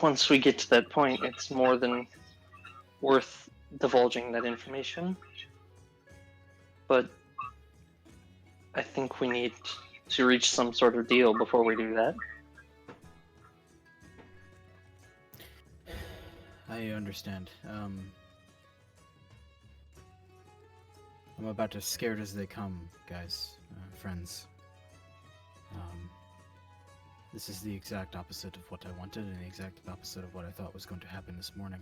once we get to that point, it's more than worth divulging that information. But I think we need to reach some sort of deal before we do that. I understand. I'm about as scared as they come, guys, friends. This is the exact opposite of what I wanted and the exact opposite of what I thought was going to happen this morning.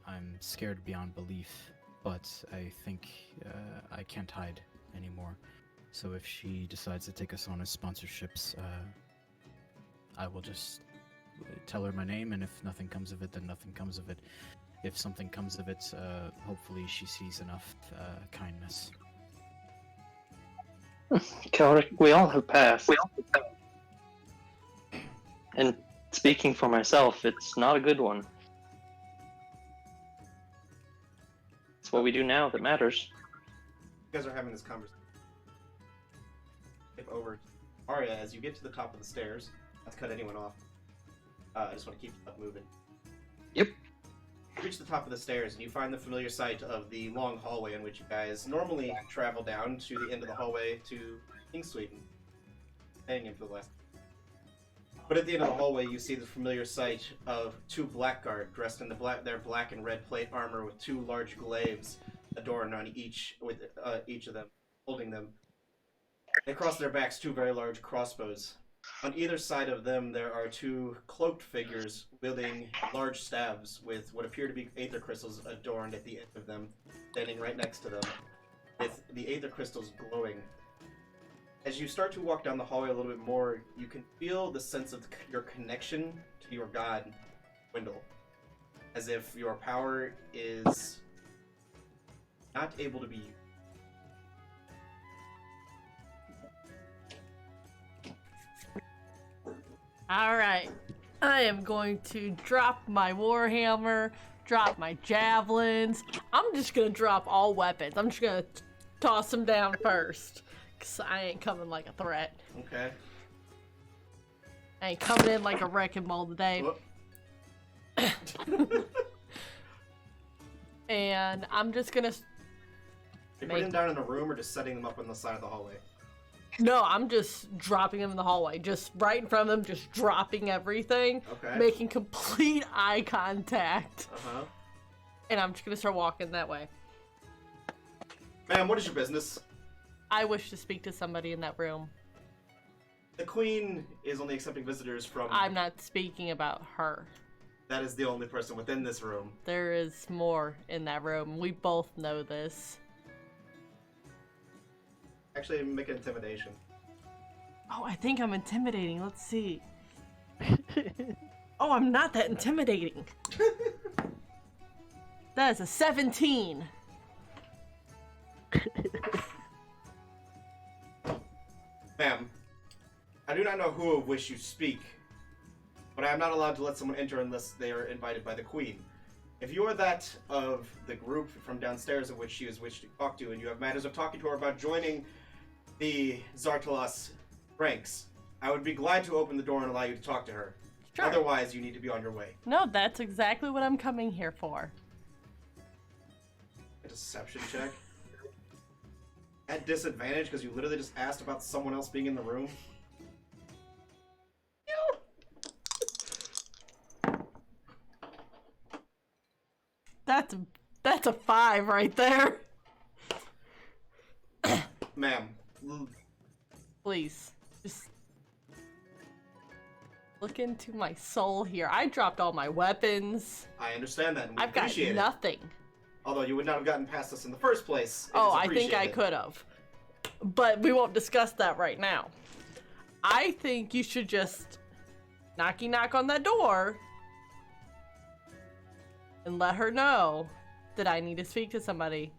I'm scared beyond belief, but I think I can't hide anymore. So if she decides to take us on as sponsorships, I will just tell her my name, and if nothing comes of it, then nothing comes of it. If something comes of it, hopefully she sees enough kindness. Kelric, we all have passed. And speaking for myself, it's not a good one. It's what we do now that matters. You guys are having this conversation. If over, Arya, as you get to the top of the stairs, not to cut anyone off. I just want to keep stuff moving. Yep. You reach the top of the stairs and you find the familiar sight of the long hallway in which you guys normally travel down to the end of the hallway to King's Suite, staying in for the last. But at the end of the hallway, you see the familiar sight of two blackguard dressed in their black and red plate armor with two large glaives adorned on each of them, holding them. They cross their backs two very large crossbows. On either side of them, there are two cloaked figures wielding large staves with what appear to be aether crystals adorned at the end of them, standing right next to them, with the aether crystals glowing. As you start to walk down the hallway a little bit more, you can feel the sense of your connection to your god dwindle, as if your power is not able to be used. Alright. I am going to drop my warhammer, drop my javelins. I'm just gonna drop all weapons. I'm just gonna toss them down first. Because I ain't coming like a threat. Okay. I ain't coming in like a wrecking ball today. And I'm just gonna... You putting them down in a room or just setting them up on the side of the hallway? No, I'm just dropping them in the hallway. Just right in front of them, just dropping everything. Okay. Making complete eye contact. Uh-huh. And I'm just gonna start walking that way. Ma'am, what is your business? I wish to speak to somebody in that room. The Queen is only accepting visitors from... I'm not speaking about her. That is the only person within this room. There is more in that room. We both know this. Actually, make an intimidation. Oh, I think I'm intimidating. Let's see. Oh, I'm not that intimidating. That is a 17. Ma'am, I do not know who of which you speak, but I am not allowed to let someone enter unless they are invited by the Queen. If you are that of the group from downstairs of which she is wished to talk to, and you have matters of talking to her about joining the Xar'Talas ranks, I would be glad to open the door and allow you to talk to her. Sure. Otherwise, you need to be on your way. No, that's exactly what I'm coming here for. A deception check? At disadvantage because you literally just asked about someone else being in the room? That's a 5 right there. Ma'am. Please, just look into my soul here. I dropped all my weapons. I understand that, and we I've got appreciate it. nothing. Although you would not have gotten past us in the first place. Oh, I think I could have. But we won't discuss that right now. I think you should just knock on that door and let her know that I need to speak to somebody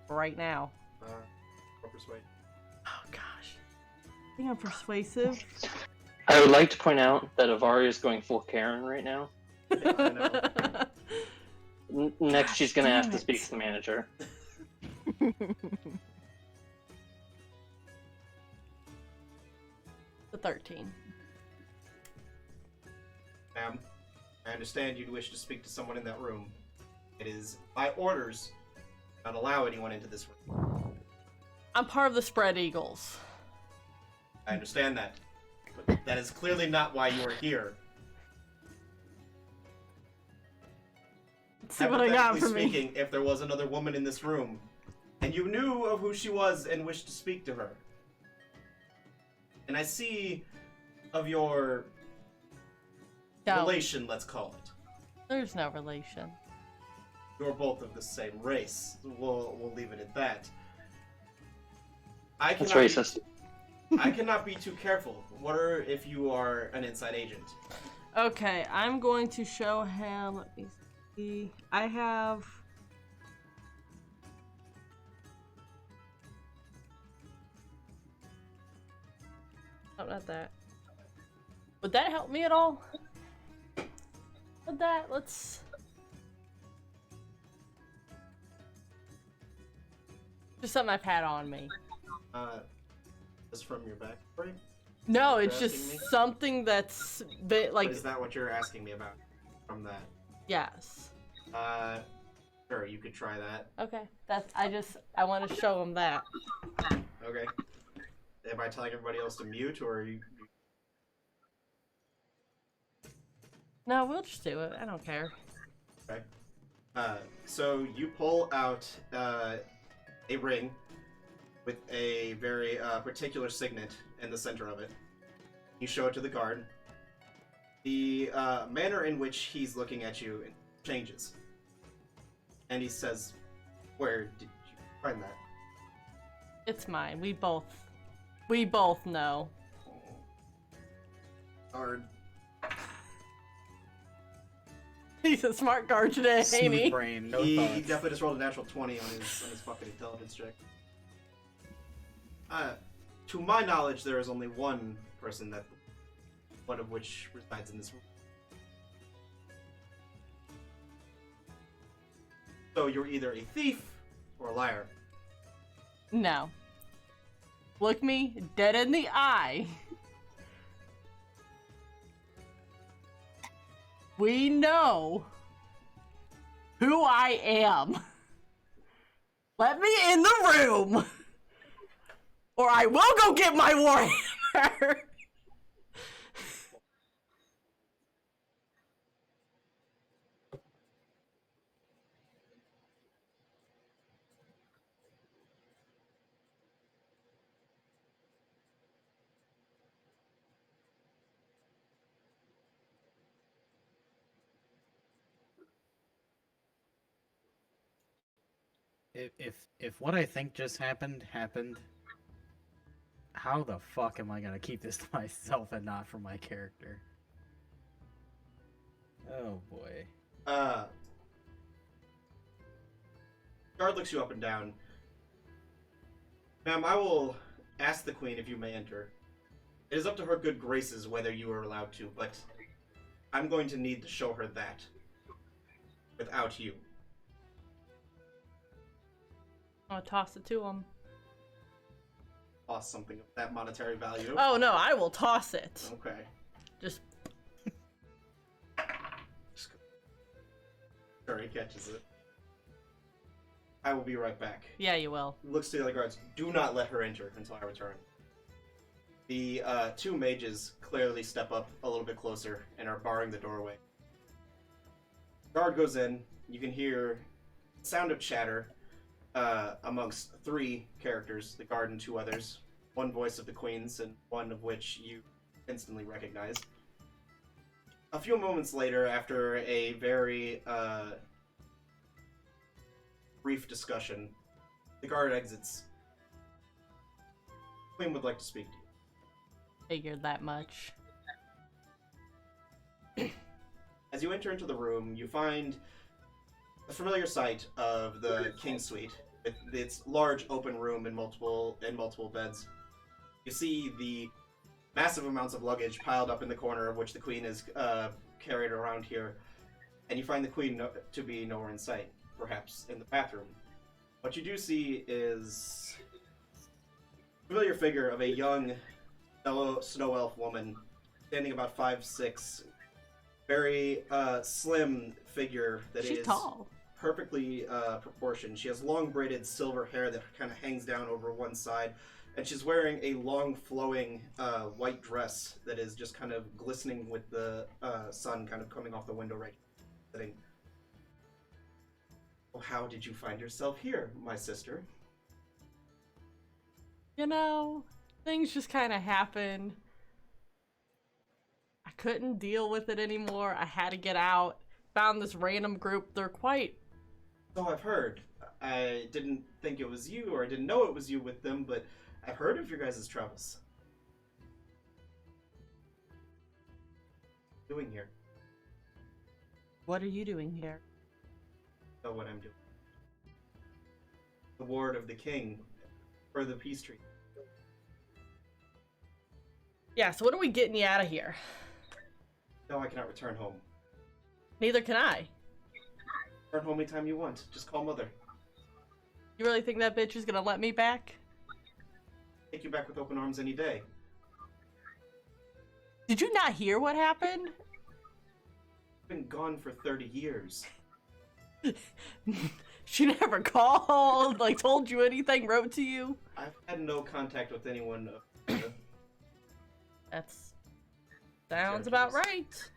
right now. Persuade. Oh gosh. I think I'm persuasive. I would like to point out that Avari is going full Karen right now. Yeah, I know. Next, she's gonna have damn to it. speak to the manager. The 13. Ma'am, I understand you'd wish to speak to someone in that room. It is by orders not allow anyone into this room. I'm part of the Spread Eagles. I understand that. But that is clearly not why you are here. Let's see what I got for me. Speaking, if there was another woman in this room, and you knew of who she was and wished to speak to her, and I see of your No, relation, let's call it. there's no relation. You're both of the same race. We'll leave it at that. I That's cannot racist. I cannot be too careful. What if you are an inside agent? Okay, I'm going to show him. Let me see. I have. Oh, not that. Would that help me at all? Would that? Let's. Just something I've had on me. Just from your backstory? No, You're it's asking just me? something that's bit like. Is that what you're asking me about from that? Yes. Sure, you could try that. Okay. I want to show him that. Okay. Am I telling everybody else to mute, or are you... No, we'll just do it. I don't care. Okay. So you pull out a ring with a very particular signet in the center of it. You show it to the guard. The manner in which he's looking at you changes. And he says, "Where did you find that?" It's mine. We both know. Guard. He's a smart guard today, ain't Smooth he? brain, no He thoughts. definitely just rolled a natural 20 on his fucking intelligence check. To my knowledge, there is only one person one of which resides in this room. So you're either a thief or a liar. No. Look me dead in the eye. We know who I am. Let me in the room, or I will go get my warhammer. If what I think just happened, how the fuck am I gonna keep this to myself and not for my character? Oh boy. Guard looks you up and down. Ma'am, I will ask the queen if you may enter. It is up to her good graces whether you are allowed to, but I'm going to need to show her that without you. I'll toss it to him. Lost something of that monetary value. Oh no, I will toss it. Okay. Just Sure, he catches it. I will be right back. yeah, you will. Looks to the other guards. Do not let her enter until I return. The two mages clearly step up a little bit closer and are barring the doorway. Guard goes in. You can hear sound of chatter amongst three characters, the guard and two others. One voice of the queen's and one of which you instantly recognize. A few moments later, after a very brief discussion. The guard exits. Queen would like to speak to you. Figured that much. As you enter into the room, you find a familiar sight of the King's Suite, with its large open room and multiple beds. You see the massive amounts of luggage piled up in the corner, of which the Queen is carried around here, and you find the Queen to be nowhere in sight, perhaps in the bathroom. What you do see is a familiar figure of a young snow elf woman, standing about 5'6", very slim figure that She's is tall. perfectly proportioned. She has long braided silver hair that kind of hangs down over one side, and she's wearing a long flowing white dress that is just kind of glistening with the sun kind of coming off the window right now. Well, how did you find yourself here, my sister? You know, things just kind of happen. I couldn't deal with it anymore. I had to get out. Found this random group. They're quite... So I've heard. I didn't think it was you, or I didn't know it was you with them, but I've heard of your guys' travels. What are you doing here? What are you doing here? Know what I'm doing. The ward of the king for the peace treaty. Yeah, so when are we getting you out of here? No, I cannot return home. Neither can I. Return home anytime you want. Just call mother. You really think that bitch is gonna let me back? Take you back with open arms any day. Did you not hear what happened? I've been gone for 30 years. She never called, like told you anything, wrote to you? I've had no contact with anyone. That's... sounds about right.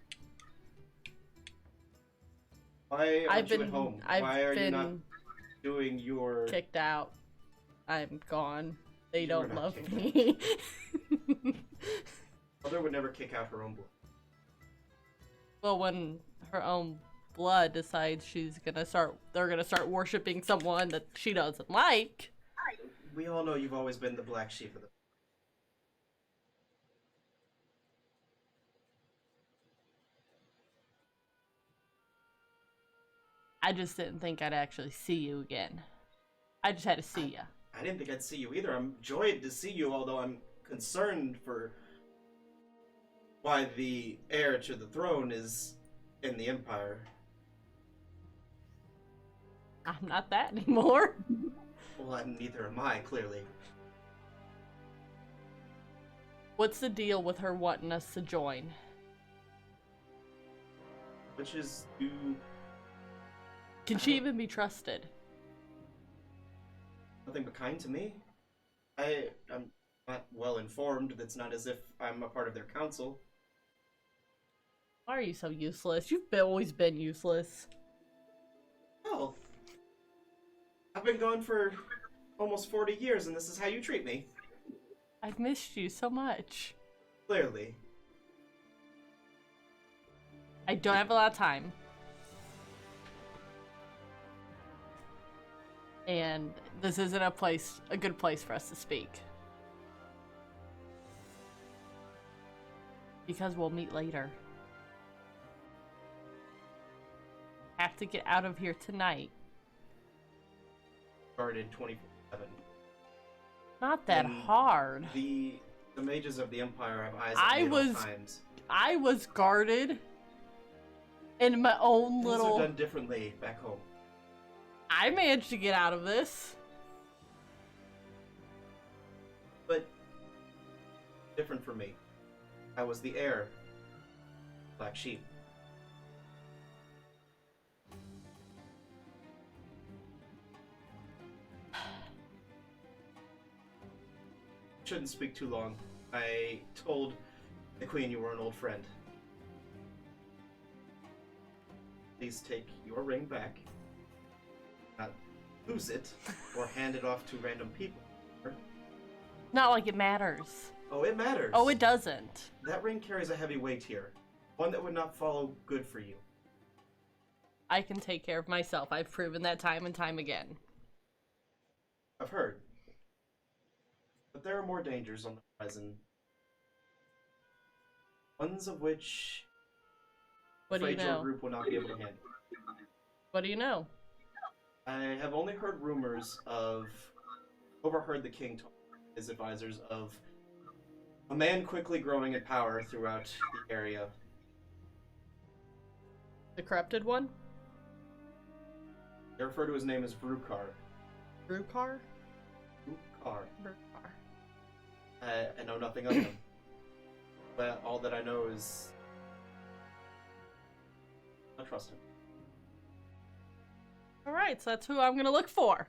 Why aren't you at home? Why are I've you not been doing your... kicked out. I'm gone. They You don't were not love kicked me. Mother would never kick out her own blood. Well, when her own blood decides they're gonna start worshiping someone that she doesn't like. We all know you've always been the black sheep of the... I just didn't think I'd actually see you again. I just had to see you. I didn't think I'd see you either. I'm joyed to see you, although I'm concerned for why the heir to the throne is in the Empire. I'm not that anymore. Well, neither am I, clearly. What's the deal with her wanting us to join? Which is to... Can she even be trusted? nothing but kind to me. I'm not well informed. It's not as if I'm a part of their council. Why are you so useless? You've always been useless. Oh. I've been gone for almost 40 years, and this is how you treat me. I've missed you so much. Clearly. I don't have a lot of time. And this isn't a good place for us to speak. Because we'll meet later. Have to get out of here tonight. Guarded 24/7. Not that And hard. The mages of the Empire have eyes I on me at all times. I was guarded in my own Things little... are done differently back home. I managed to get out of this. But different for me. I was the heir. Black sheep. Shouldn't speak too long. I told the Queen you were an old friend. Please take your ring back. Not lose it, or hand it off to random people. Not like it matters. Oh, it matters. Oh, it doesn't. That ring carries a heavy weight here. One that would not follow good for you. I can take care of myself. I've proven that time and time again. I've heard. But there are more dangers on the horizon. Ones of which What do you your know? group will not be able to handle. What do you know? I have only heard rumors of, overheard the king talk to his advisors of a man quickly growing in power throughout the area. The corrupted one? They refer to his name as Vrukar. Brukar? Vrukar. Brukar. I know nothing of him. But all that I know is I trust him. Alright, so that's who I'm gonna look for.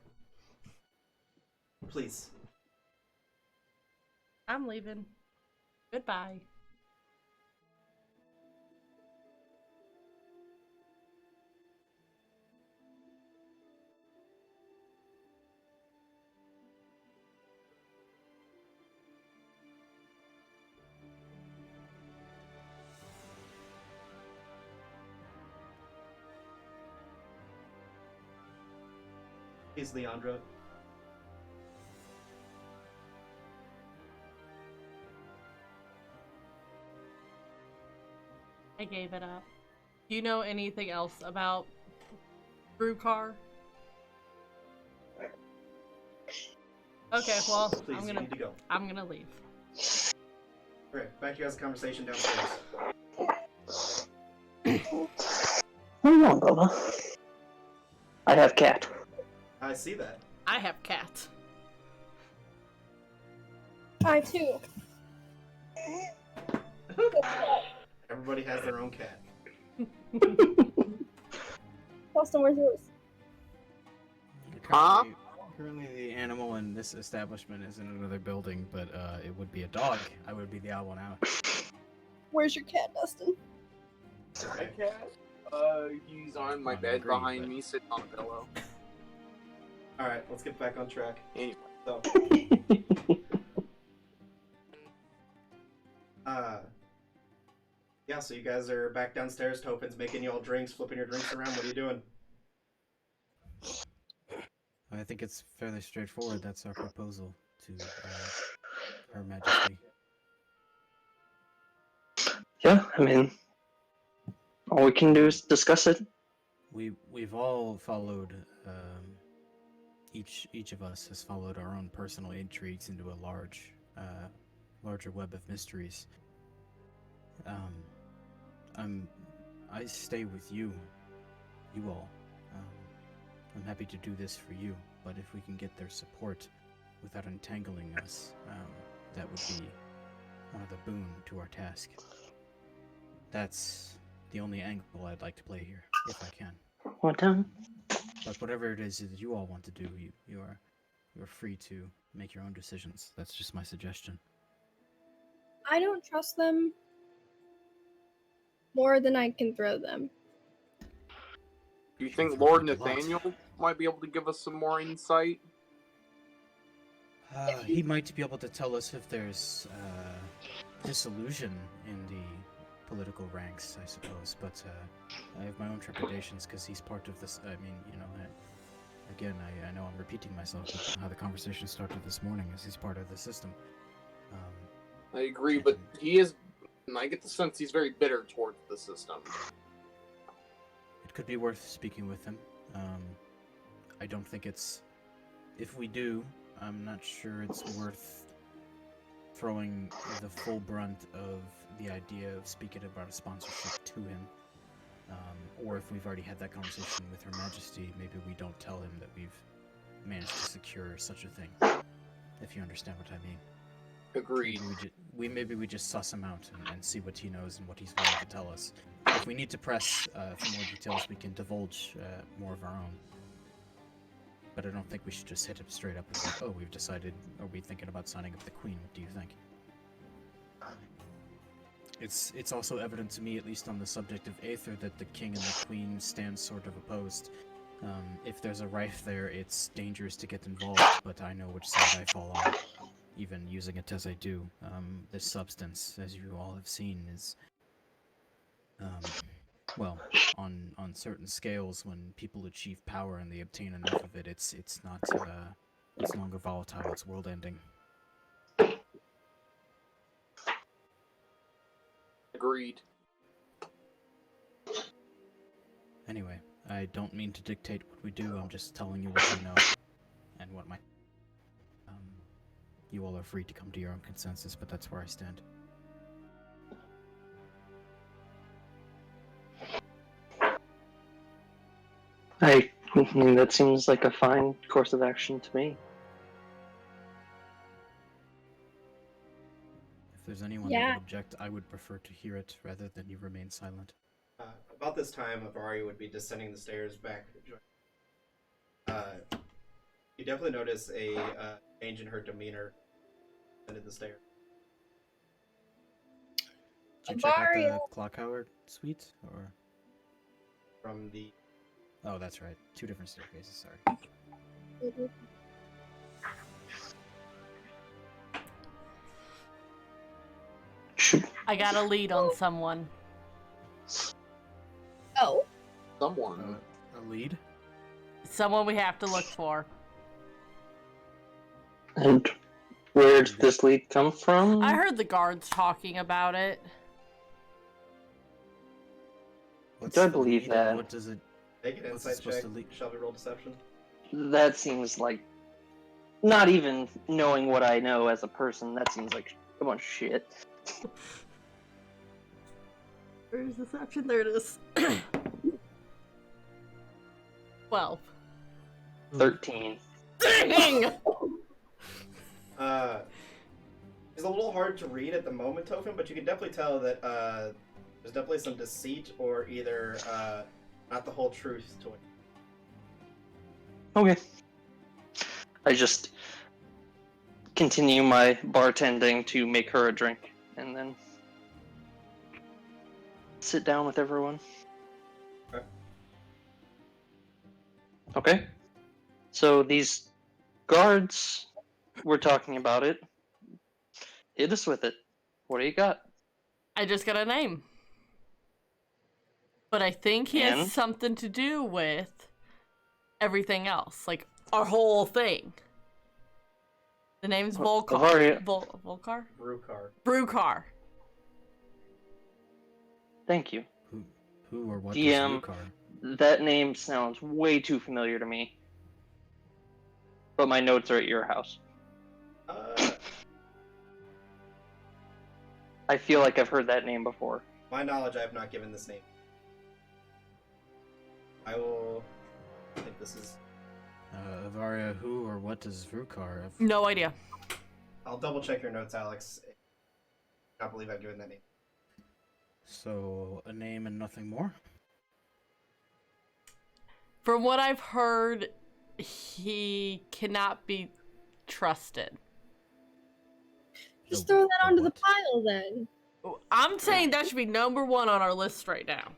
Please. I'm leaving. Goodbye. Please, Leandra. I gave it up. Do you know anything else about Brukar? Okay, well, Please, you need to go. I'm gonna leave. Alright, back to you guys' conversation downstairs. Hold on, Bubba. I have cat. I see that. I have cat. I too. Everybody has their own cat. Austin, where's yours? Currently the animal in this establishment is in another building, but it would be a dog. I would be the odd one out. Where's your cat, Dustin? My cat? He's on my I bed agree, behind but- me, sitting on a pillow. Alright, let's get back on track. Anyway. So, yeah, so you guys are back downstairs. Topin's making you all drinks, flipping your drinks around. What are you doing? I think it's fairly straightforward. That's our proposal to Her Majesty. Yeah, I mean, all we can do is discuss it. We've all followed. Each of us has followed our own personal intrigues into a larger web of mysteries. I stay with you all. I'm happy to do this for you, but if we can get their support without entangling us, that would be another boon to our task. That's the only angle I'd like to play here, if I can. What down? But whatever it is that you all want to do, you're free to make your own decisions. That's just my suggestion. I don't trust them more than I can throw them. Do you think You've Lord heard a lot. Nathaniel might be able to give us some more insight? He might be able to tell us if there's disillusion in the political ranks, I suppose, but I have my own trepidations because he's part of this. I mean, you know, I know I'm repeating myself, but how the conversation started this morning is he's part of the system. I agree, but he is, and I get the sense he's very bitter towards the system. It could be worth speaking with him. I don't think it's... If we do, I'm not sure it's worth throwing the full brunt of the idea of speaking about a sponsorship to him. Or if we've already had that conversation with Her Majesty, maybe we don't tell him that we've managed to secure such a thing. If you understand what I mean. Agreed. Maybe we just suss him out and see what he knows and what he's willing to tell us. If we need to press for more details, we can divulge more of our own. But I don't think we should just hit him straight up and say, oh, we've decided, are we thinking about signing up the Queen? What do you think? It's also evident to me, at least on the subject of Aether, that the King and the Queen stand sort of opposed. If there's a rife there, it's dangerous to get involved, but I know which side I fall on, even using it as I do. This substance, as you all have seen, is well, on certain scales, when people achieve power and they obtain enough of it, it's not it's no longer volatile. It's world ending. Agreed. Anyway, I don't mean to dictate what we do. I'm just telling you what I know and what my. You all are free to come to your own consensus, but that's where I stand. I mean, that seems like a fine course of action to me. If there's anyone that Yeah. would object, I would prefer to hear it rather than you remain silent. About this time, Avari would be descending the stairs back. You definitely notice a change in her demeanor into the stairs. Did you check out the Avaria. clock tower suite, or? From the Oh, that's right. 2 different staircases. Sorry. I got a lead on someone. Oh, Someone. A lead? Someone we have to look for. And where did this lead come from? I heard the guards talking about it. What's Do I the believe lead? that? What does it? make an What's it insight supposed check. to lead? Shall we roll deception? That seems like, not even knowing what I know as a person, that seems like a bunch of shit. Where's deception? There it is. 12. 13. Dang! It's a little hard to read at the moment, Tofin, but you can definitely tell that there's definitely some deceit or either not the whole truth to it. Okay. I just continue my bartending to make her a drink, and then sit down with everyone. Okay. Okay. So these guards were talking about it. Hit us with it. What do you got? I just got a name. But I think he And? has something to do with everything else. Like, our whole thing. The name's Volcar. Avaria. Volcar? Brukar. Brukar. Thank you. Who or what DM. is Rukar? That name sounds way too familiar to me. But my notes are at your house. I feel like I've heard that name before. My knowledge, I have not given this name. I will. I think this is. Avaria, who or what does Rukar have? No idea. I'll double check your notes, Alex. I can't believe I've given that name. So, a name and nothing more? From what I've heard, he cannot be trusted. just throw that onto the what? pile then. I'm saying that should be number 1 on our list right now.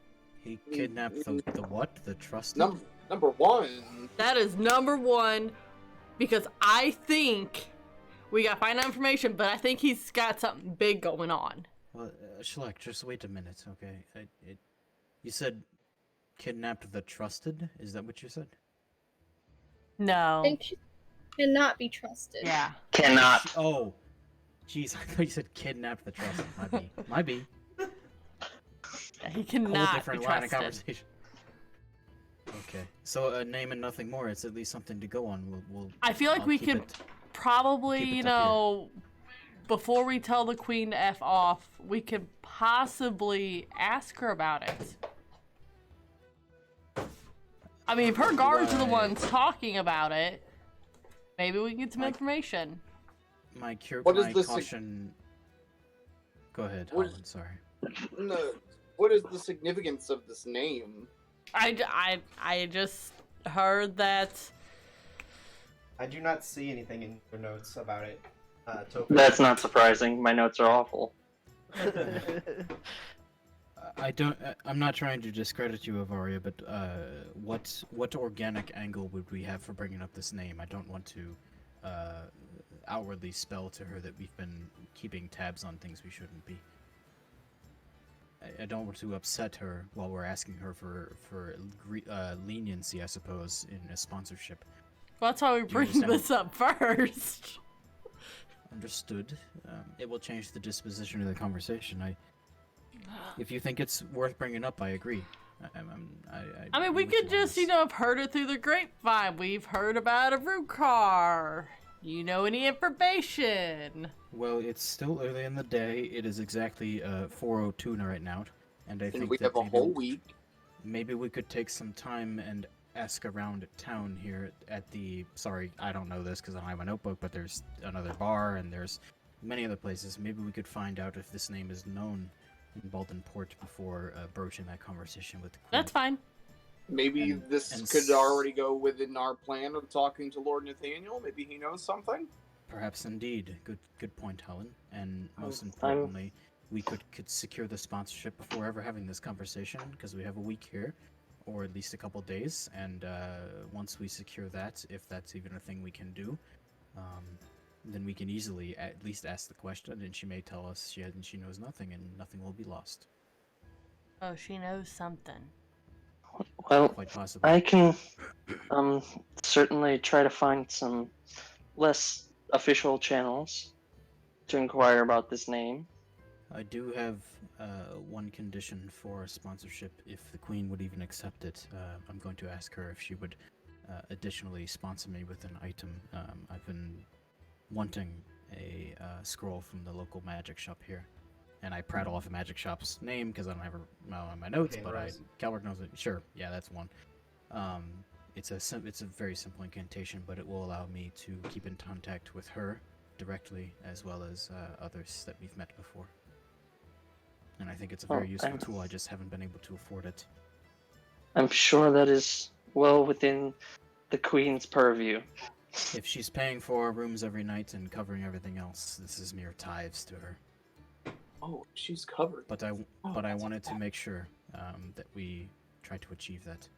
He kidnapped the what? The trusted? Number one. That is number 1 because I think we got to find out information, but I think he's got something big going on. Well, Shlek, just wait a minute, okay? You said kidnapped the trusted? Is that what you said? No. I think she cannot be trusted. Yeah. Cannot. Oh, jeez, I thought you said kidnapped the trusted. My B. Yeah, he Whole cannot be different line of trusted. conversation. Okay, so a name and nothing more. It's at least something to go on. I feel like I'll we keep could it- probably, keep it you up know, before we tell the queen to F off, we could possibly ask her about it. I mean, if her guards are the ones talking about it, maybe we can get some information. My What is my the caution. Go ahead, What is- Holland. Sorry. No. What is the significance of this name? I just heard that. I do not see anything in your notes about it, Tofin. That's not surprising. My notes are awful. I don't. I'm not trying to discredit you, Avaria, but what organic angle would we have for bringing up this name? I don't want to outwardly spell to her that we've been keeping tabs on things we shouldn't be. I don't want to upset her while we're asking her for leniency, I suppose, in a sponsorship. Well, that's why we bring understand this up first. Understood. It will change the disposition of the conversation. If you think it's worth bringing up, I agree. I mean, we could just, have heard it through the grapevine. We've heard about a root car. You know any information? Well, it's still early in the day. It is exactly 4:02 right now, and I think we that have a whole week. Maybe we could take some time and ask around town here at the. Sorry, I don't know this because I don't have a notebook, but there's another bar and there's many other places. Maybe we could find out if this name is known in Baldwin Port before broaching that conversation with the Queen. That's fine. Maybe this could already go within our plan of talking to Lord Nathaniel. Maybe he knows something. Perhaps indeed. Good point, Helen. And most importantly, we could secure the sponsorship before ever having this conversation, because we have a week here, or at least a couple days. And once we secure that, if that's even a thing we can do, then we can easily at least ask the question, and she may tell us she knows nothing, and nothing will be lost. Oh, she knows something. Well, Quite possibly. I can certainly try to find some less official channels to inquire about this name. I do have one condition for sponsorship, if the Queen would even accept it. I'm going to ask her if she would additionally sponsor me with an item. I've been wanting a scroll from the local magic shop here. And I prattle off a magic shop's name because I don't have it on my notes, but Kelric knows it. Sure, yeah, that's one. It's a very simple incantation, but it will allow me to keep in contact with her directly, as well as others that we've met before. And I think it's a very useful tool. I just haven't been able to afford it. I'm sure that is well within the Queen's purview. If she's paying for our rooms every night and covering everything else, this is mere tithes to her. Oh, she's covered. But I wanted to make sure that we try to achieve that,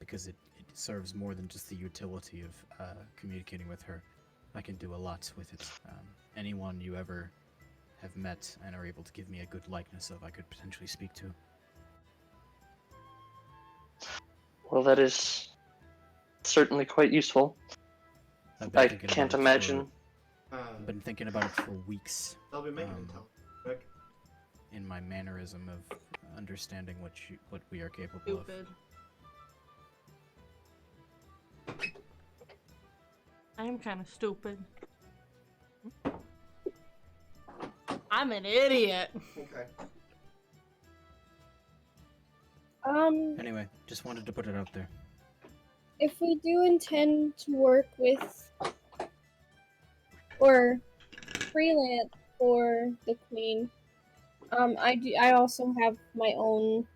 because it serves more than just the utility of communicating with her. I can do a lot with it. Anyone you ever have met and are able to give me a good likeness of, I could potentially speak to. Well, that is certainly quite useful. I can't imagine. I've been thinking about it for weeks. I'll be making it tell. Quick. In my mannerism of understanding what we are capable of. Stupid. I am kind of stupid. I'm an idiot. Okay. Anyway, just wanted to put it out there. If we do intend to work with or freelance for the Queen, I also have my own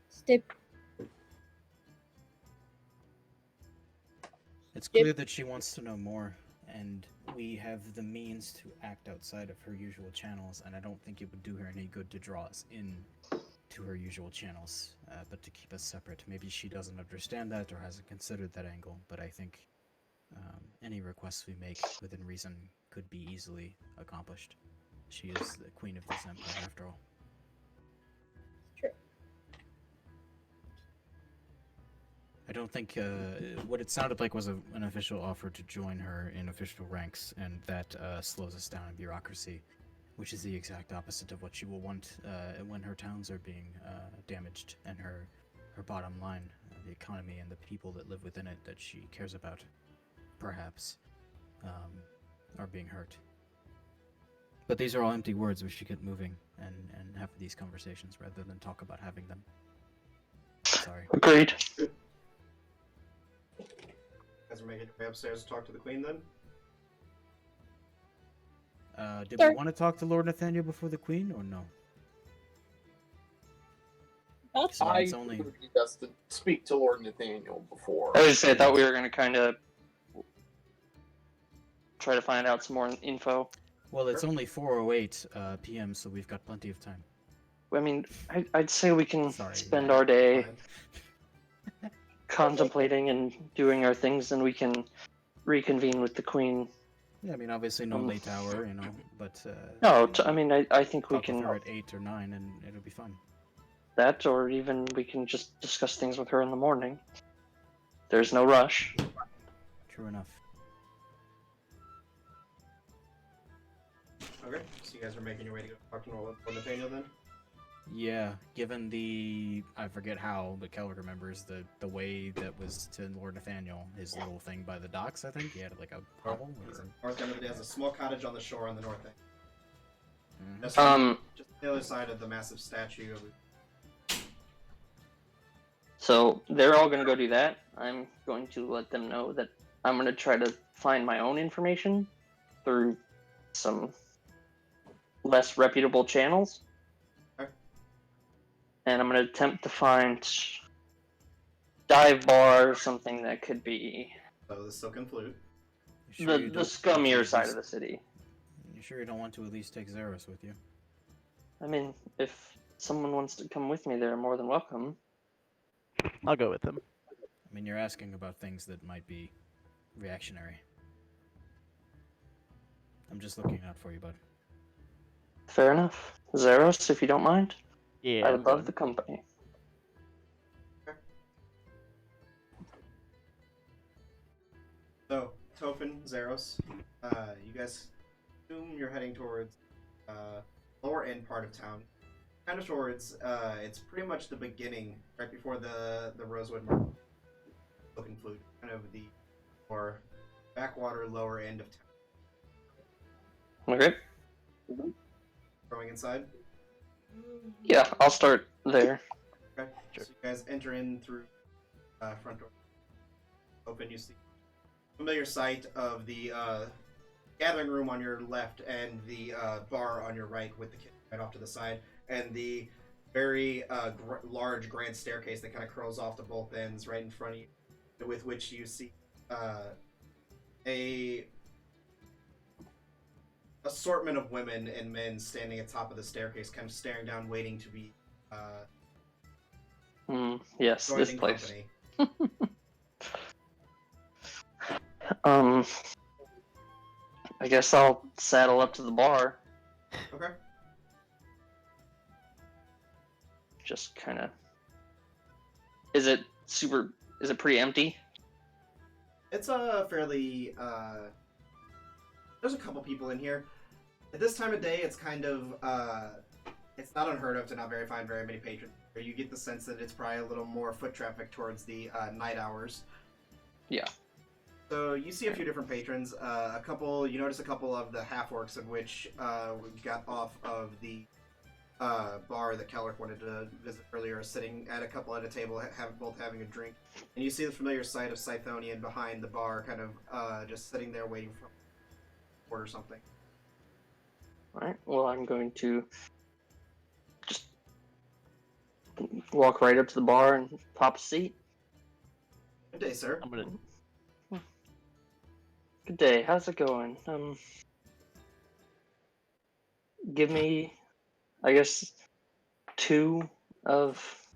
It's clear that she wants to know more, and we have the means to act outside of her usual channels, and I don't think it would do her any good to draw us in to her usual channels, but to keep us separate. Maybe she doesn't understand that or hasn't considered that angle, but I think any requests we make within reason could be easily accomplished. She is the queen of this empire, after all. True. I don't think what it sounded like was an official offer to join her in official ranks, and that slows us down in bureaucracy, which is the exact opposite of what she will want when her towns are being damaged, and her bottom line, the economy and the people that live within it that she cares about, perhaps, are being hurt. But these are all empty words. We should get moving and have these conversations rather than talk about having them. Sorry. Agreed. Guys are making way upstairs to talk to the Queen then? Did we want to talk to Lord Nathaniel before the Queen, or no? That's So I it's only... would be best to speak to Lord Nathaniel before. I was say I thought we were going to kind of try to find out some more info. Well, it's only 4:08 p.m., so we've got plenty of time. I mean, I'd say we can Sorry. spend our day contemplating and doing our things, and we can reconvene with the Queen Yeah, I mean, obviously no late hour, but No, I mean, I think we talk with can her at 8 or 9, and it'll be fun. that, or even we can just discuss things with her in the morning. There's no rush. True enough. Okay, so you guys are making your way to go talk to Lord Nathaniel then? Yeah, given the I forget how, but Kelric remembers the way that was to Lord Nathaniel, his little thing by the docks. I think he had like a hovel. North end of it has a small cottage on the shore on the north end. Just the other side of the massive statue of. So they're all going to go do that. I'm going to let them know that I'm going to try to find my own information through some less reputable channels. Okay. And I'm going to attempt to find dive bar or something that could be So the silken flute. the scummier side of the city. You sure you don't want to at least take Xeros with you? I mean, if someone wants to come with me, they're more than welcome. I'll go with them. I mean, you're asking about things that might be reactionary. I'm just looking out for you, bud. Fair enough. Xeros, if you don't mind. Yeah. I I'm love going. the company. So, Tophin, Xeros, you guys assume you're heading towards lower end part of town. Kind of towards, it's pretty much the beginning, right before the Rosewood looking flute, kind of the more backwater lower end of town. Okay. Going inside? Yeah, I'll start there. Okay, so you guys enter in through front door. Open, you see familiar sight of the gathering room on your left and the bar on your right with the kitchen right off to the side, and the very large grand staircase that kind of curls off to both ends right in front of you, with which you see a assortment of women and men standing at the top of the staircase, kind of staring down, waiting to be Yes, joined this in place. company. I guess I'll saddle up to the bar. Okay. Just kind of. Is it pretty empty? It's a fairly there's a couple people in here. At this time of day, it's kind of it's not unheard of to not find very many patrons. You get the sense that it's probably a little more foot traffic towards the night hours. Yeah. So you see a few different patrons. You notice a couple of the half-orcs of which got off of the bar that Kelric wanted to visit earlier, sitting at a couple at a table, both having a drink. And you see the familiar sight of Scythonian behind the bar, kind of just sitting there waiting for order something. Alright, well, I'm going to just walk right up to the bar and pop a seat. Good day, sir. I'm gonna. Good day, how's it going? Give me, I guess, 2 of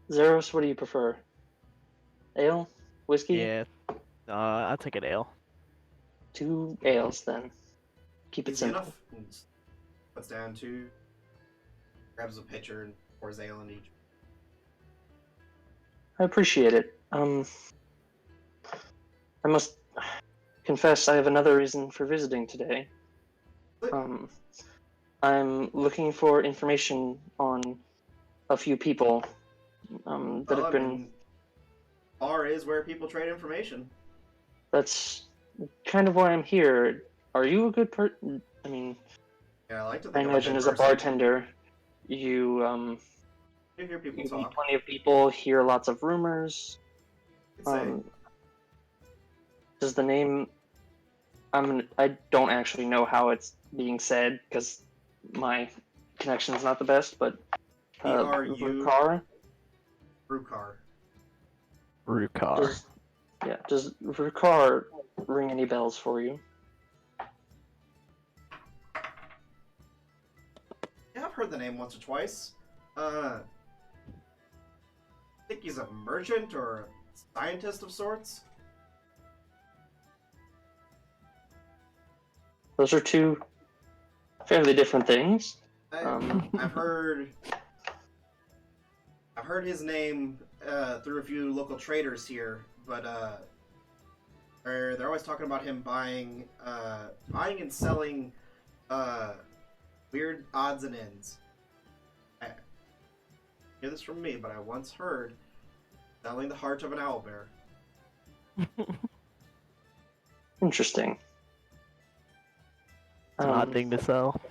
Xeros. What do you prefer? Ale? Whiskey? Yeah. I'll take an ale. 2 ales, then. Keep it Easy simple. enough. And puts down 2, grabs a pitcher and pours ale in each. I appreciate it. I must confess I have another reason for visiting today. I'm looking for information on a few people that have been... Bar is where people trade information. That's kind of why I'm here. Are you a good person? I mean, Yeah, I like to I think I'm imagine good as a person. bartender, you You hear people meet talk. plenty of people, hear lots of rumors. You could say. Does the name... I don't actually know how it's being said, because my connection's not the best, but... B-R-U... Rukar? Rukar. Rukar. Does Rukar ring any bells for you? Yeah, I've heard the name once or twice. I think he's a merchant or a scientist of sorts. Those are two fairly different things. I've heard his name through a few local traders here, but they're always talking about him buying and selling weird odds and ends. I hear this from me, but I once heard selling the heart of an owlbear. Interesting. It's an odd thing to sell.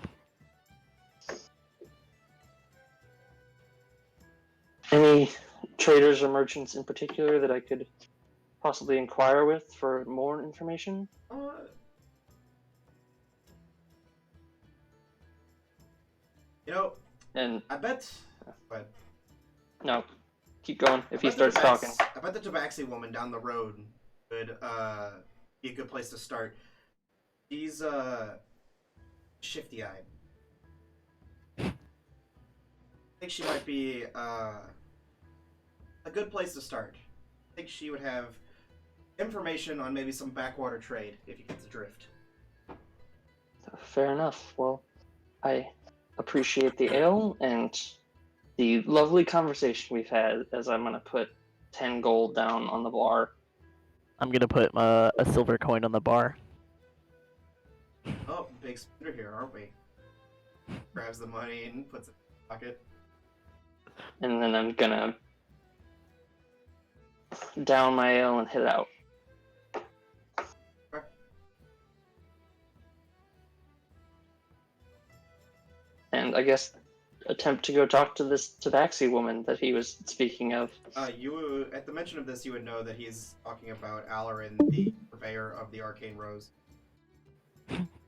Any traders or merchants in particular that I could possibly inquire with for more information? You know, And I bet. But no, keep going if he starts talking. I bet the Tabaxi woman down the road would be a good place to start. She's shifty-eyed. I think she might be a good place to start. I think she would have information on maybe some backwater trade, if you get the drift. Fair enough. Well, I appreciate the ale and the lovely conversation we've had, as I'm going to put 10 gold down on the bar. I'm gonna put a silver coin on the bar. Oh, big spender here, aren't we? Grabs the money and puts it in his pocket. And then I'm going to down my ale and head out. And I guess attempt to go talk to this Tabaxi woman that he was speaking of. You, at the mention of this, you would know that he's talking about Alarin, the purveyor of the arcane rose.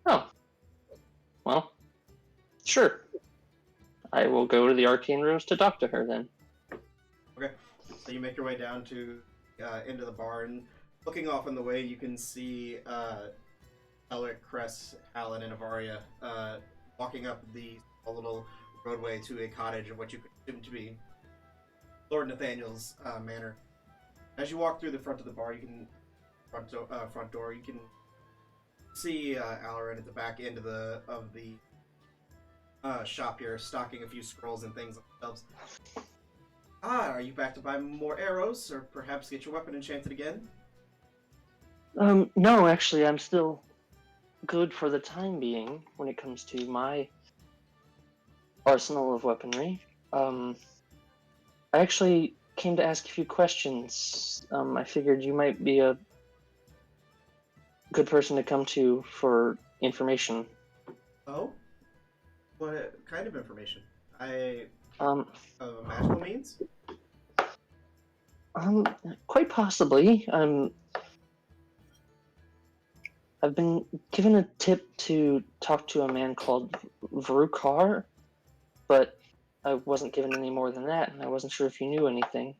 Oh. Well, sure. I will go to the arcane rose to talk to her then. Okay. So you make your way down to into the barn. Looking off in the way, you can see Kelric, Cress, Hallen, and Avaria walking up the little roadway to a cottage of what you could assume to be Lord Nathaniel's manor. As you walk through the front of the bar, you can front door. You can see Alarin at the back end of the shop here, stocking a few scrolls and things themselves. Are you back to buy more arrows, or perhaps get your weapon enchanted again? No, actually, I'm still good for the time being when it comes to my arsenal of weaponry. I actually came to ask a few questions. I figured you might be a good person to come to for information. Oh? What kind of information? Magical means? Quite possibly. I've been given a tip to talk to a man called Vrukar, but I wasn't given any more than that, and I wasn't sure if you knew anything.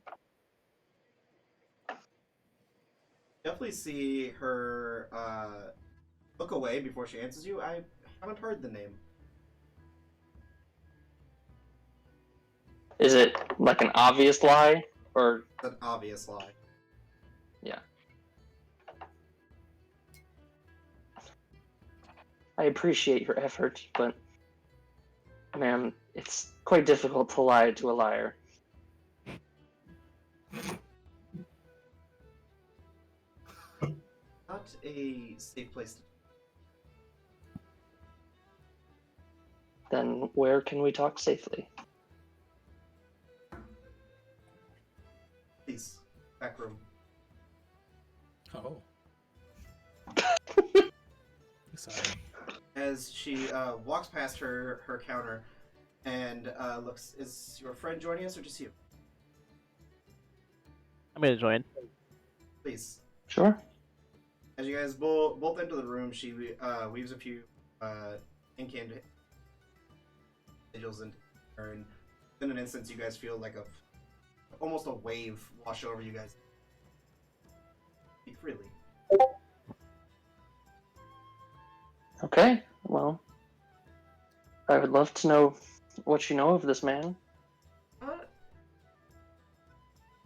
Definitely see her look away before she answers you. I haven't heard the name. Is it like an obvious lie, or? It's an obvious lie. Yeah. I appreciate your effort, but, ma'am, it's quite difficult to lie to a liar. Not a safe place to... Then where can we talk safely? Please, back room. Oh. Sorry. As she walks past her counter and looks, is your friend joining us or just you? I'm gonna join. Please. Sure. As you guys both enter the room, she weaves a few incandescent sigils into her, and in an instant, you guys feel like almost a wave wash over you guys. Speak freely. Okay, well, I would love to know what you know of this man.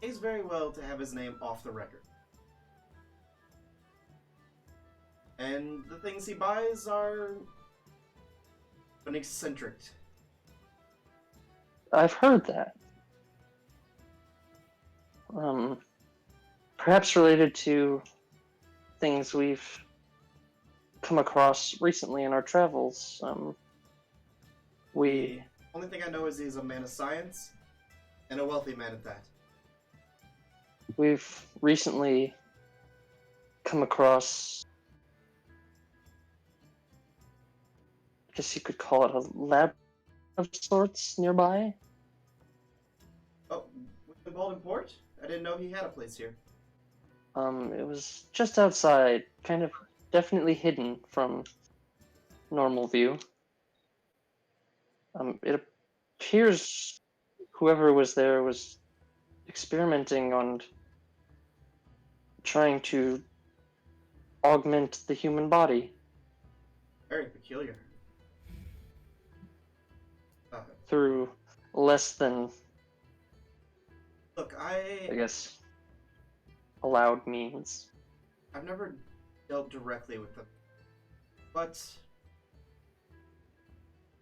Pays very well to have his name off the record. And the things he buys are an eccentric. I've heard that. Perhaps related to things we've come across recently in our travels. The only thing I know is he's a man of science, and a wealthy man at that. We've recently come across, I guess you could call it a lab of sorts nearby. Oh, with the Golden Port? I didn't know he had a place here. It was just outside, kind of definitely hidden from normal view. It appears whoever was there was experimenting on trying to augment the human body Very peculiar. through less than, Look, I guess, allowed means. I've never dealt directly with them, but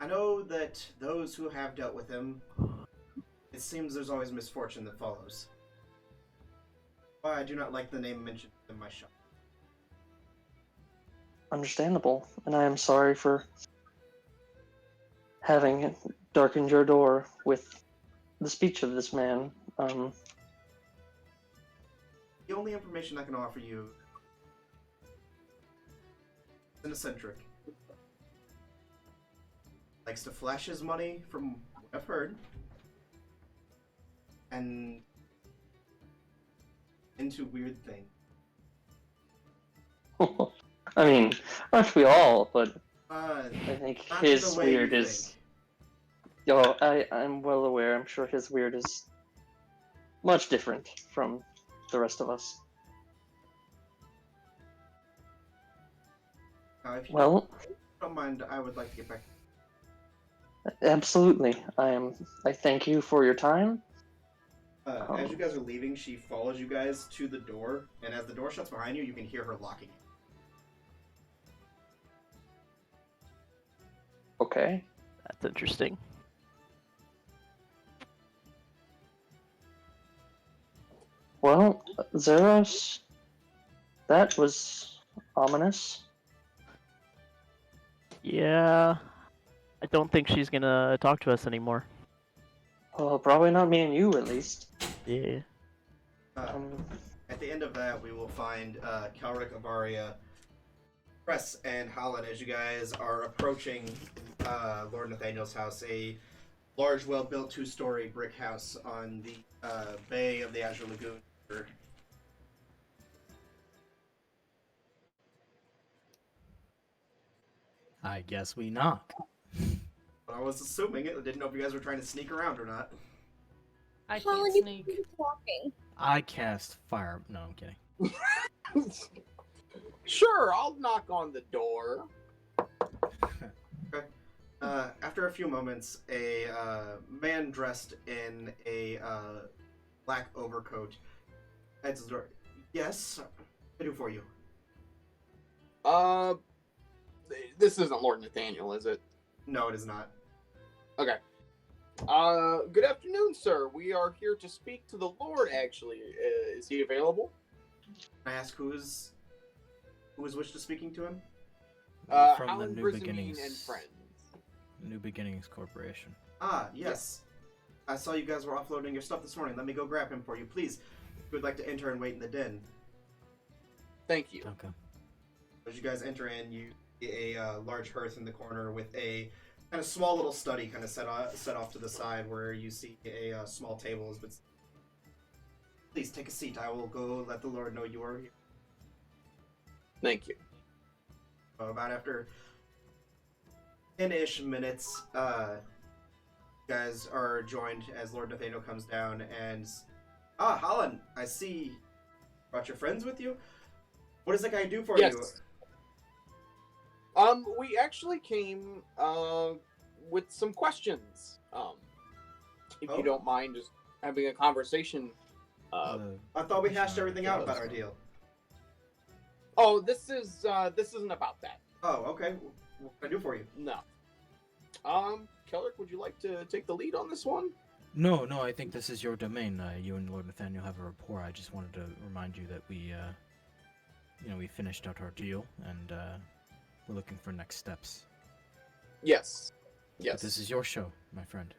I know that those who have dealt with him, it seems there's always misfortune that follows. Why I do not like the name mentioned in my shop. Understandable, and I am sorry for having darkened your door with the speech of this man. The only information I can offer you is an eccentric. Likes to flash his money, from what I've heard, and into weird things. I mean, aren't we all? But I I think not his the way weird you is. think. Oh, I'm well aware. I'm sure his weird is much different from the rest of us. If you Well, don't mind, I would like to get back. absolutely. I thank you for your time. As you guys are leaving, she follows you guys to the door, and as the door shuts behind you, you can hear her locking it. Okay. That's interesting. Well, Zeros, that was ominous. Yeah, I don't think she's gonna talk to us anymore. Well, probably not me and you, at least. Yeah. At the end of that, we will find Kelric, Avaria, Press, and Holland as you guys are approaching Lord Nathaniel's house, a large, well-built two-story brick house on the bay of the Azure Lagoon. I guess we knock. I was assuming it. I didn't know if you guys were trying to sneak around or not. I Colin, can't you sneak. keep talking. I cast fire. No, I'm kidding. Sure, I'll knock on the door. Okay. After a few moments, a man dressed in a black overcoat heads to the door. Yes, what can I do for you? This isn't Lord Nathaniel, is it? No, it is not. Okay. Good afternoon, sir. We are here to speak to the Lord, actually. Is he available? Can I ask who is wished to speaking to him? From the Howland New Brisbane Beginnings. and Friends. New Beginnings Corporation. Ah, yes. I saw you guys were offloading your stuff this morning. Let me go grab him for you, please. If you would like to enter and wait in the den. Thank you. Okay. As you guys enter in, you see a large hearth in the corner with a kind of small little study kind of set off to the side where you see a small table has been. Please take a seat. I will go let the Lord know you are here. Thank you. About after 10-ish minutes, you guys are joined as Lord Nathaniel comes down and... Ah, Holland, I see you brought your friends with you? What does that guy do for you? We actually came with some questions. If you don't mind just having a conversation. I thought we hashed everything out about our deal. Oh, this isn't about that. Oh, okay. What can I do for you? No. Kelric, would you like to take the lead on this one? No, I think this is your domain. You and Lord Nathaniel have a rapport. I just wanted to remind you that we finished out our deal, and we're looking for next steps. Yes. But Yes. this is your show, my friend.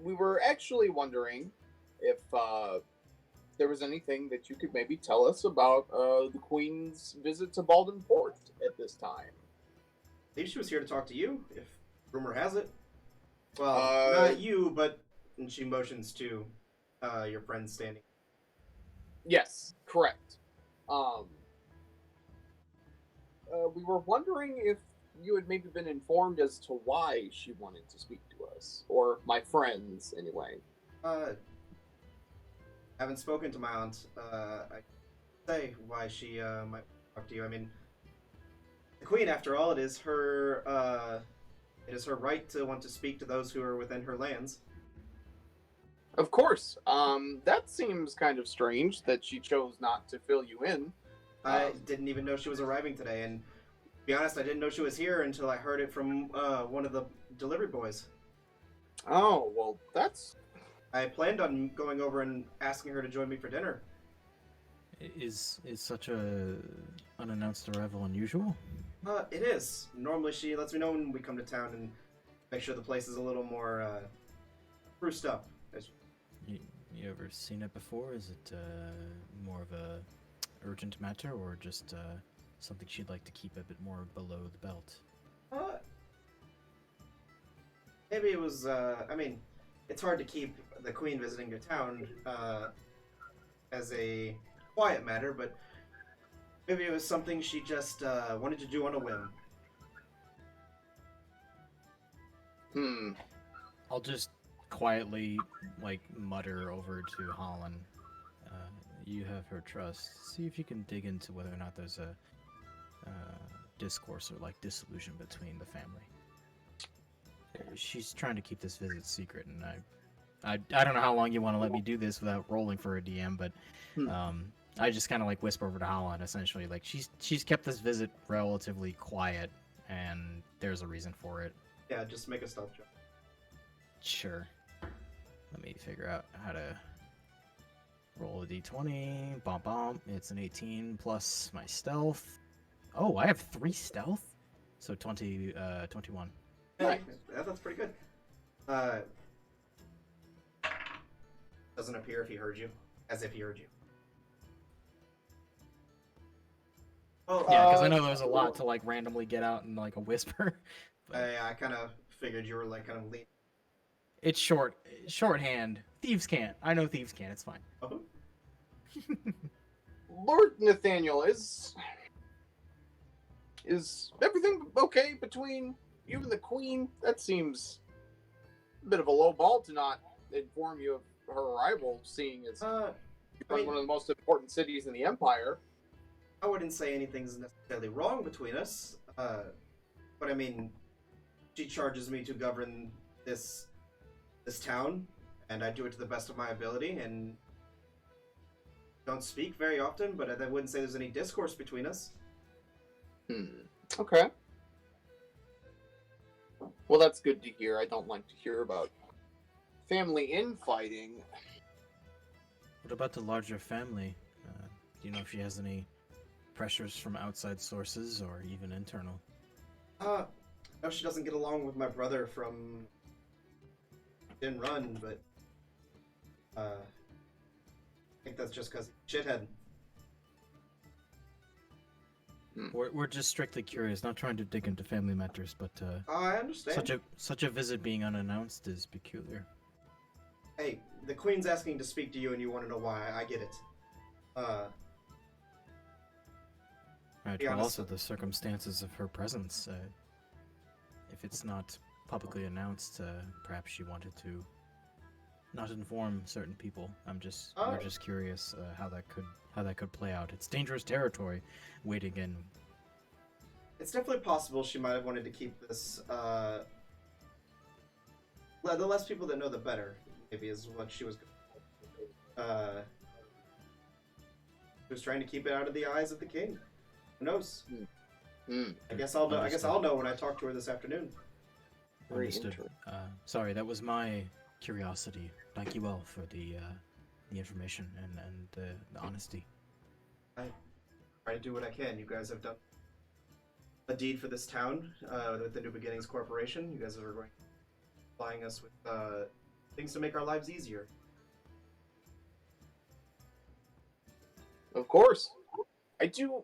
We were actually wondering if there was anything that you could maybe tell us about the Queen's visit to Balden Port at this time. I believe she was here to talk to you, if rumor has it. Well, not you, but... And she motions to your friend standing. Yes, correct. We were wondering if you had maybe been informed as to why she wanted to speak to us, or my friends, anyway. Haven't spoken to my aunt. I say why she might talk to you. I mean, the Queen, after all, it is her right to want to speak to those who are within her lands. Of course. That seems kind of strange that she chose not to fill you in. I didn't even know she was arriving today, and to be honest, I didn't know she was here until I heard it from one of the delivery boys. Oh, well, that's... I planned on going over and asking her to join me for dinner. Is such a unannounced arrival unusual? It is. Normally she lets me know when we come to town and make sure the place is a little more spruced up. You ever seen it before? Is it more of a urgent matter, or just something she'd like to keep a bit more below the belt? Maybe it was, I mean, it's hard to keep the Queen visiting your town as a quiet matter, but maybe it was something she just wanted to do on a whim. I'll just quietly, mutter over to Holland. You have her trust. See if you can dig into whether or not there's a discourse or, disillusion between the family. She's trying to keep this visit secret, and I don't know how long you want to let me do this without rolling for a DM, but I just kind of whisper over to Holland, essentially, she's kept this visit relatively quiet, and there's a reason for it. Yeah, just make a stealth check. Sure. Let me figure out how to roll a d20. Bomb bomb. It's an 18 plus my stealth. Oh, I have 3 stealth? So 21. Nice. Yeah, that's pretty good. Doesn't appear if he heard you, as if he heard you. Oh, yeah, because I know there's a lot to randomly get out in a whisper. I kind of figured you were kind of lean. It's shorthand. Thieves can't. I know thieves can't. It's fine. Oh. Lord Nathaniel, is everything okay between you and the Queen? That seems a bit of a low ball to not inform you of her arrival, seeing as one of the most important cities in the Empire. I wouldn't say anything's necessarily wrong between us, but I mean, she charges me to govern this town, and I do it to the best of my ability, and don't speak very often, but I wouldn't say there's any discourse between us. Okay. Well, that's good to hear. I don't like to hear about family infighting. What about the larger family? Do you know if she has any pressures from outside sources or even internal? No, she doesn't get along with my brother from Din Run, but I think that's just because shithead. We're just strictly curious, not trying to dig into family matters, but I understand. Such a visit being unannounced is peculiar. Hey, the Queen's asking to speak to you, and you want to know why. I get it. Right, but also the circumstances of her presence. If it's not publicly announced, perhaps she wanted to not inform certain people. We're just curious how that could play out. It's dangerous territory waiting in. It's definitely possible she might have wanted to keep this. The less people that know, the better. Maybe is what she was. was trying to keep it out of the eyes of the king. Who knows? Hmm. I guess I'll know. I guess Understood. I'll know when I talk to her this afternoon. Very Understood. interesting. Sorry, that was my curiosity. Thank you all for the information and the honesty. Try to do what I can. You guys have done a deed for this town with the New Beginnings Corporation. You guys are going supplying us with things to make our lives easier. Of course. I do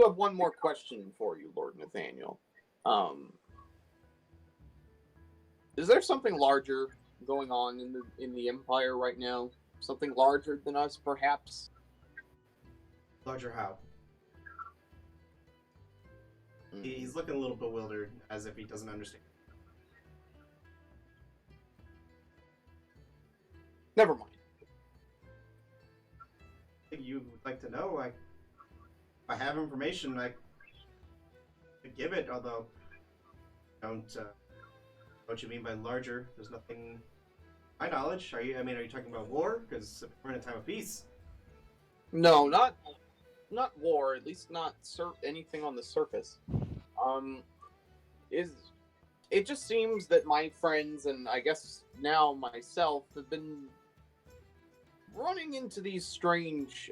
have one more question for you, Lord Nathaniel. Is there something larger going on in the Empire right now? Something larger than us, perhaps? Larger how? He's looking a little bewildered, as if he doesn't understand. Never mind. If you would like to know, if I have information, I could give it, although I don't know what you mean by larger. There's nothing, my knowledge. Are you talking about war? Because we're in a time of peace. No, not war. At least not anything on the surface. It just seems that my friends and I guess now myself have been running into these strange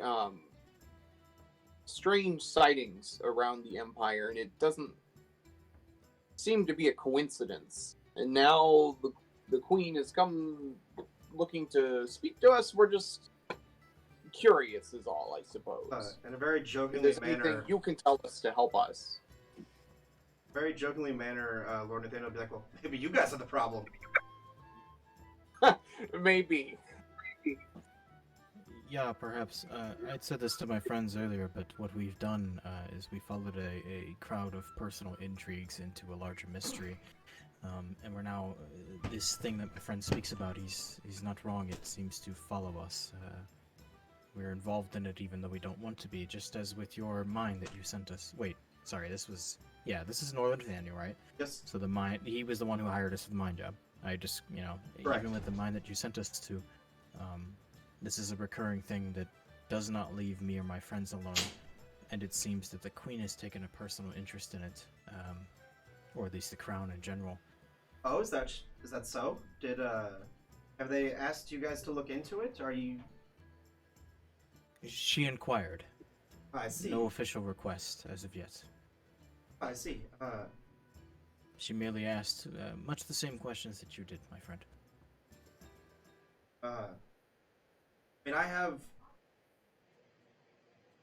sightings around the Empire, and it doesn't seem to be a coincidence. And now the Queen has come looking to speak to us. We're just curious, is all, I suppose. In a very If jokingly there's anything manner, you can tell us to help us. Lord Nathaniel will be like, well, maybe you guys are the problem. Maybe. Yeah, perhaps. I'd said this to my friends earlier, but what we've done is we followed a crowd of personal intrigues into a larger mystery. And we're now, this thing that my friend speaks about, he's not wrong, it seems to follow us. We're involved in it even though we don't want to be, just as with your mine that you sent us. Wait, sorry, this is Lord Nathaniel, right? Yes. So the mine, he was the one who hired us for the mine job. I just, Correct. even with the mine that you sent us to, this is a recurring thing that does not leave me or my friends alone, and it seems that the Queen has taken a personal interest in it, or at least the Crown in general. Oh, is that so? Have they asked you guys to look into it? Are you? She inquired. I see. No official request as of yet. I see. She merely asked much the same questions that you did, my friend.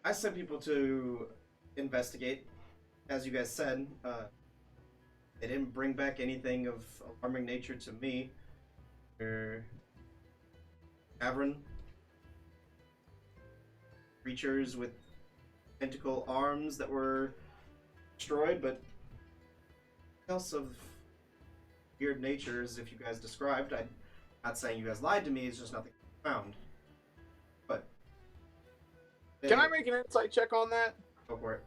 I sent people to investigate, as you guys said. They didn't bring back anything of alarming nature to me. Cavern creatures with tentacle arms that were destroyed, but else of weird natures, if you guys described. I'm not saying you guys lied to me, it's just nothing found. But Can I make an insight check on that? go for it.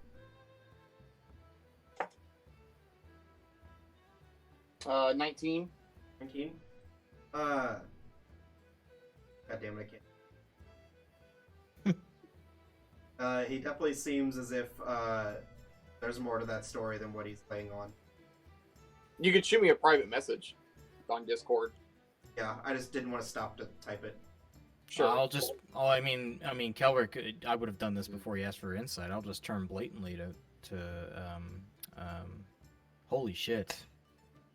19. 19? God damn it, I can't. He definitely seems as if there's more to that story than what he's laying on. You could shoot me a private message on Discord. Yeah, I just didn't want to stop to type it. Sure. I mean, Kelric, I would have done this before he asked for insight. I'll just turn blatantly to holy shit.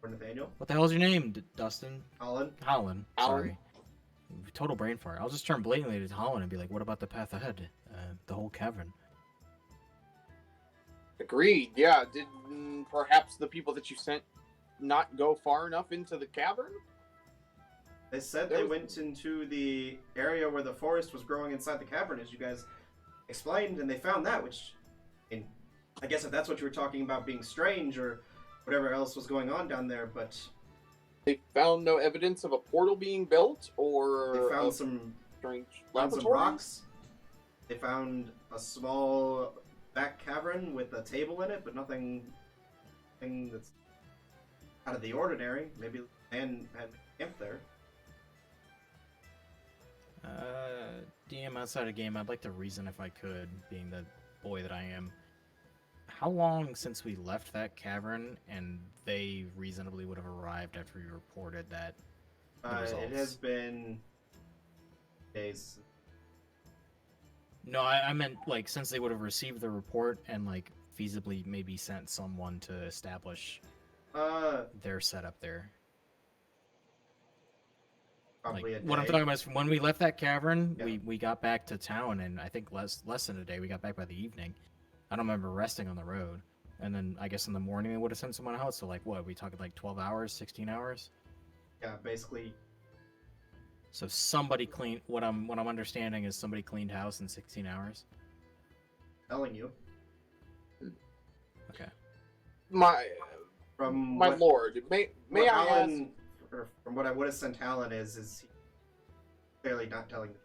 Lord Nathaniel? What the hell's your name, Dustin? Holland? Holland. Sorry. Total brain fart. I'll just turn blatantly to Holland and be like, what about the path ahead? The whole cavern. Agreed. Yeah. Did perhaps the people that you sent not go far enough into the cavern? They said they went into the area where the forest was growing inside the cavern, as you guys explained, and they found that, which, I guess if that's what you were talking about being strange or whatever else was going on down there, but They found no evidence of a portal being built, or they found of some strange found some laboratories? rocks. They found a small back cavern with a table in it, but nothing that's out of the ordinary. Maybe a man had camped there. game, outside of game, I'd like to reason if I could, being the boy that I am. How long since we left that cavern and they reasonably would have arrived after we reported that the results? It has been days. No, I meant like since they would have received the report and like feasibly maybe sent someone to establish their setup there. Probably Like, a what I'm day. talking about is from when we left that cavern, Yeah. we got back to town, and I think less than a day. We got back by the evening. I don't remember resting on the road. And then I guess in the morning they would have sent someone out. So like what? We talking like 12 hours, 16 hours? Yeah, basically. So somebody cleaned. What I'm understanding is somebody cleaned house in 16 hours. Telling you. Okay. My From my what, lord, may what I ask? Alan, or from what I would have sent Alan is he clearly not telling me.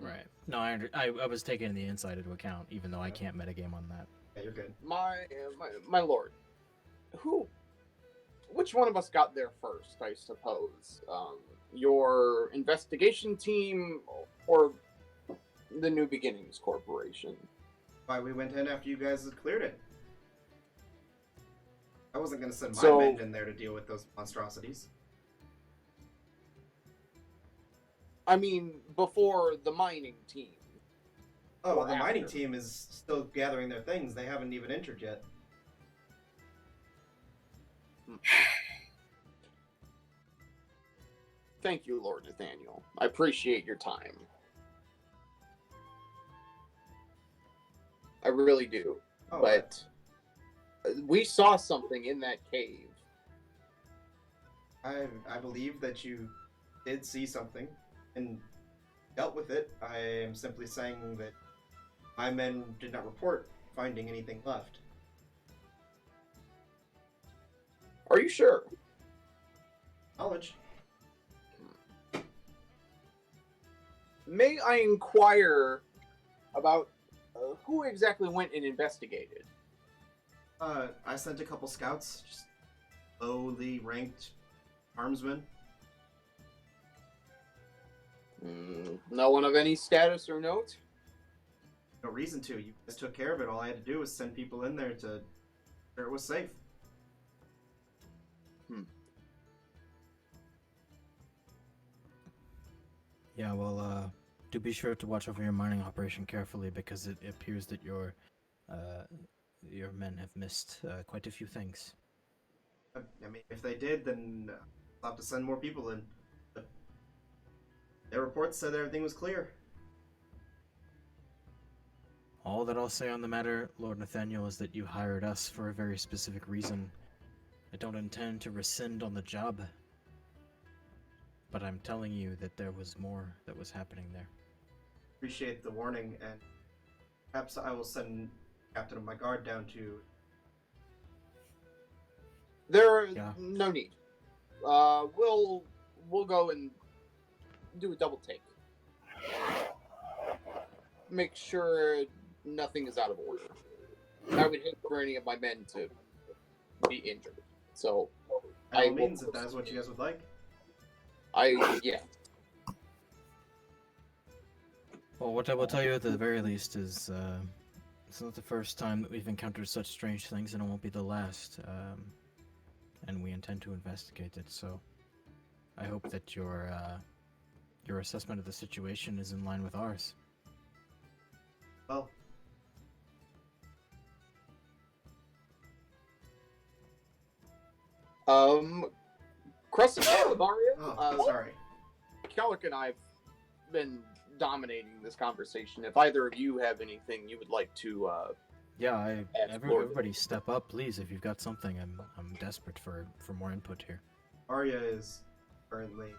Right. No, I was taking the inside into account, even though I can't metagame on that. Yeah, you're good. My lord, which one of us got there first? I suppose your investigation team or the New Beginnings Corporation. Why we went in after you guys had cleared it. I wasn't going to send my So- men in there to deal with those monstrosities. I mean, before the mining team. Oh, Or the mining after. team is still gathering their things. They haven't even entered yet. Thank you, Lord Nathaniel. I appreciate your time. I really do. Oh, But we saw something in that cave. I believe that you did see something and dealt with it. I am simply saying that my men did not report finding anything left. Are you sure? Knowledge. May I inquire about who exactly went and investigated? I sent a couple scouts, just lowly ranked armsmen. No one of any status or note? No reason to. You guys took care of it. All I had to do was send people in there to sure it was safe. Yeah, well, do be sure to watch over your mining operation carefully because it appears that your men have missed quite a few things. I mean, if they did, then I'll have to send more people in. But their reports said everything was clear. All that I'll say on the matter, Lord Nathaniel, is that you hired us for a very specific reason. I don't intend to rescind on the job, but I'm telling you that there was more that was happening there. Appreciate the warning, and perhaps I will send Captain of my guard down to. Yeah. No need. We'll go and do a double take. Make sure nothing is out of order. I would hate for any of my men to be injured. So By all will means, if that is what you guys would like. Yeah. Well, what I will tell you at the very least is, it's not the first time that we've encountered such strange things, and it won't be the last. And we intend to investigate it. So, I hope that your assessment of the situation is in line with ours. Well, Crescent Bavaria. oh, sorry. Kelric and I have been dominating this conversation. If either of you have anything you would like to, Yeah, Ask Lord. everybody step up, please. If you've got something, I'm desperate for more input here. Arya is currently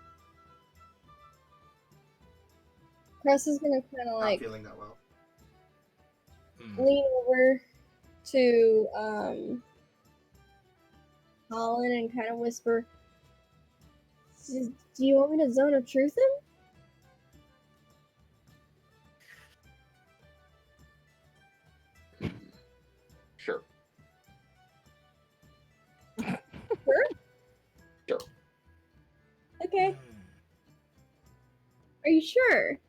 Cress is gonna kind of not like feeling that well. lean over to Colin and kind of whisper, "Do you want me to zone of truth him?" sure. Sure. Sure. Okay. Are you sure?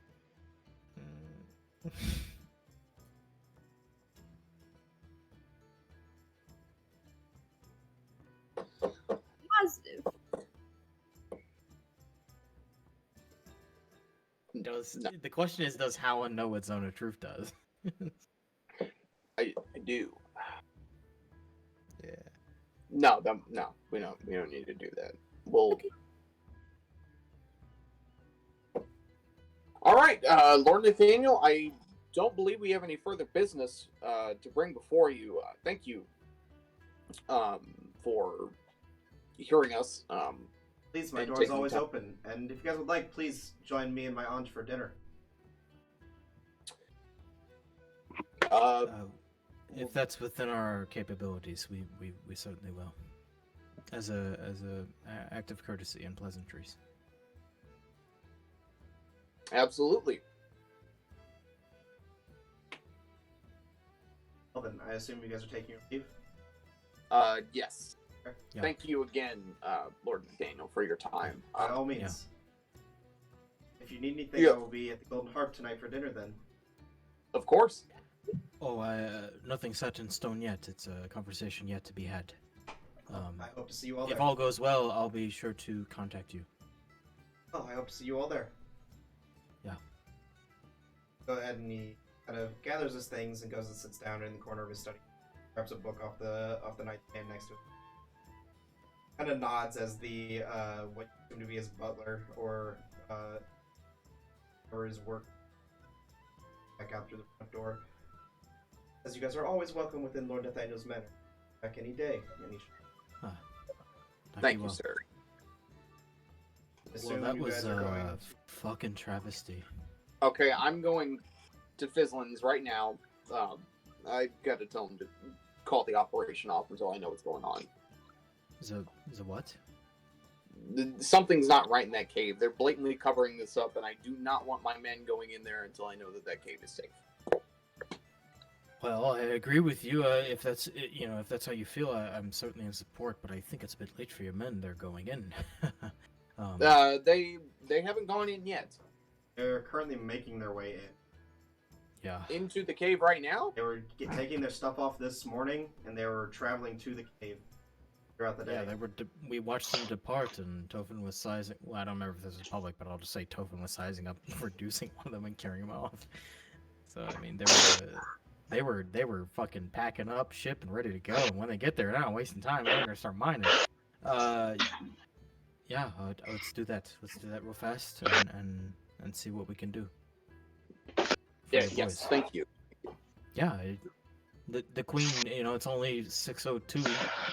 Positive. The question is, does Howland know what Zone of Truth does? I do. Yeah. No, we don't need to do that. We'll. Okay. All right, Lord Nathaniel. I don't believe we have any further business to bring before you. Thank you for hearing us. Please, my And door's taking always time. open. And if you guys would like, please join me and my aunt for dinner. If that's within our capabilities, we certainly will. As a act of courtesy and pleasantries. Absolutely. Well then, I assume you guys are taking your leave? Yes. Yeah. Thank you again, Lord Nathaniel, for your time. By all means. If you need anything, Yeah. I will be at the Golden Harp tonight for dinner then. Of course. Oh, nothing set in stone yet. It's a conversation yet to be had. I hope to see you all If there. all goes well, I'll be sure to contact you. Oh, I hope to see you all there. Yeah. Go ahead, and he kind of gathers his things and goes and sits down in the corner of his study. Grabs a book off the nightstand next to him. Kind of nods as the what seemed to be his butler or his work back out through the front door. As you guys are always welcome within Lord Nathaniel's manor. Back any day. Thank you, sir. Well, Assume that you was guys are going. fucking travesty. Okay, I'm going to Fizzlin's right now. I got to tell him to call the operation off until I know what's going on. Is a what? Something's not right in that cave. They're blatantly covering this up, and I do not want my men going in there until I know that that cave is safe. Well, I agree with you. If that's if that's how you feel, I'm certainly in support. But I think it's a bit late for your men. They're going in. They haven't gone in yet. They're currently making their way in. Yeah. Into the cave right now? They were taking their stuff off this morning, and they were traveling to the cave throughout the day. Yeah, we watched them depart, and Tophin was sizing. Well, I don't remember if this is public, but I'll just say Tophin was sizing up, reducing one of them, and carrying them off. So I mean, they were fucking packing up, ship, and ready to go. And when they get there, they're not wasting time. They're gonna start mining. Yeah, let's do that. Let's do that real fast, and see what we can do. Yeah. Yes. Thank you. Yeah. The queen, it's only 6:02.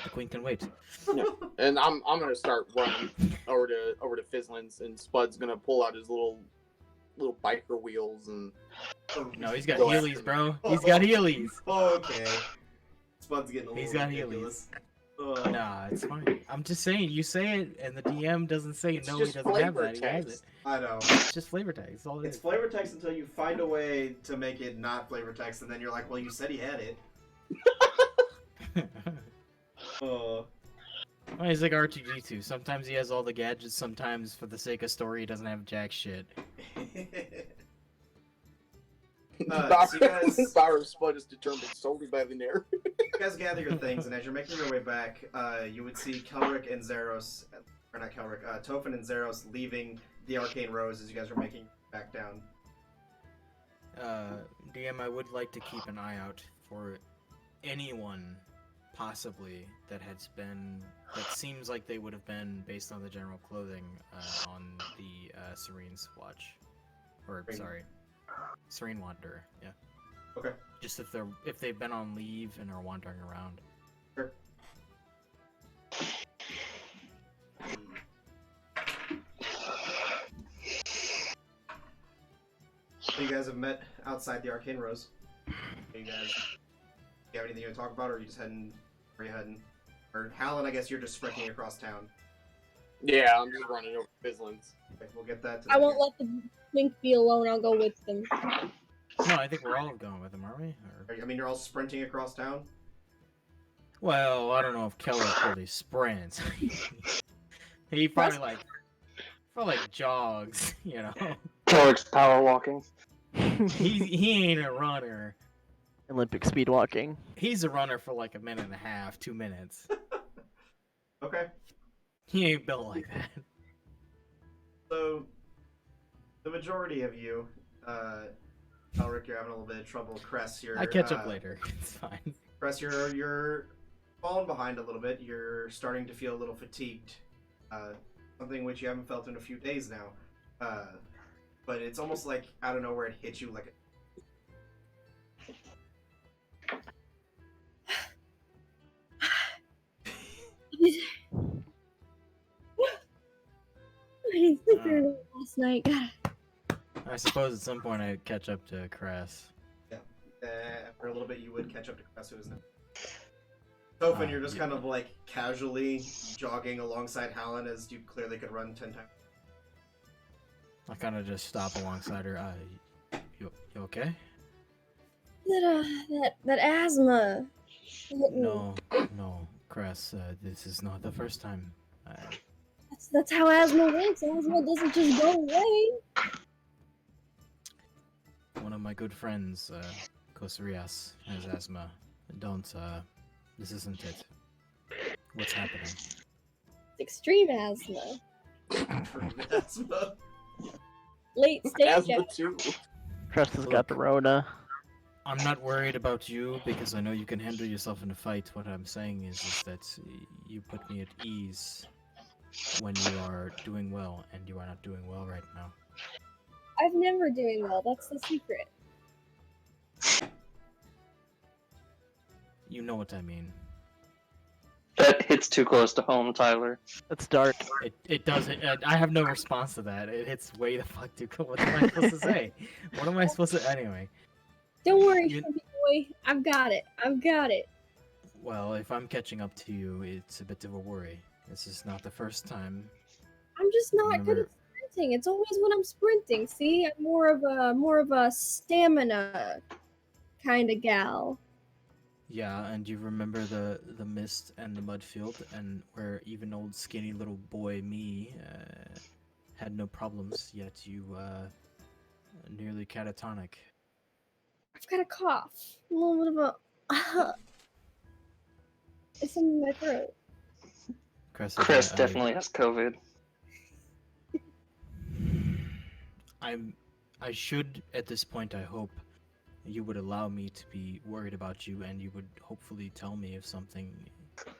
The queen can wait. Yeah. And I'm gonna start running over to Fizzlin's, and Spud's gonna pull out his little biker wheels and. No, he's got Go Heelys, after bro. He's got Heelys. Okay. Spud's getting a little He's got ridiculous. Nah, it's fine. I'm just saying, you say it, and the DM doesn't say It's no. He just doesn't have flavor that. He has it. text. I know. It's just flavor text. That's all it It's is. flavor text until you find a way to make it not flavor text, and then you're like, well, you said he had it. Well, he's like R2D2. Sometimes he has all the gadgets. Sometimes, for the sake of story, he doesn't have jack shit. So you guys- The power of Spud is determined solely by the narrative. You guys gather your things, and as you're making your way back, you would see Kelric and Xeros, or not Kelric, Tophin and Xeros leaving the Arcane Rose as you guys are making your way back down. DM, I would like to keep an eye out for anyone, possibly, that seems like they would have been, based on the general clothing, on the Serene's watch. Or, sorry, Serene Wanderer, yeah. Okay. Just if they've been on leave and are wandering around. Sure. So you guys have met outside the Arcane Rose. You guys, you have anything to talk about, or are you just heading? Where are you heading? Or Hallen, I guess you're just sprinting across town. Yeah, I'm just running over to Fizzlin's. Okay, we'll get that. I won't let the Link be alone. I'll go with them. No, I think we're all going with them, aren't we? Or... I mean, you're all sprinting across town. Well, I don't know if Kelric really sprints. He probably like jogs, Kelric's power walking. he ain't a runner. Olympic speed walking. He's a runner for like a minute and a half, 2 minutes. Okay. He ain't built like that. So, the majority of you, Kelric, you're having a little bit of trouble. Cress, you're... I catch up later. It's fine. Cress, you're falling behind a little bit. You're starting to feel a little fatigued. Something which you haven't felt in a few days now. But it's almost like out of nowhere it hit you like a... I didn't sleep very well last night. God. I suppose at some point I'd catch up to Crass. Yeah. After a little bit, you would catch up to Cress, who is now. Tophin, you're just kind of like casually jogging alongside Hallen as you clearly could run 10 times. I kind of just stop alongside her. You okay? That asthma. hit me. No, Crass. This is not the first time. That's how asthma works. Asthma doesn't just go away. One of my good friends, Kosarias, has asthma. Don't, this isn't it. What's happening? It's extreme asthma. Asthma. Late stage Asthma too. Crest has got the Rona. I'm not worried about you because I know you can handle yourself in a fight. What I'm saying is that you put me at ease when you are doing well, and you are not doing well right now. I've never doing well. That's the secret. You know what I mean. That hits too close to home, Tyler. It's dark. It doesn't. I have no response to that. It hits way the fuck too close. What am I supposed to say? What am I supposed to... Anyway. Don't worry, You- Shrimpy boy. I've got it. Well, if I'm catching up to you, it's a bit of a worry. This is not the first time. I'm just not good Remember- at sprinting. It's always when I'm sprinting. See, I'm more of a stamina kind of gal. Yeah, and you remember the mist and the mud field, and where even old skinny little boy me had no problems, yet you nearly catatonic. I've got a cough. A little bit of a. It's in my throat. Chris Definitely has COVID. I should, at this point, I hope you would allow me to be worried about you, and you would hopefully tell me if something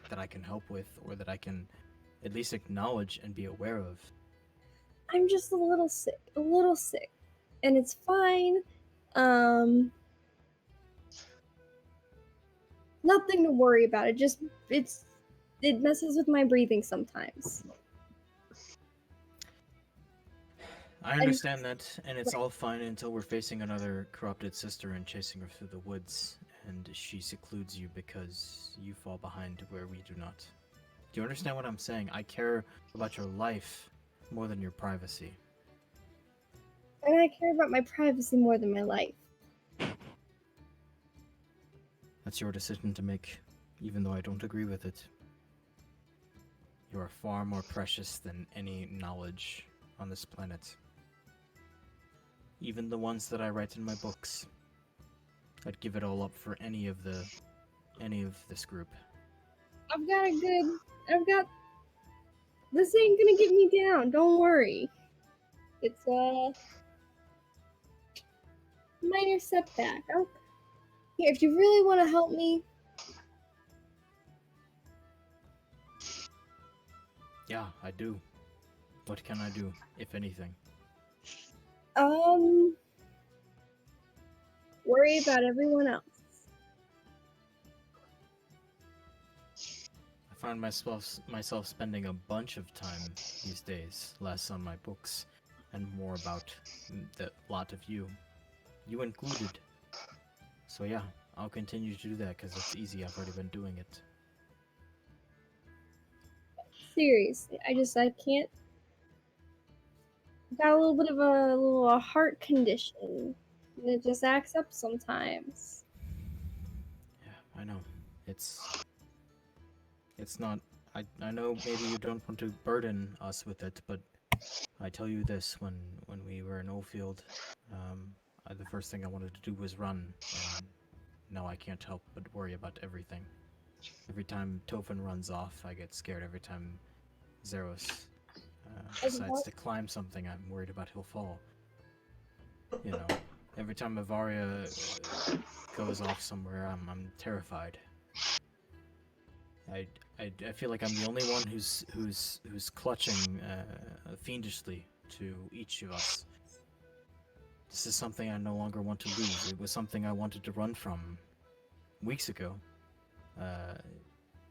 that I can help with, or that I can at least acknowledge and be aware of. I'm just a little sick, and it's fine. Nothing to worry about. It messes with my breathing sometimes. I understand that, and it's all fine until we're facing another corrupted sister and chasing her through the woods, and she secludes you because you fall behind where we do not. Do you understand what I'm saying? I care about your life more than your privacy. And I care about my privacy more than my life. That's your decision to make, even though I don't agree with it. You are far more precious than any knowledge on this planet. Even the ones that I write in my books. I'd give it all up for any of this group. This ain't gonna get me down, don't worry. It's a minor setback. Here, if you really want to help me. Yeah, I do. What can I do, if anything? Worry about everyone else. I find myself spending a bunch of time these days, less on my books, and more about the lot of you. You included. So yeah, I'll continue to do that because it's easy. I've already been doing it. Seriously, I can't. I've got a little bit of a heart condition, and it just acts up sometimes. Yeah, I know. It's not. I know maybe you don't want to burden us with it, but I tell you this: when we were in Ole Field, the first thing I wanted to do was run, and now I can't help but worry about everything. Every time Tophin runs off, I get scared. Every time Xeros decides to climb something, I'm worried about he'll fall. You know, every time Avaria goes off somewhere, I'm terrified. I feel like I'm the only one who's clutching fiendishly to each of us. This is something I no longer want to lose. It was something I wanted to run from weeks ago.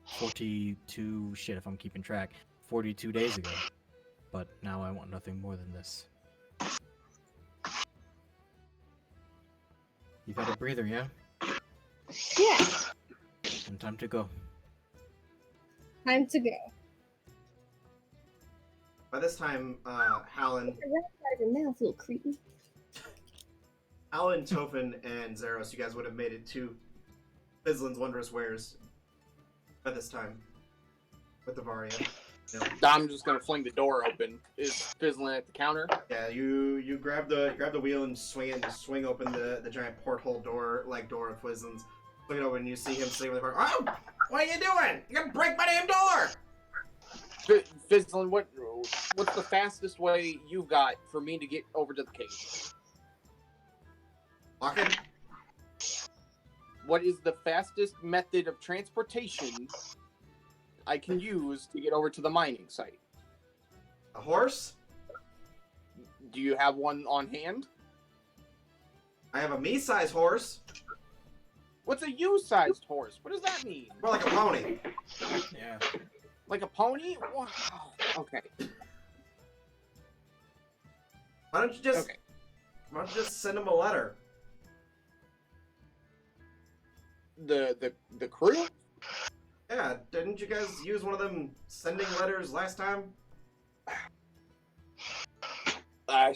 42 shit if I'm keeping track. 42 days ago. But now I want nothing more than this. You've had a breather, yeah? Yeah. And time to go. Time to go. By this time, Hallen, Now it's a little creepy. Tophin, and Xeros, you guys would have made it to Fizzlin's Wondrous Wares by this time with Avaria. I'm just gonna fling the door open. Is Fizzlin at the counter? Yeah, you grab the wheel and swing it, and swing open the giant porthole door of Fizzlin's. Swing it open, and you see him sitting with the car. Oh, what are you doing? You're gonna break my damn door! Fizzlin, what's the fastest way you've got for me to get over to the cave? Walking. What is the fastest method of transportation I can use to get over to the mining site? A horse? Do you have one on hand? I have a me-sized horse. What's a you-sized horse? What does that mean? More like a pony. Yeah. Like a pony? Wow. Okay. Why don't you just send him a letter? The crew? Yeah, didn't you guys use one of them sending letters last time? I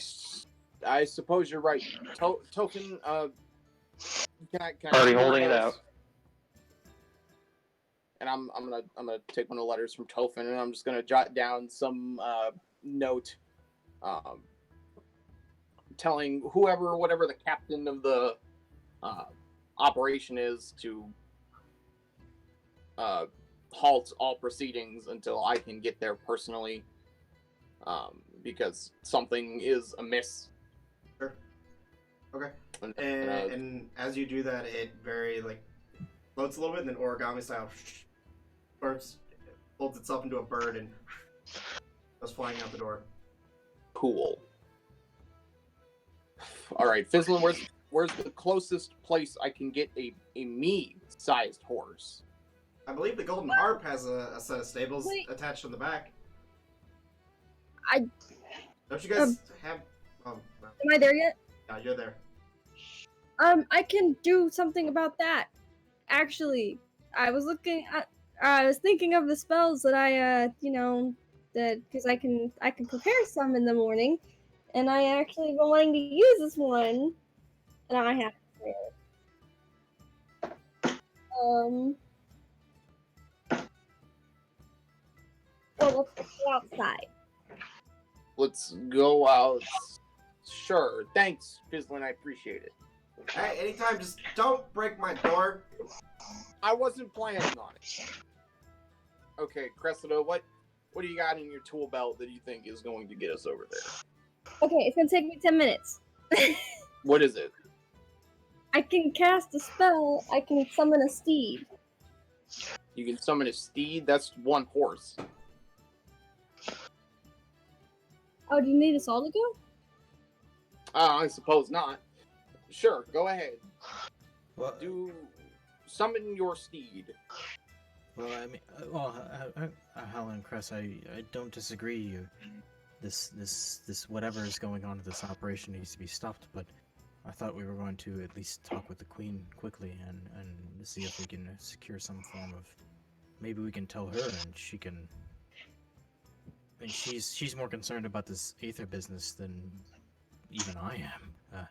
suppose you're right. Token, can I Already holding it out. And I'm gonna take one of the letters from Tophin, and I'm just gonna jot down some note, telling whatever the captain of the operation is to halt all proceedings until I can get there personally, because something is amiss. Sure. Okay. And as you do that, it very floats a little bit, and then origami style folds itself into a bird and goes flying out the door. Cool. All right, Fizzlin, where's the closest place I can get a me-sized horse? I believe the Golden Harp has a set of stables attached on the back. Don't you guys have? Oh, no. Am I there yet? Yeah, you're there. I can do something about that. Actually, I was thinking of the spells that because I can prepare some in the morning, and I actually been wanting to use this one, and I have to. Well, let's go outside. Let's go out. Sure. Thanks, Fizzlin. I appreciate it. Hey, anytime, just don't break my door. I wasn't planning on it. Okay, Cressida, what do you got in your tool belt that you think is going to get us over there? Okay, it's gonna take me 10 minutes. What is it? I can cast a spell. I can summon a steed. You can summon a steed? That's one horse. Oh, do you need us all to go? I suppose not. Sure, go ahead. Well, Summon your steed. Well, I mean, Helen and Cress, I don't disagree. This whatever is going on with this operation needs to be stopped, but I thought we were going to at least talk with the Queen quickly and see if we can secure some form of. Maybe we can tell her and she can. I mean, she's more concerned about this Aether business than even I am.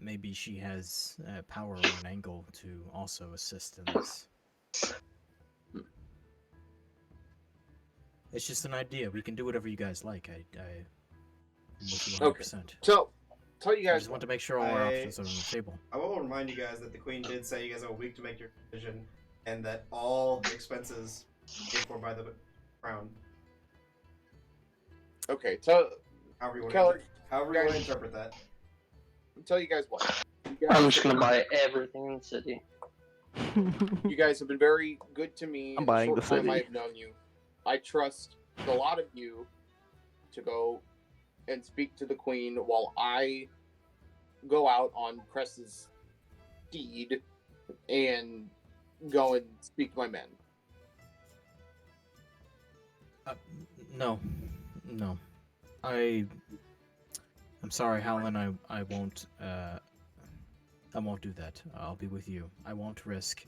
Maybe she has power or an angle to also assist in this. It's just an idea. We can do whatever you guys like. I'm with you 100%. So, tell you I guys just want to make sure all our I- options are on the table. I will remind you guys that the Queen did say you guys have a week to make your decision, and that all expenses paid for by the crown. Okay, tell However you want Kelric, to interpret that. tell you guys what. I'm just gonna buy everything in the city. You guys have been very good to me I'm in buying the the short time city. I've known you. I trust a lot of you to go and speak to the Queen while I go out on Cress's steed and go and speak to my men. No. I'm sorry, Howlin. I won't. I won't do that. I'll be with you. I won't risk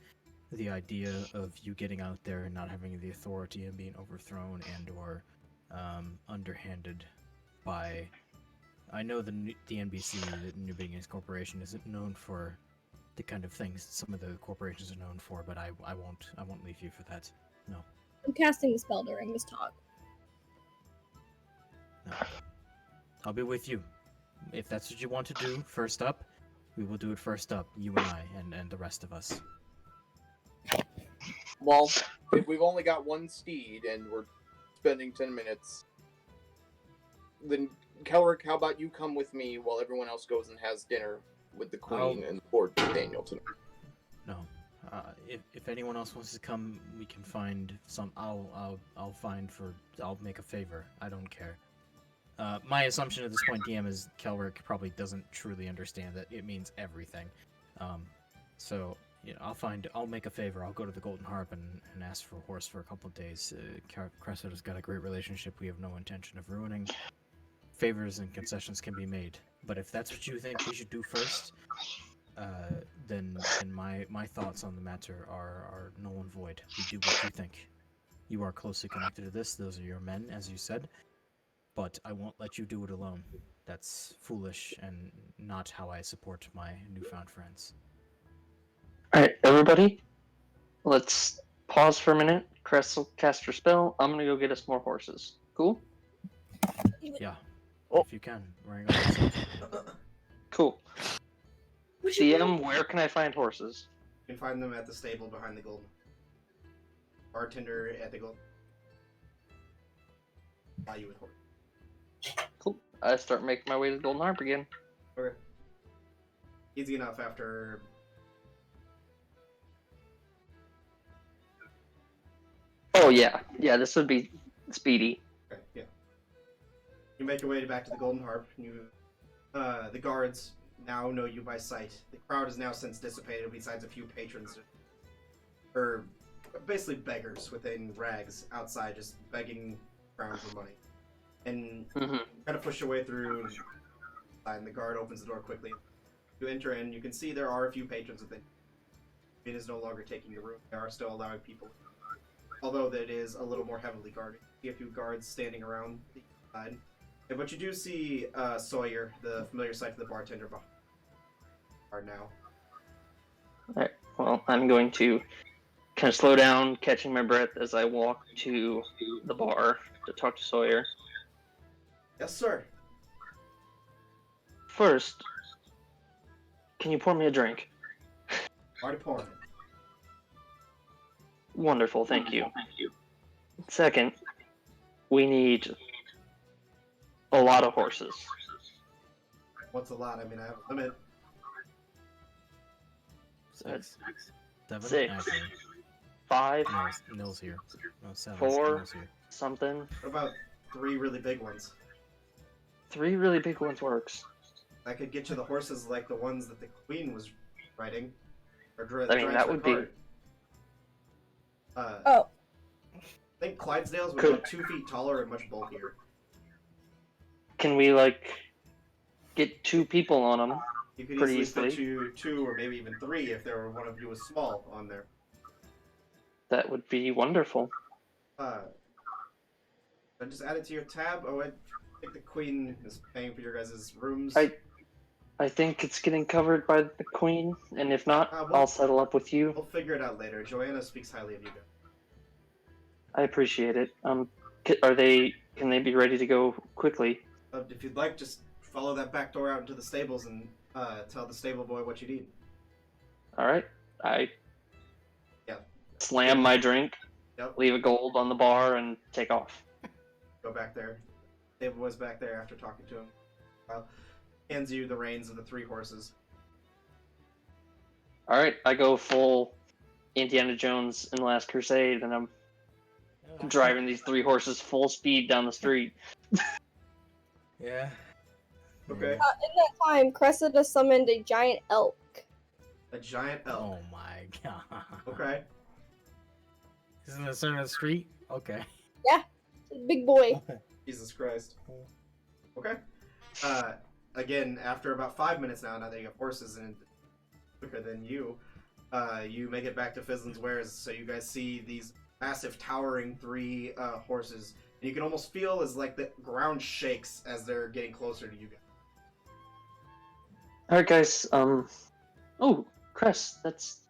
the idea of you getting out there and not having the authority and being overthrown and/or underhanded by. I know the NBC, the New Beginnings Corporation, isn't known for the kind of things some of the corporations are known for, but I won't leave you for that. No. I'm casting the spell during this talk. No. I'll be with you. If that's what you want to do, first up, we will do it first up, you and I, and the rest of us. Well, if we've only got one steed and we're spending 10 minutes, then Kelric, how about you come with me while everyone else goes and has dinner with the Queen and Lord Nathaniel tonight? No. If anyone else wants to come, we can find some. I'll make a favor. I don't care. My assumption at this point, DM, is Kelric probably doesn't truly understand that it means everything. So I'll make a favor. I'll go to the Golden Harp and ask for a horse for a couple of days. Cressida got a great relationship. We have no intention of ruining. Favors and concessions can be made, but if that's what you think we should do first, then my thoughts on the matter are null and void. We do what you think. You are closely connected to this. Those are your men, as you said. But I won't let you do it alone. That's foolish and not how I support my newfound friends. Alright, everybody, let's pause for a minute. Cress will cast her spell. I'm gonna go get us more horses. Cool? Yeah. Oh. If you can. Wearing all this stuff. Cool. We should DM, where can I find horses? You can find them at the stable behind the Golden. Bartender at the Golden. Buy you with horse. Cool. I start making my way to the Golden Harp again. Okay. Easy enough after. Oh yeah, this would be speedy. Okay, yeah. You make your way back to the Golden Harp. The guards now know you by sight. The crowd has now since dissipated, besides a few patrons, or basically beggars within rags outside, just begging crown for money. And kind of push your way through, and the guard opens the door quickly. You enter in. You can see there are a few patrons within. It is no longer taking the room. They are still allowing people, although that is a little more heavily guarded. You see a few guards standing around the side. But you do see Sawyer, the familiar sight to the bartender, behind now. Alright, well, I'm going to kind of slow down, catching my breath as I walk to the bar to talk to Sawyer. Yes, sir. First, can you pour me a drink? Already pouring it. Wonderful, thank you. Second, we need a lot of horses. What's a lot? I mean, I have a limit. 6. 7? 6. Actually, 5, Nils here. No, 7. 4, Nils here. something. What about 3 really big ones? 3 really big ones works. I could get you the horses like the ones that the Queen was riding. Or I mean, that would be... Oh. I think Clydesdales were Could- about 2 feet taller and much bulkier. Can we, get 2 people on them? You could Pretty easily fit easily. you 2 or maybe even 3 if there were one of you was small on there. That would be wonderful. I just add it to your tab. Oh, I think the Queen is paying for your guys' rooms. I think it's getting covered by the Queen, and if not, well- I'll settle up with you. We'll figure it out later. Joanna speaks highly of you guys. I appreciate it. Can they be ready to go quickly? If you'd like, just follow that back door out into the stables and tell the stable boy what you need. All right. I Yeah. slam my drink, Yep. leave a gold on the bar, and take off. Go back there. Stable boy's back there after talking to him. Hands you the reins of the 3 horses. All right. I go full Indiana Jones in the Last Crusade, and I'm driving these 3 horses full speed down the street. Yeah. Okay. In that time, Cressida summoned a giant elk. A giant elk. Oh my god. Okay. This is in the center of the street? Okay. Big boy. Jesus Christ. Okay. Again, after about 5 minutes now that you have horses and quicker than you, you make it back to Fizzlin's Wares, so you guys see these massive towering 3 horses, and you can almost feel as like the ground shakes as they're getting closer to you guys. All right, guys. Oh, Cress, that's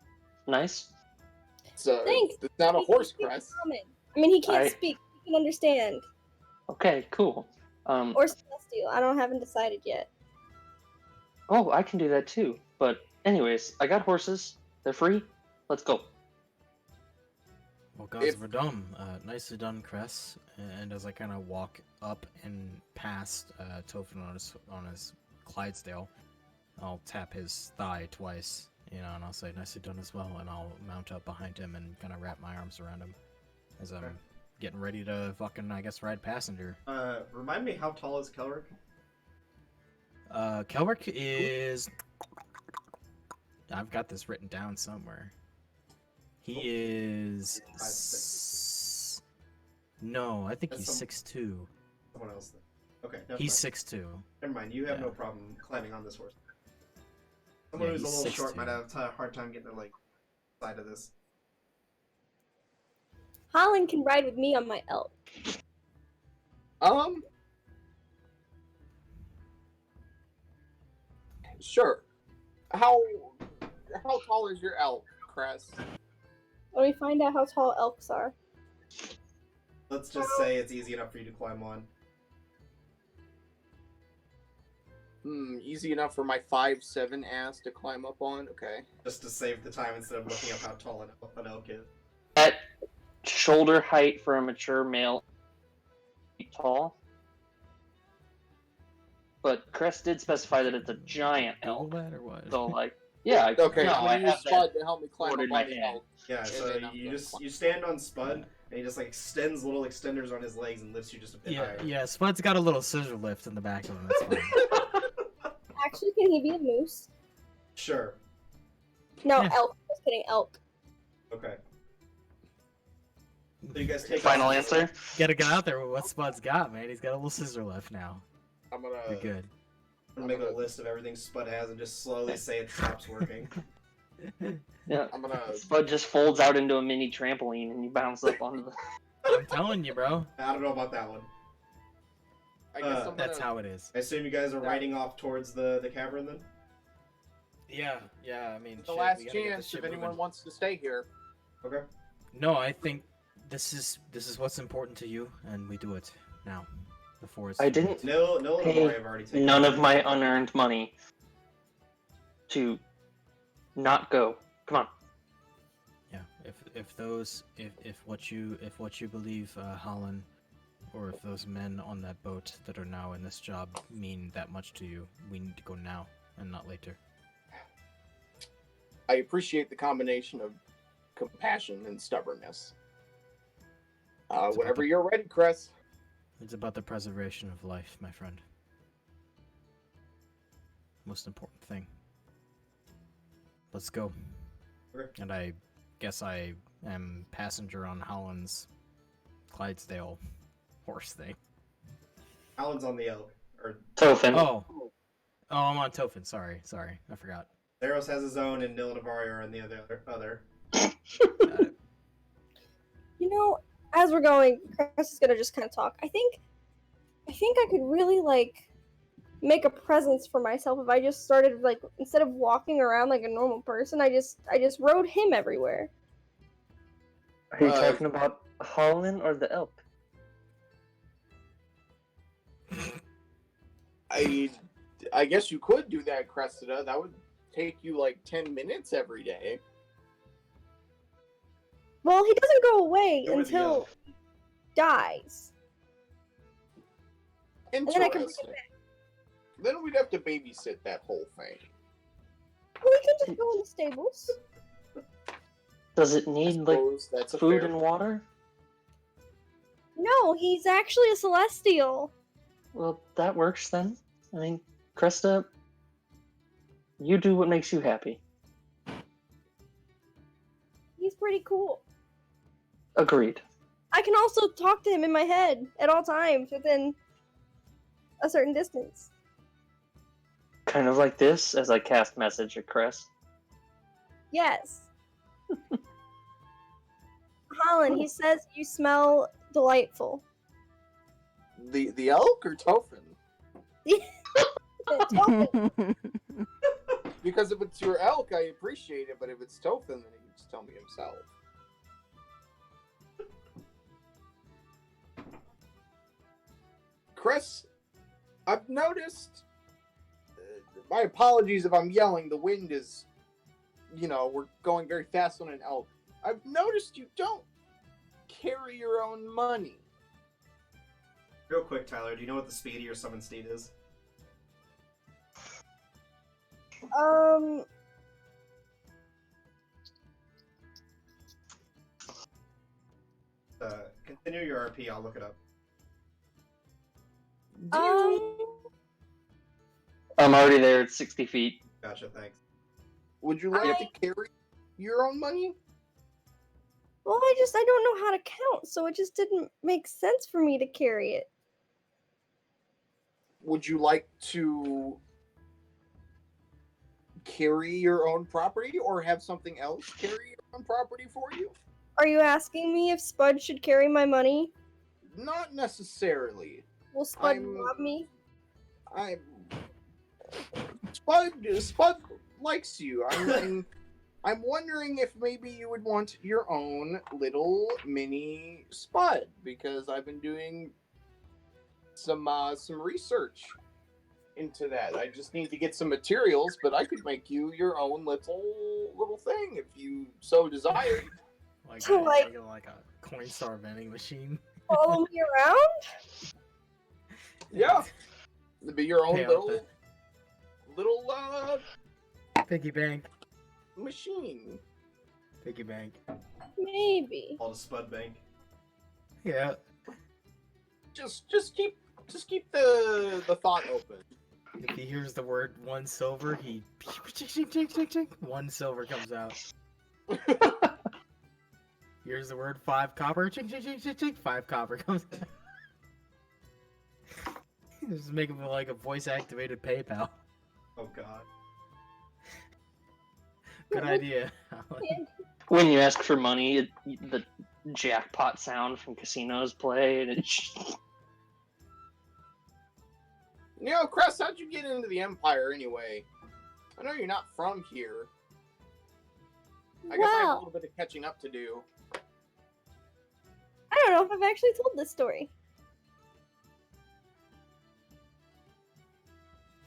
nice. Thanks. It's not a He horse, speaks Cress. common. I mean, he can't I- speak. He can understand. Okay, cool. Or celestial. I haven't decided yet. Oh, I can do that too. But anyways, I got horses. They're free. Let's go. Well, guys, we're done. Nicely done, Cress. And as I kind of walk up and past Tophin on his Clydesdale, I'll tap his thigh twice, and I'll say, nicely done as well, and I'll mount up behind him and kind of wrap my arms around him as I'm getting ready to fucking, I guess, ride passenger. Remind me, how tall is Kelric? Kelric is... I've got this written down somewhere. He is... 5'6". No, I think That's he's some- 6'2". Someone else then. Okay, never He's mind. 6'2". Never mind, you have Yeah. no problem climbing on this horse. Someone Yeah, who's a he's little short 6'2". might have a hard time getting the side of this. Holland can ride with me on my elk. Sure. How tall is your elk, Cress? Let me find out how tall elks are. Let's just say it's easy enough for you to climb on. Easy enough for my 5'7" ass to climb up on? Okay. Just to save the time instead of looking up how tall an elk is. At shoulder height for a mature male, tall. But Cress did specify that it's a giant All elk. that or what? So, like, yeah. Okay, no, I'm I gonna use have that. Spud to help me climb ordered up my on the hand. elk. Yeah, And so then I'm you gonna just climb. you stand on Spud, and he just extends little extenders on his legs and lifts you just a bit Yeah, higher. yeah, Spud's got a little scissor lift in the back of him, that's fine. Actually, can he be a moose? Sure. No, Yeah. elk. Just kidding, elk. Okay. So you guys take Final off. answer? Gotta get out there with what Spud's got, man. He's got a little scissor lift now. I'm gonna. You're good. I'm gonna make a list of everything Spud has and just slowly say it stops working. Yeah. I'm gonna. Spud just folds out into a mini trampoline and you bounce up onto the. I'm telling you, bro. I don't know about that one. I guess I'm That's gonna. how it is. I assume you guys are riding off towards the cavern then? Yeah, I mean, The last chance if anyone wants to stay here. Okay. No, I think this is what's important to you, and we do it now. Before it's I too didn't late. No and Hey, Amari have already taken none it. of my unearned money to not go. Come on. Yeah, if what you believe, Holland, or if those men on that boat that are now in this job mean that much to you, we need to go now and not later. I appreciate the combination of compassion and stubbornness. Whenever you're ready, Cress. It's about the preservation of life, my friend. Most important thing. Let's go. Okay. And I guess I am passenger on Holland's Clydesdale horse thing. Alan's on the elk. Or Tophin. Oh, I'm on Tophin. Sorry, I forgot. Theros has his own, and Nil and Amari are on the other. Got it. You know, as we're going, Cress is gonna just kind of talk. I think I could really make a presence for myself if I just started instead of walking around like a normal person, I just rode him everywhere. Are you talking about Holland or the elk? I guess you could do that, Cressida. That would take you like 10 minutes every day. Well, he doesn't go away Go with the until elf. he dies. then I can bring Interesting. Then we'd have to babysit that whole thing. Well, we can just go in the stables. Does it I need like suppose that's a food fair and water? No, he's actually a celestial. Well, that works then. I mean, Cresta, you do what makes you happy. He's pretty cool. Agreed. I can also talk to him in my head at all times within a certain distance. Kind of like this as I cast message at Crest. Yes. Holland, he says you smell delightful. The elk or Tophin? Because if it's your elk, I appreciate it, but if it's Tophin, then he can just tell me himself. Chris, I've noticed. My apologies if I'm yelling. The wind is, we're going very fast on an elk. I've noticed you don't carry your own money. Real quick, Tyler, do you know what the speed of your summon steed is? Continue your RP, I'll look it up. I'm already there at 60 feet. Gotcha, thanks. Would you like to carry your own money? Well, I don't know how to count, so it just didn't make sense for me to carry it. Would you like to carry your own property or have something else carry your own property for you? Are you asking me if Spud should carry my money? Not necessarily. Will Spud rob me? Spud likes you. I'm wondering if maybe you would want your own little mini Spud, because I've been doing some research into that. I just need to get some materials, but I could make you your own little thing if you so desired. Like a coin star vending machine. Follow me around? Yeah, it'd be your own Pay little piggy bank. machine. Piggy bank. Maybe. Called a Spud Bank. Yeah. Just keep the thought open. If he hears the word 1 silver, he 1 silver comes out. Here's the word 5 copper, 5 copper comes out. Just make him like a voice activated PayPal. Oh god. Good idea. When you ask for money, the jackpot sound from casinos play, and it. Cress, how'd you get into the Empire anyway? I know you're not from here. I guess I have a little bit of catching up to do. I don't know if I've actually told this story.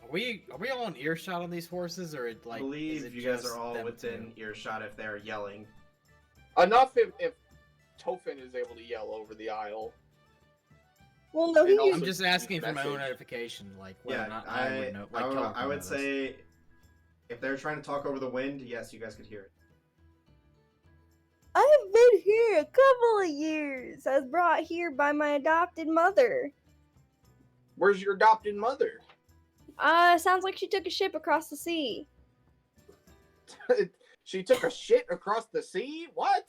Are we all in earshot on these horses, or I believe you guys are all within earshot if they're yelling. Enough if Tophin is able to yell over the aisle. Well, no, And also I'm just asking for my own message. edification, like whether Yeah, or not I would know. Like I would say if they're trying to talk over the wind, yes, you guys could hear it. I've been here a couple of years. I was brought here by my adopted mother. Where's your adopted mother? Sounds like she took a ship across the sea. She took a shit across the sea? What?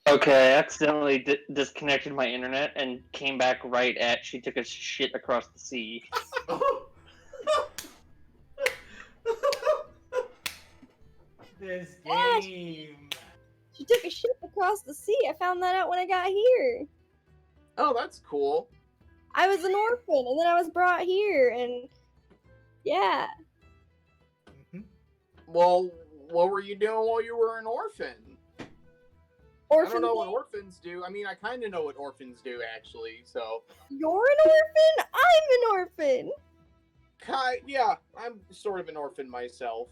Okay, I accidentally disconnected my internet and came back right at she took a shit across the sea. This Yeah, game. She took a ship across the sea. I found that out when I got here. Oh, that's cool. I was an orphan, and then I was brought here, and yeah. Well, what were you doing while you were an orphan? I don't know what orphans do. I mean, I kind of know what orphans do, actually, so... You're an orphan? I'm an orphan! Yeah, I'm sort of an orphan myself.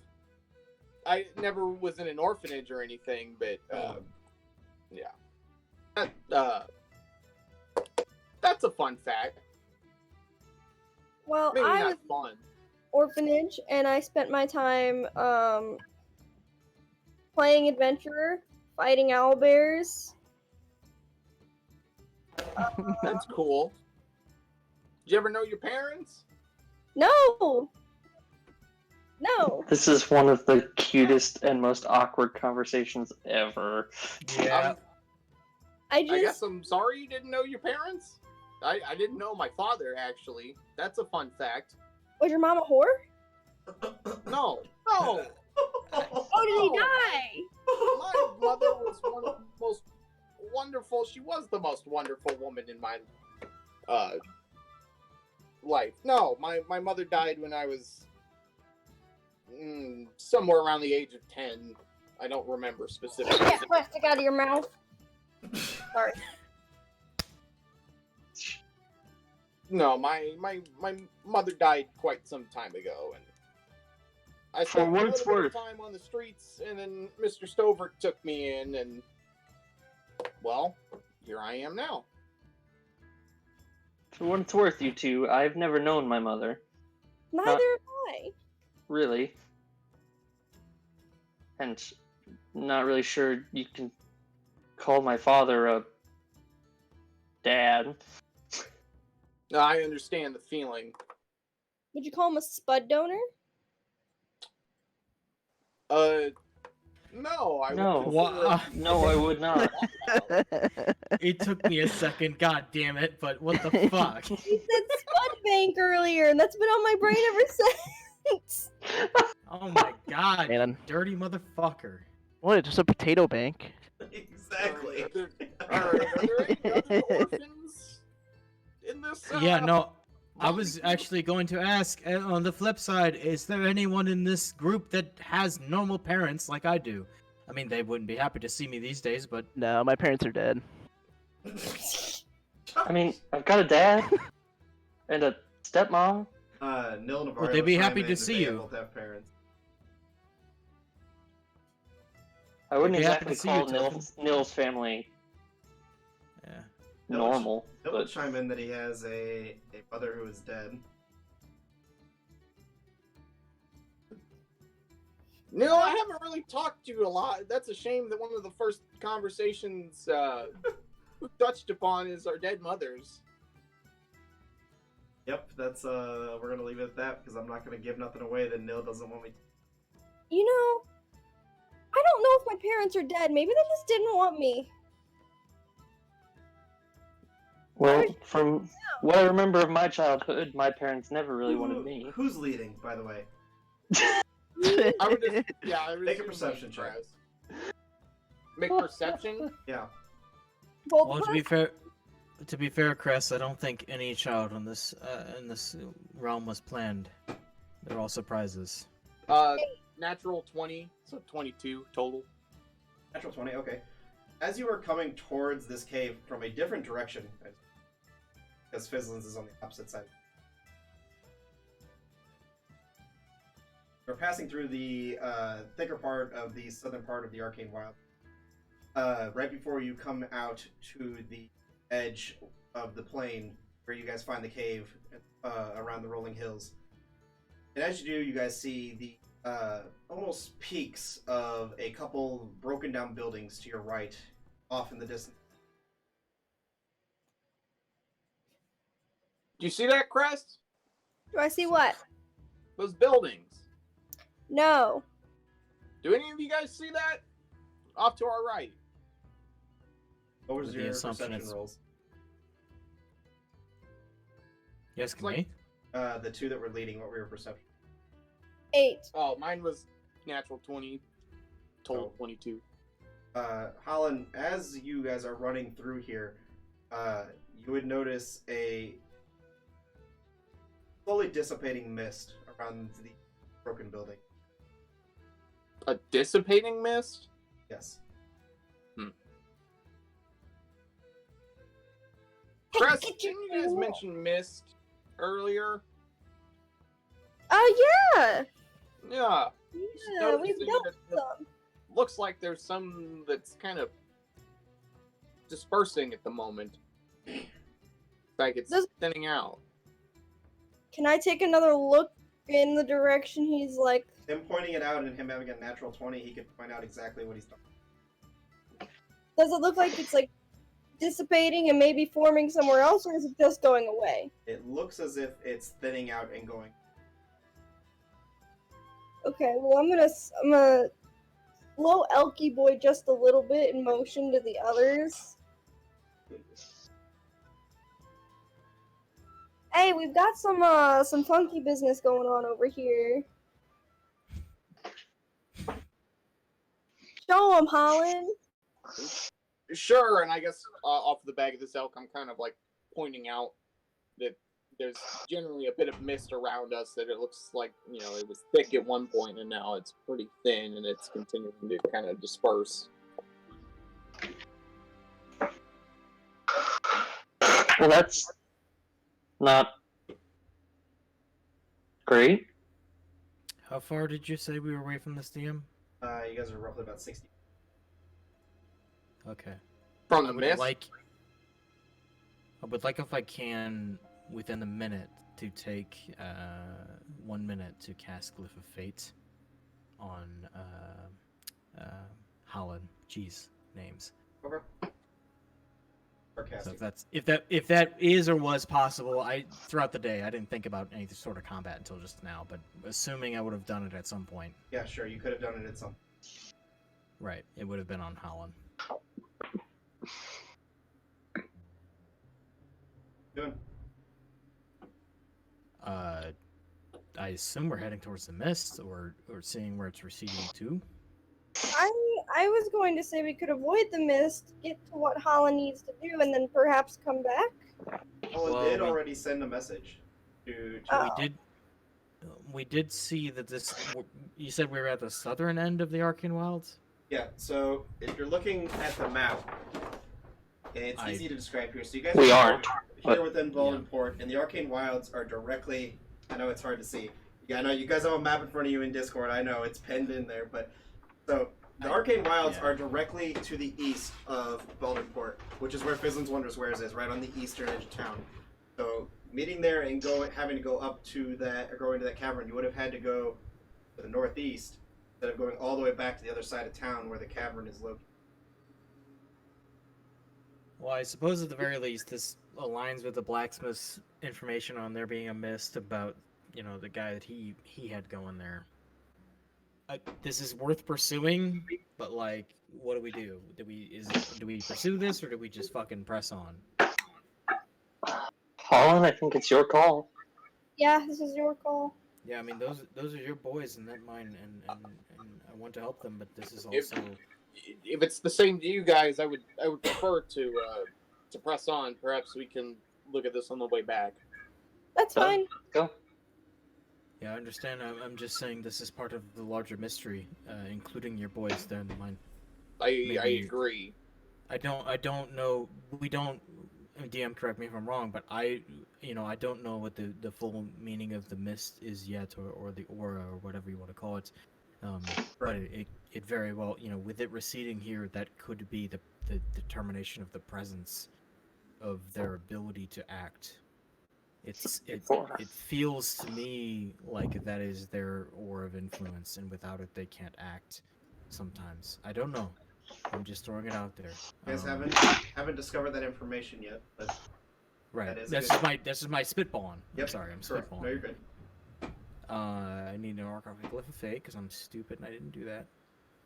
I never was in an orphanage or anything, but yeah. That's a fun fact. Well, Maybe I not was fun. orphanage, and I spent my time playing adventurer, fighting owlbears. That's cool. Did you ever know your parents? No, no. This is one of the cutest and most awkward conversations ever. Yeah. I I guess just I'm sorry you didn't know your parents. I didn't know my father, actually. That's a fun fact. was your mom a whore? No. Oh, did he die? My mother was one of the most wonderful. She was the most wonderful woman in my life. No, my mother died when I was somewhere around the age of 10. I don't remember specifically. Get that plastic out of your mouth. Sorry. No, my mother died quite some time ago, and I spent a what little it's bit of worth. time on the streets, and then Mr. Stover took me in, and well, here I am now. For what it's worth, you two, I've never known my mother. Neither have I. Really. And not really sure you can call my father a dad. No, I understand the feeling. Would you call him a spud donor? No, I No. would Wha- No, I would not. It took me a second, god damn it, but what the fuck? He said spud bank earlier, and that's been on my brain ever since. Oh my god, you Man. dirty motherfucker. What? Just a potato bank? Exactly. Are there any other orphans in this? Yeah, no, I was actually going to ask, on the flip side, is there anyone in this group that has normal parents like I do? I mean, they wouldn't be happy to see me these days, but No, my parents are dead. I mean, I've got a dad and a stepmom. Nil Navarro Would they be chime happy in to that see they you? both have parents. I wouldn't They'd be happy exactly to see you, call Tilton. Nil's family yeah. normal, He'll but chime in that he has a mother who is dead. Neil, I haven't really talked to you a lot. That's a shame that one of the first conversations we touched upon is our dead mothers. Yep, that's we're gonna leave it at that because I'm not gonna give nothing away that Nil doesn't want me. You know, I don't know if my parents are dead. Maybe they just didn't want me. well, from what I remember of my childhood, my parents never really wanted me. Who's leading, by the way? I would just, I would Make a assume perception me, check. Chris. Make perception? Yeah. Well, Well, to be fair, Chris, I don't think any child in this realm was planned. They're all surprises. Natural 20, so 22 total. Natural 20, okay. As you are coming towards this cave from a different direction, because Fizzlin's is on the opposite side, you're passing through the thicker part of the southern part of the arcane wild. Right before you come out to the edge of the plain where you guys find the cave around the rolling hills. And as you do, you guys see the almost peaks of a couple broken down buildings to your right, off in the distance. Do you see that, Crest? do I see what? Those buildings. No. Do any of you guys see that? Off to our right. What was With the your assumption perception it's- rolls? Yes, can like- me? The two that were leading, what were your perception? 8. Oh, mine was natural 20, total Oh. 22. Holland, as you guys are running through here, you would notice a slowly dissipating mist around the broken building. A dissipating mist? Yes. Crest, didn't you guys mention mist earlier? Yeah. Yeah. Yeah, we've Noticing got that some. looks like there's some that's kind of dispersing at the moment. Like it's Does- thinning out. Can I take another look in the direction he's like? Him pointing it out and him having a natural 20, he could point out exactly what he's talking about. Does it look like it's like dissipating and maybe forming somewhere else, or is it just going away? It looks as if it's thinning out and going. Okay, well I'm gonna slow Elky Boy just a little bit and motion to the others. Hey, we've got some funky business going on over here. Show 'em, Holland. Sure, and I guess off the back of this elk, I'm kind of like pointing out that there's generally a bit of mist around us, that it looks like, you know, it was thick at one point and now it's pretty thin and it's continuing to kind of disperse. Well, that's not great. How far did you say we were away from this DM? You guys are roughly about 60. Okay. From I the would mist? I would like, if I can, within a minute, to take 1 minute to cast Glyph of Fate on Holland. Jeez, names. Okay. So Sarcastic. if that is or was possible, I throughout the day I didn't think about any sort of combat until just now, but assuming I would have done it at some point. Yeah, sure, you could have done it at some. Right, it would have been on Holland. Doing. I assume we're heading towards the mist, or seeing where it's receding to. I was going to say we could avoid the mist, get to what Holland needs to do, and then perhaps come back. Well, it did already send a message to Oh. We did see that this. You said we were at the southern end of the Arcane Wilds. Yeah, so if you're looking at the map, it's easy to describe here. So you guys We are aren't, here but- within Golden Port, and the Arcane Wilds are directly. I know it's hard to see. Yeah, I know you guys have a map in front of you in Discord. I know it's penned in there, but so the Arcane Wilds are directly to the east of Golden Port, which is where Fizzlin's Wondrous Wares is, right on the eastern edge of town. So meeting there and having to go up to that or go into that cavern, you would have had to go to the northeast instead of going all the way back to the other side of town where the cavern is located. Well, I suppose at the very least this aligns with the blacksmith's information on there being a mist about, you know, the guy that he had going there. This is worth pursuing, but like, what do we do? Do we pursue this, or do we just fucking press on? Holland, I think it's your call. Yeah, this is your call. Yeah, I mean those are your boys and not mine, and I want to help them, but this is also. If it's the same to you guys, I would prefer to press on. Perhaps we can look at this on the way back. That's fine. Go. Yeah, I understand. I'm just saying this is part of the larger mystery, including your boys than mine. I agree. I don't know. We don't. DM, correct me if I'm wrong, but I don't know what the full meaning of the mist is yet, or the aura, or whatever you want to call it. But it very well, with it receding here, that could be the determination of the presence of their ability to act. It feels to me like that is their aura of influence, and without it, they can't act. Sometimes I don't know. I'm just throwing it out there. You guys haven't discovered that information yet, but right. That is This is my spitballing. Yep, I'm sorry, I'm correct. spitballing. No, you're good. I need an archive glyph of fate because I'm stupid and I didn't do that.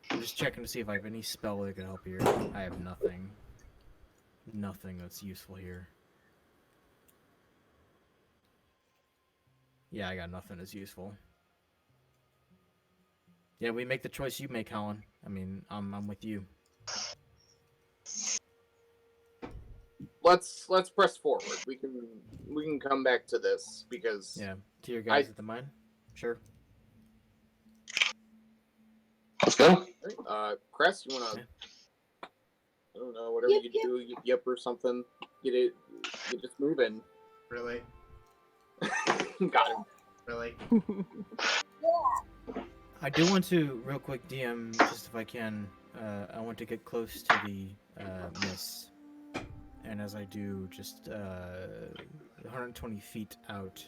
I'm just checking to see if I have any spell that can help here. I have nothing. Nothing that's useful here. Yeah, I got nothing that's useful. Yeah, we make the choice you make, Colin. I mean, I'm with you. Let's press forward. We can come back to this because Yeah, to your guys at the mine. Sure. Let's go. Crest, you wanna? I don't know, whatever Yep, you yep. do, yip or something. Get just moving. Really? Got him. Really? I do want to, real quick, DM, just if I can, I want to get close to the mist. And as I do, just 120 feet out,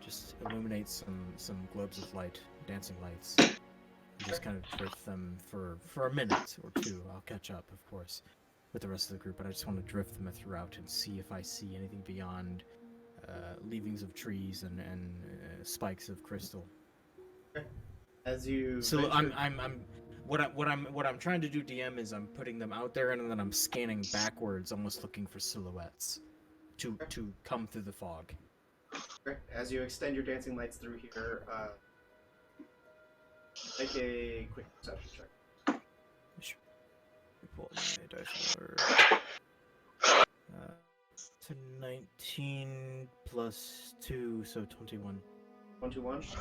just illuminate some globes of light, dancing lights. And just kind of drift them for a minute or two. I'll catch up, of course, with the rest of the group, but I just want to drift them throughout and see if I see anything beyond leavings of trees and spikes of crystal. As you So venture- what I'm trying to do, DM, is I'm putting them out there and then I'm scanning backwards, almost looking for silhouettes to come through the fog. As you extend your dancing lights through here, make a quick perception check. Pull my dice roller. To 19 plus 2, so 21. 121. This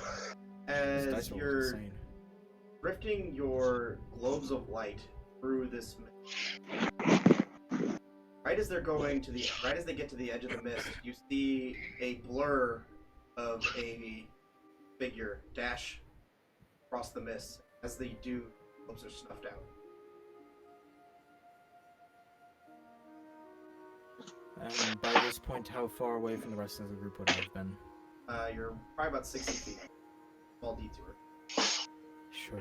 As dice roll is you're insane. drifting your globes of light through this mist, right as they get to the edge of the mist, you see a blur of a figure dash across the mist. As they do, globes are snuffed out. And by this point, how far away from the rest of the group would I have been? You're probably about 60 feet. Small detour. Sure.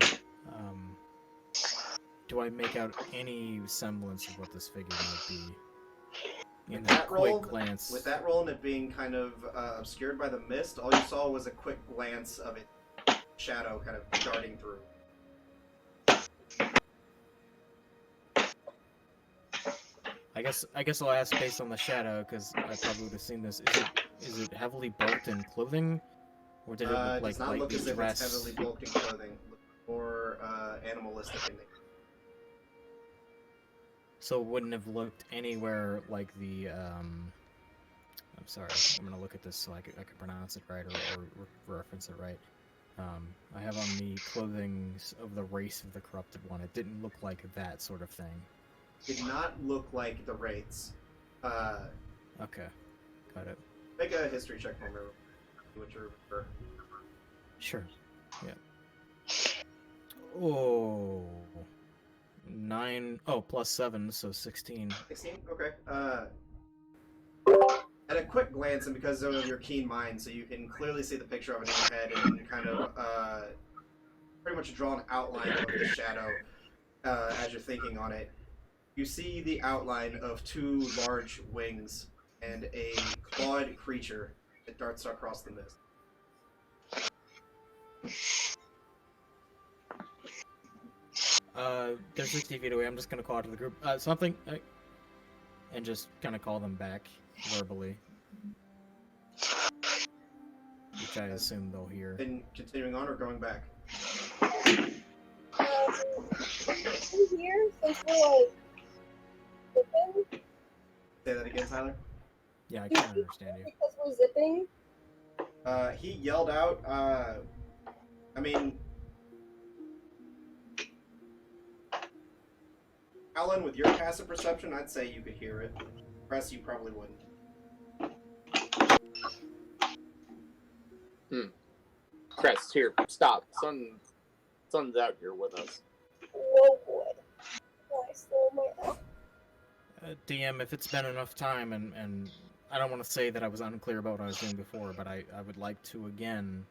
Do I make out any semblance of what this figure might be? In that quick glance. With that roll and it being kind of obscured by the mist, all you saw was a quick glance of it shadow kind of darting through. I guess I'll ask based on the shadow, because I probably would have seen this. Is it heavily bulked in clothing, or did it look like does not look lightly as if dressed? it's heavily bulked in clothing. Look more animalistic in nature. So it wouldn't have looked anywhere like the I'm sorry, I'm gonna look at this so I can pronounce it right or reference it right. I have on me clothing of the race of the corrupted one. It didn't look like that sort of thing. Did not look like the wraiths. Okay, got it. Make a history check for me. What you remember. Sure. Yeah. Oh. 9. Oh, plus 7, so 16. 16? Okay. At a quick glance, and because of your keen mind, so you can clearly see the picture of it in your head and kind of pretty much draw an outline of the shadow as you're thinking on it. You see the outline of two large wings and a clawed creature that darts across the mist. They're 60 feet away. I'm just gonna call out to the group. Something, and just kind of call them back verbally, which I assume they'll hear. Then continuing on or going back? In here, since we're like zipping, Say that again, Tyler. Yeah, I can't understand you. because we're zipping. He yelled out, I mean, Alan, with your passive perception, I'd say you could hear it. Press, you probably wouldn't. Crest, here, stop. Sun's out here with us. Whoa, boy. I stole my DM, if it's been enough time, and I don't want to say that I was unclear about what I was doing before, but I would like to again.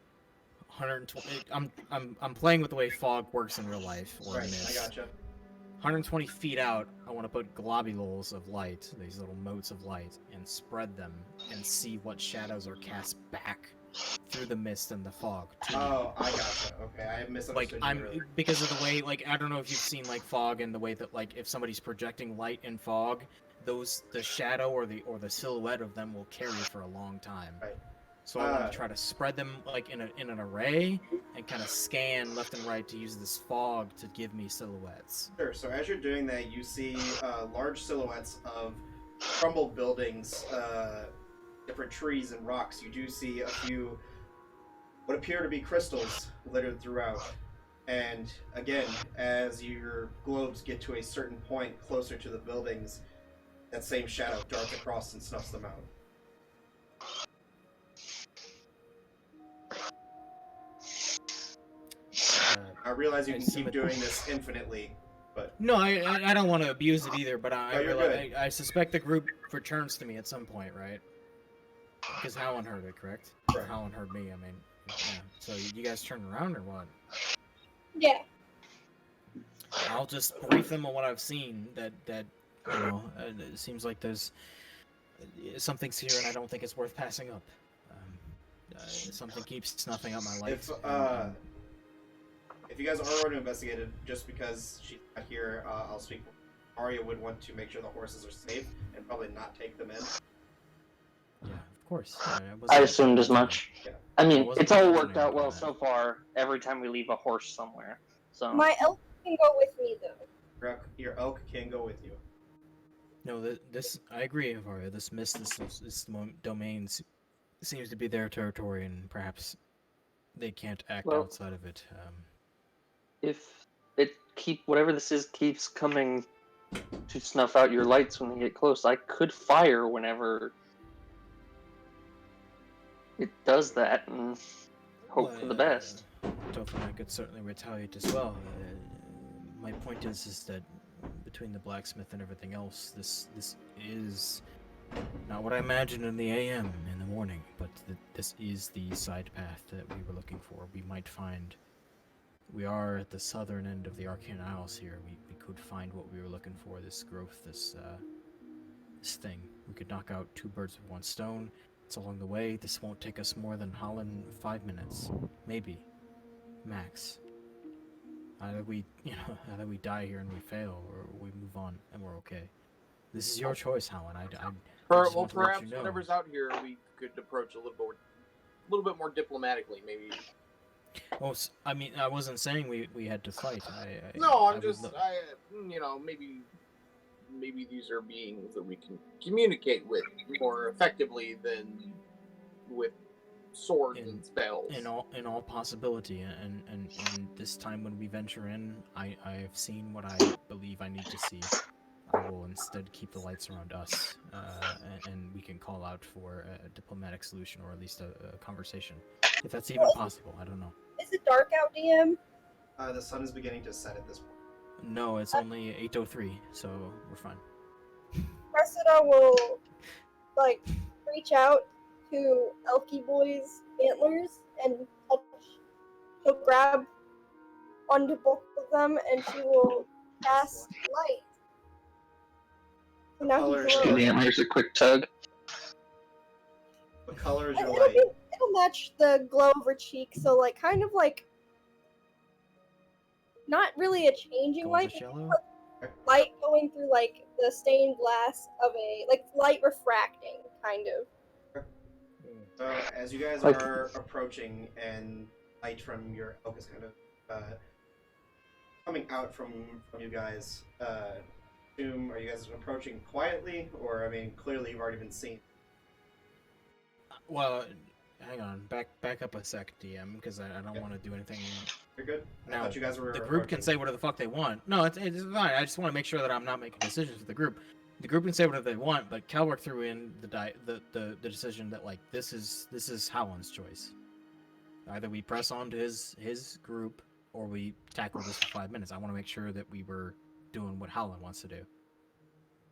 120. I'm playing with the way fog works in real life or Right, mist. I gotcha. 120 feet out, I want to put globules of light, these little motes of light, and spread them and see what shadows are cast back through the mist and the fog. To me. Oh, I gotcha. Okay, I misunderstood you earlier. Because of the way, I don't know if you've seen fog and the way that if somebody's projecting light in fog, the shadow or the silhouette of them will carry for a long time. Right. So I want to try to spread them in an array and kind of scan left and right to use this fog to give me silhouettes. Sure, so as you're doing that, you see large silhouettes of crumbled buildings, different trees and rocks. You do see a few what appear to be crystals littered throughout. And again, as your globes get to a certain point closer to the buildings, that same shadow darts across and snuffs them out. I realize you I can assume keep it- doing this infinitely, but No, I don't want to abuse it either, but No, you're good. I suspect the group returns to me at some point, right? Because Howland heard it, correct? Or Howland heard me, I mean. Yeah. So you guys turn around or what? Yeah. I'll just brief them on what I've seen. That you know, it seems like there's something's here, and I don't think it's worth passing up. Something keeps snuffing out my light. If you guys are going to investigate it, just because she's not here, I'll speak. Arya would want to make sure the horses are safe and probably not take them in. Yeah, of course. I assumed as much. Yeah. I mean, wasn't it's all planning worked out on well that. so far. Every time we leave a horse somewhere, so My elf can go with me though. Your elk can go with you. No, this I agree, Arya. This mist, this domain seems to be their territory, and perhaps they can't act Well- outside of it. if it whatever this is keeps coming to snuff out your lights when they get close, I could fire whenever it does that and hope for the best. Totally, I could certainly retaliate as well. My point is that between the blacksmith and everything else, this is not what I imagined in the AM in the morning, but this is the side path that we were looking for. We might find. We are at the southern end of the Arcane Isles here. We could find what we were looking for. This growth, this thing. We could knock out 2 birds with 1 stone. It's along the way. This won't take us more than Holland 5 minutes, maybe, max. Either we die here and we fail, or we move on and we're okay. This is your choice, Howland. I just Well, want to let perhaps you know. whatever's out here, we could approach a little bit more diplomatically, maybe. Well, I mean, I wasn't saying we had to fight. No, I I'm would just, look- maybe these are beings that we can communicate with more effectively than with swords and spells. in all possibility, and this time when we venture in, I have seen what I believe I need to see. I will instead keep the lights around us, and we can call out for a diplomatic solution, or at least a conversation, if that's even possible. I don't know. Is it dark out, DM? The sun is beginning to set at this point. No, it's only 8:03, so we're fine. Cressida will, like, reach out to Elky Boy's antlers and touch. She'll grab onto both of them and she will cast light. So now Color he's is Give the glowing. antlers a quick tug. What color is your It'll, light? it'll match the glow of her cheek, so, like, kind of like. Not really a changing light, Goldish but yellow. light going through, like, the stained glass of a. Like, light refracting, kind of. So as you guys Like- are approaching, and light from your elk is kind of coming out from you guys, are you guys approaching quietly, or I mean, clearly you've already been seen. Well, hang on, back up a sec, DM, because I don't Okay. want to do anything. You're good. I Now, thought you guys were. The group can approaching. say whatever the fuck they want. No, it's fine. I just want to make sure that I'm not making decisions for the group. The group can say whatever they want, but Kelric threw in the decision that, like, this is Howland's choice. Either we press on to his group, or we tackle this for 5 minutes. I want to make sure that we were doing what Howland wants to do.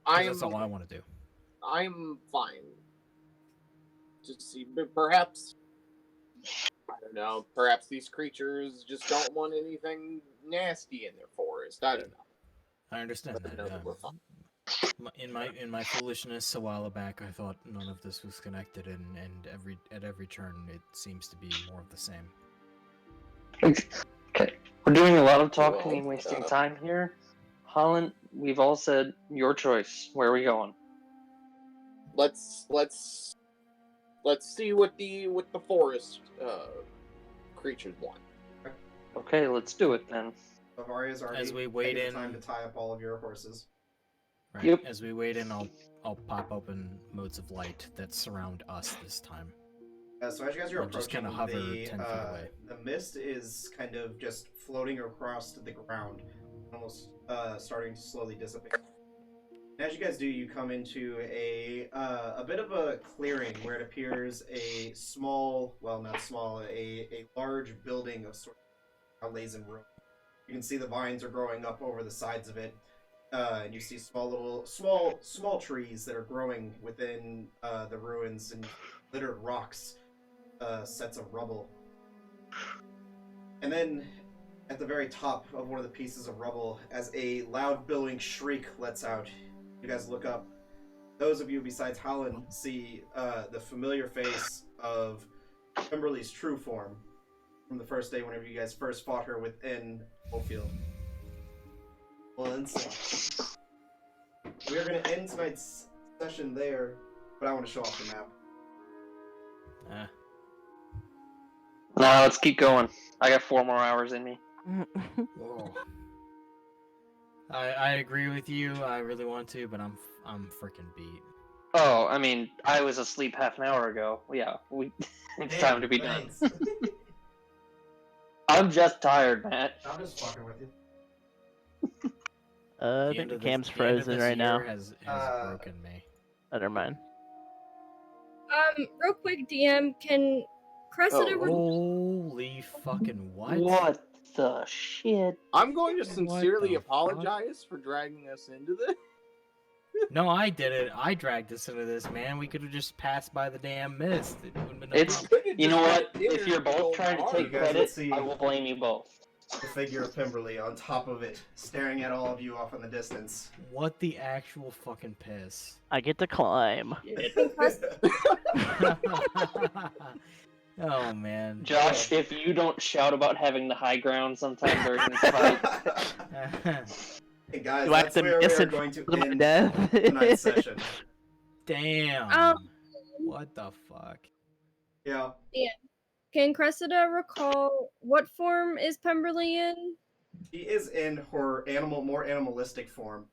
'Cause that's all I want to do. I'm fine. Just see, but perhaps, I don't know, perhaps these creatures just don't want anything nasty in their forest. I don't know. I understand But that. no, we're fine. In my foolishness a while back, I thought none of this was connected, and at every turn it seems to be more of the same. Okay, we're doing a lot of talking Well, and wasting time here. Holland, we've all said your choice. Where are we going? Let's see what the forest creatures want. Okay, let's do it then. Bavaria's already As we wait taken in- the time to tie up all of your horses. Right. Yep. As we wait in, I'll pop open modes of light that surround us this time. So as you guys are I'll just approaching, kinda hover the 10 feet away. the mist is kind of just floating across the ground, almost starting to slowly dissipate. And as you guys do, you come into a bit of a clearing where it appears a small, well, not small, a large building of sort of lays in room. You can see the vines are growing up over the sides of it. And you see small trees that are growing within the ruins and littered rocks, sets of rubble. And then, at the very top of one of the pieces of rubble, as a loud billowing shriek lets out, you guys look up. Those of you besides Holland see the familiar face of Kimberly's true form from the first day whenever you guys first fought her within Ole Field. Well, then, so we are going to end tonight's session there, but I want to show off the map. No, let's keep going. I got 4 more hours in me. Whoa. I agree with you. I really want to, but I'm freaking beat. Oh, I mean, I was asleep half an hour ago. Yeah, it's time to be done. I'm just tired, Matt. I'm just fucking with you. I think the cam's frozen right now. Has broken me. Never mind. Real quick, DM, can Cressida... Holy fucking what? What the shit? I'm going to sincerely the apologize for dragging us into this. No, I did it. I dragged us into this, man. We could have just passed by the damn mist. It wouldn't been It's problem. you know what? If you're both trying to take You guys credit, will see. I will blame you both. The figure of Pemberley on top of it, staring at all of you off in the distance. What the actual fucking piss? I get to climb. Oh man. Josh, if you don't shout about having the high ground sometime during this fight, Hey guys, Do I that's have to where we miss are it going to to my end death? tonight's session. Damn. What the fuck? Yeah. Can Cressida recall what form is Pemberley in? She is in her more animalistic form.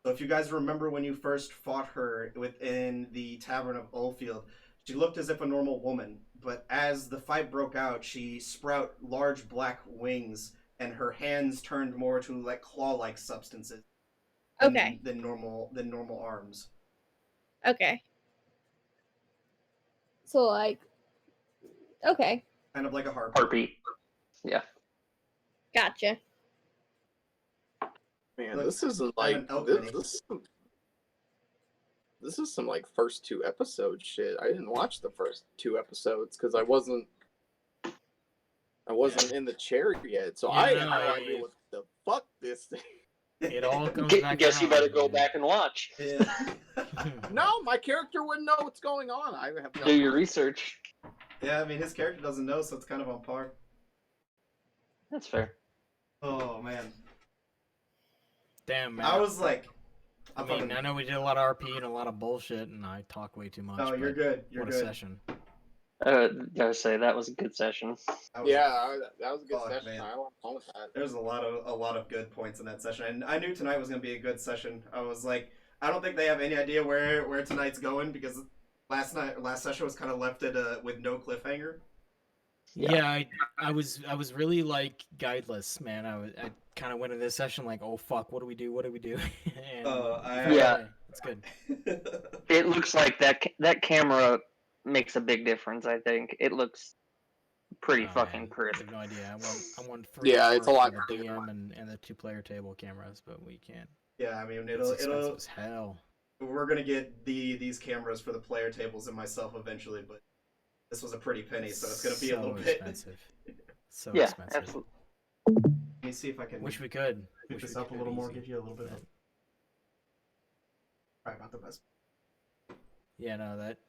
So if you guys remember when you first fought her within the Tavern of Ole Field, she looked as if a normal woman, but as the fight broke out, she sprout large black wings, and her hands turned more to like claw-like substances. Okay. Than normal arms. Okay. So, like... Okay. Kind of like a harp. heartbeat. Yeah. Gotcha. Man, Look, this isn't I'm like an elk this, mini. this is some like first 2 episodes shit. I didn't watch the first 2 episodes because I wasn't in the chair yet, so Yeah, I had no, no idea what the fuck this thing. It all comes back. Guess you around, better go man. back and watch. Yeah. No, my character wouldn't know what's going on. I have no. Do your research. Yeah, I mean, his character doesn't know, so it's kind of on par. That's fair. Oh, man. Damn, man. I was like... I mean, I know we did a lot of RP and a lot of bullshit, and I talk way too much. No, you're but good. You're what good. a session. Gotta say that was a good session. That was- That was a good Fuck, session. man. I won't phone with that. There's a lot of good points in that session, and I knew tonight was gonna be a good session. I was like, I don't think they have any idea where tonight's going because last session was kind of left at with no cliffhanger. Yeah, I was really like guideless, man. I kind of went into this session like, oh fuck, what do we do? And, Yeah. it's good. It looks like that camera makes a big difference. I think it looks pretty Oh, fucking man, I crisp. have no idea. I want 3 Yeah, it's a lot for the bigger. DM and the 2-player table cameras, but we can't. Yeah, I mean, It's expensive as hell. we're gonna get these cameras for the player tables and myself eventually, but this was a pretty penny, so it's gonna be a So little bit expensive. So Yeah, expensive. absolutely. Let me see if I can Wish we could. pick Wish this we up could a little do more, easy. give you a little bit of. Probably not the best. Yeah, no, that.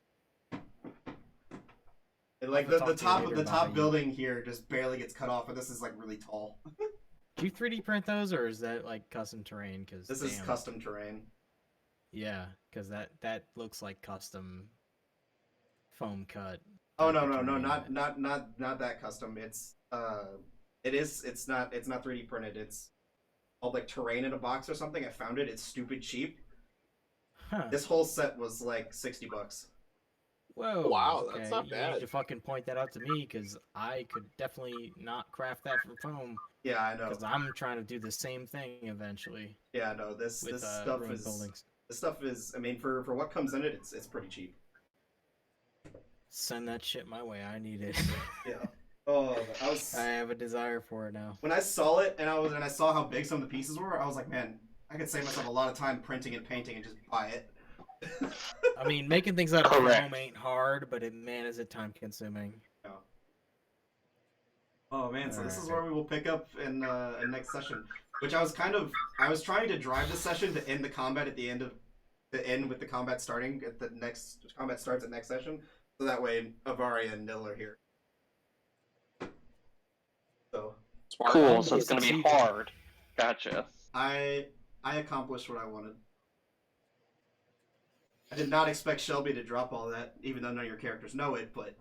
And, like I'll the talk to you top later the about top how building here just barely gets cut off, and this is like really tall. Do you 3D print those, or is that like custom terrain? Because This is custom terrain. Yeah, because that looks like custom foam cut. Oh type no of no no terrain. not that custom. It's it's not 3D printed. It's called like terrain in a box or something. I found it. It's stupid cheap. Huh. This whole set was like $60. Whoa. Wow, okay. that's not You bad. need to fucking point that out to me, because I could definitely not craft that from foam. Yeah, I know. Because I'm trying to do the same thing eventually Yeah, no. This with stuff ruined is buildings. this stuff is. I mean, for what comes in it, it's pretty cheap. Send that shit my way. I need it. Yeah. Oh, I was. I have a desire for it now. When I saw it and I saw how big some of the pieces were, I was like, man, I could save myself a lot of time printing and painting and just buy it. I mean, making things out of Correct. foam ain't hard, but man, is it time consuming. Oh man, so this is Alright. where we will pick up in next session. Which I was trying to drive the session to end the combat at the end with the combat starting at the next combat starts at next session, so that way Avaria and Nil are here. So Smart. Cool. So it's Yes, gonna be indeed. hard. Gotcha. I accomplished what I wanted. I did not expect Shelby to drop all that, even though none of your characters know it, but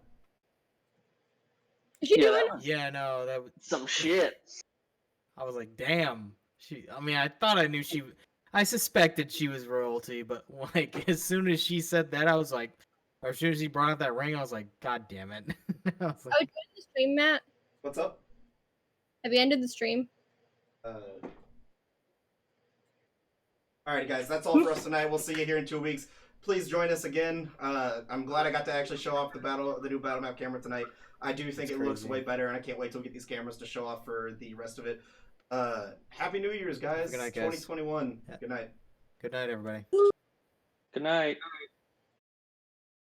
Is she Yeah, doing? that was Yeah, no, that some shit. I was like, damn. I mean, I thought I knew I suspected she was royalty, but like as soon as she said that, I was like, or as soon as she brought out that ring, I was like, God damn it. I was Oh, like, did you end the stream, Matt? what's up? Have you ended the stream? Alright guys, that's all for us tonight. We'll see you here in 2 weeks. Please join us again. I'm glad I got to actually show off the new battle map camera tonight. I do think It's it looks crazy. way better, and I can't wait till we get these cameras to show off for the rest of it. Happy New Year's, guys. Good night, guys. 2021. Yeah. Good night. good night, everybody. Good night.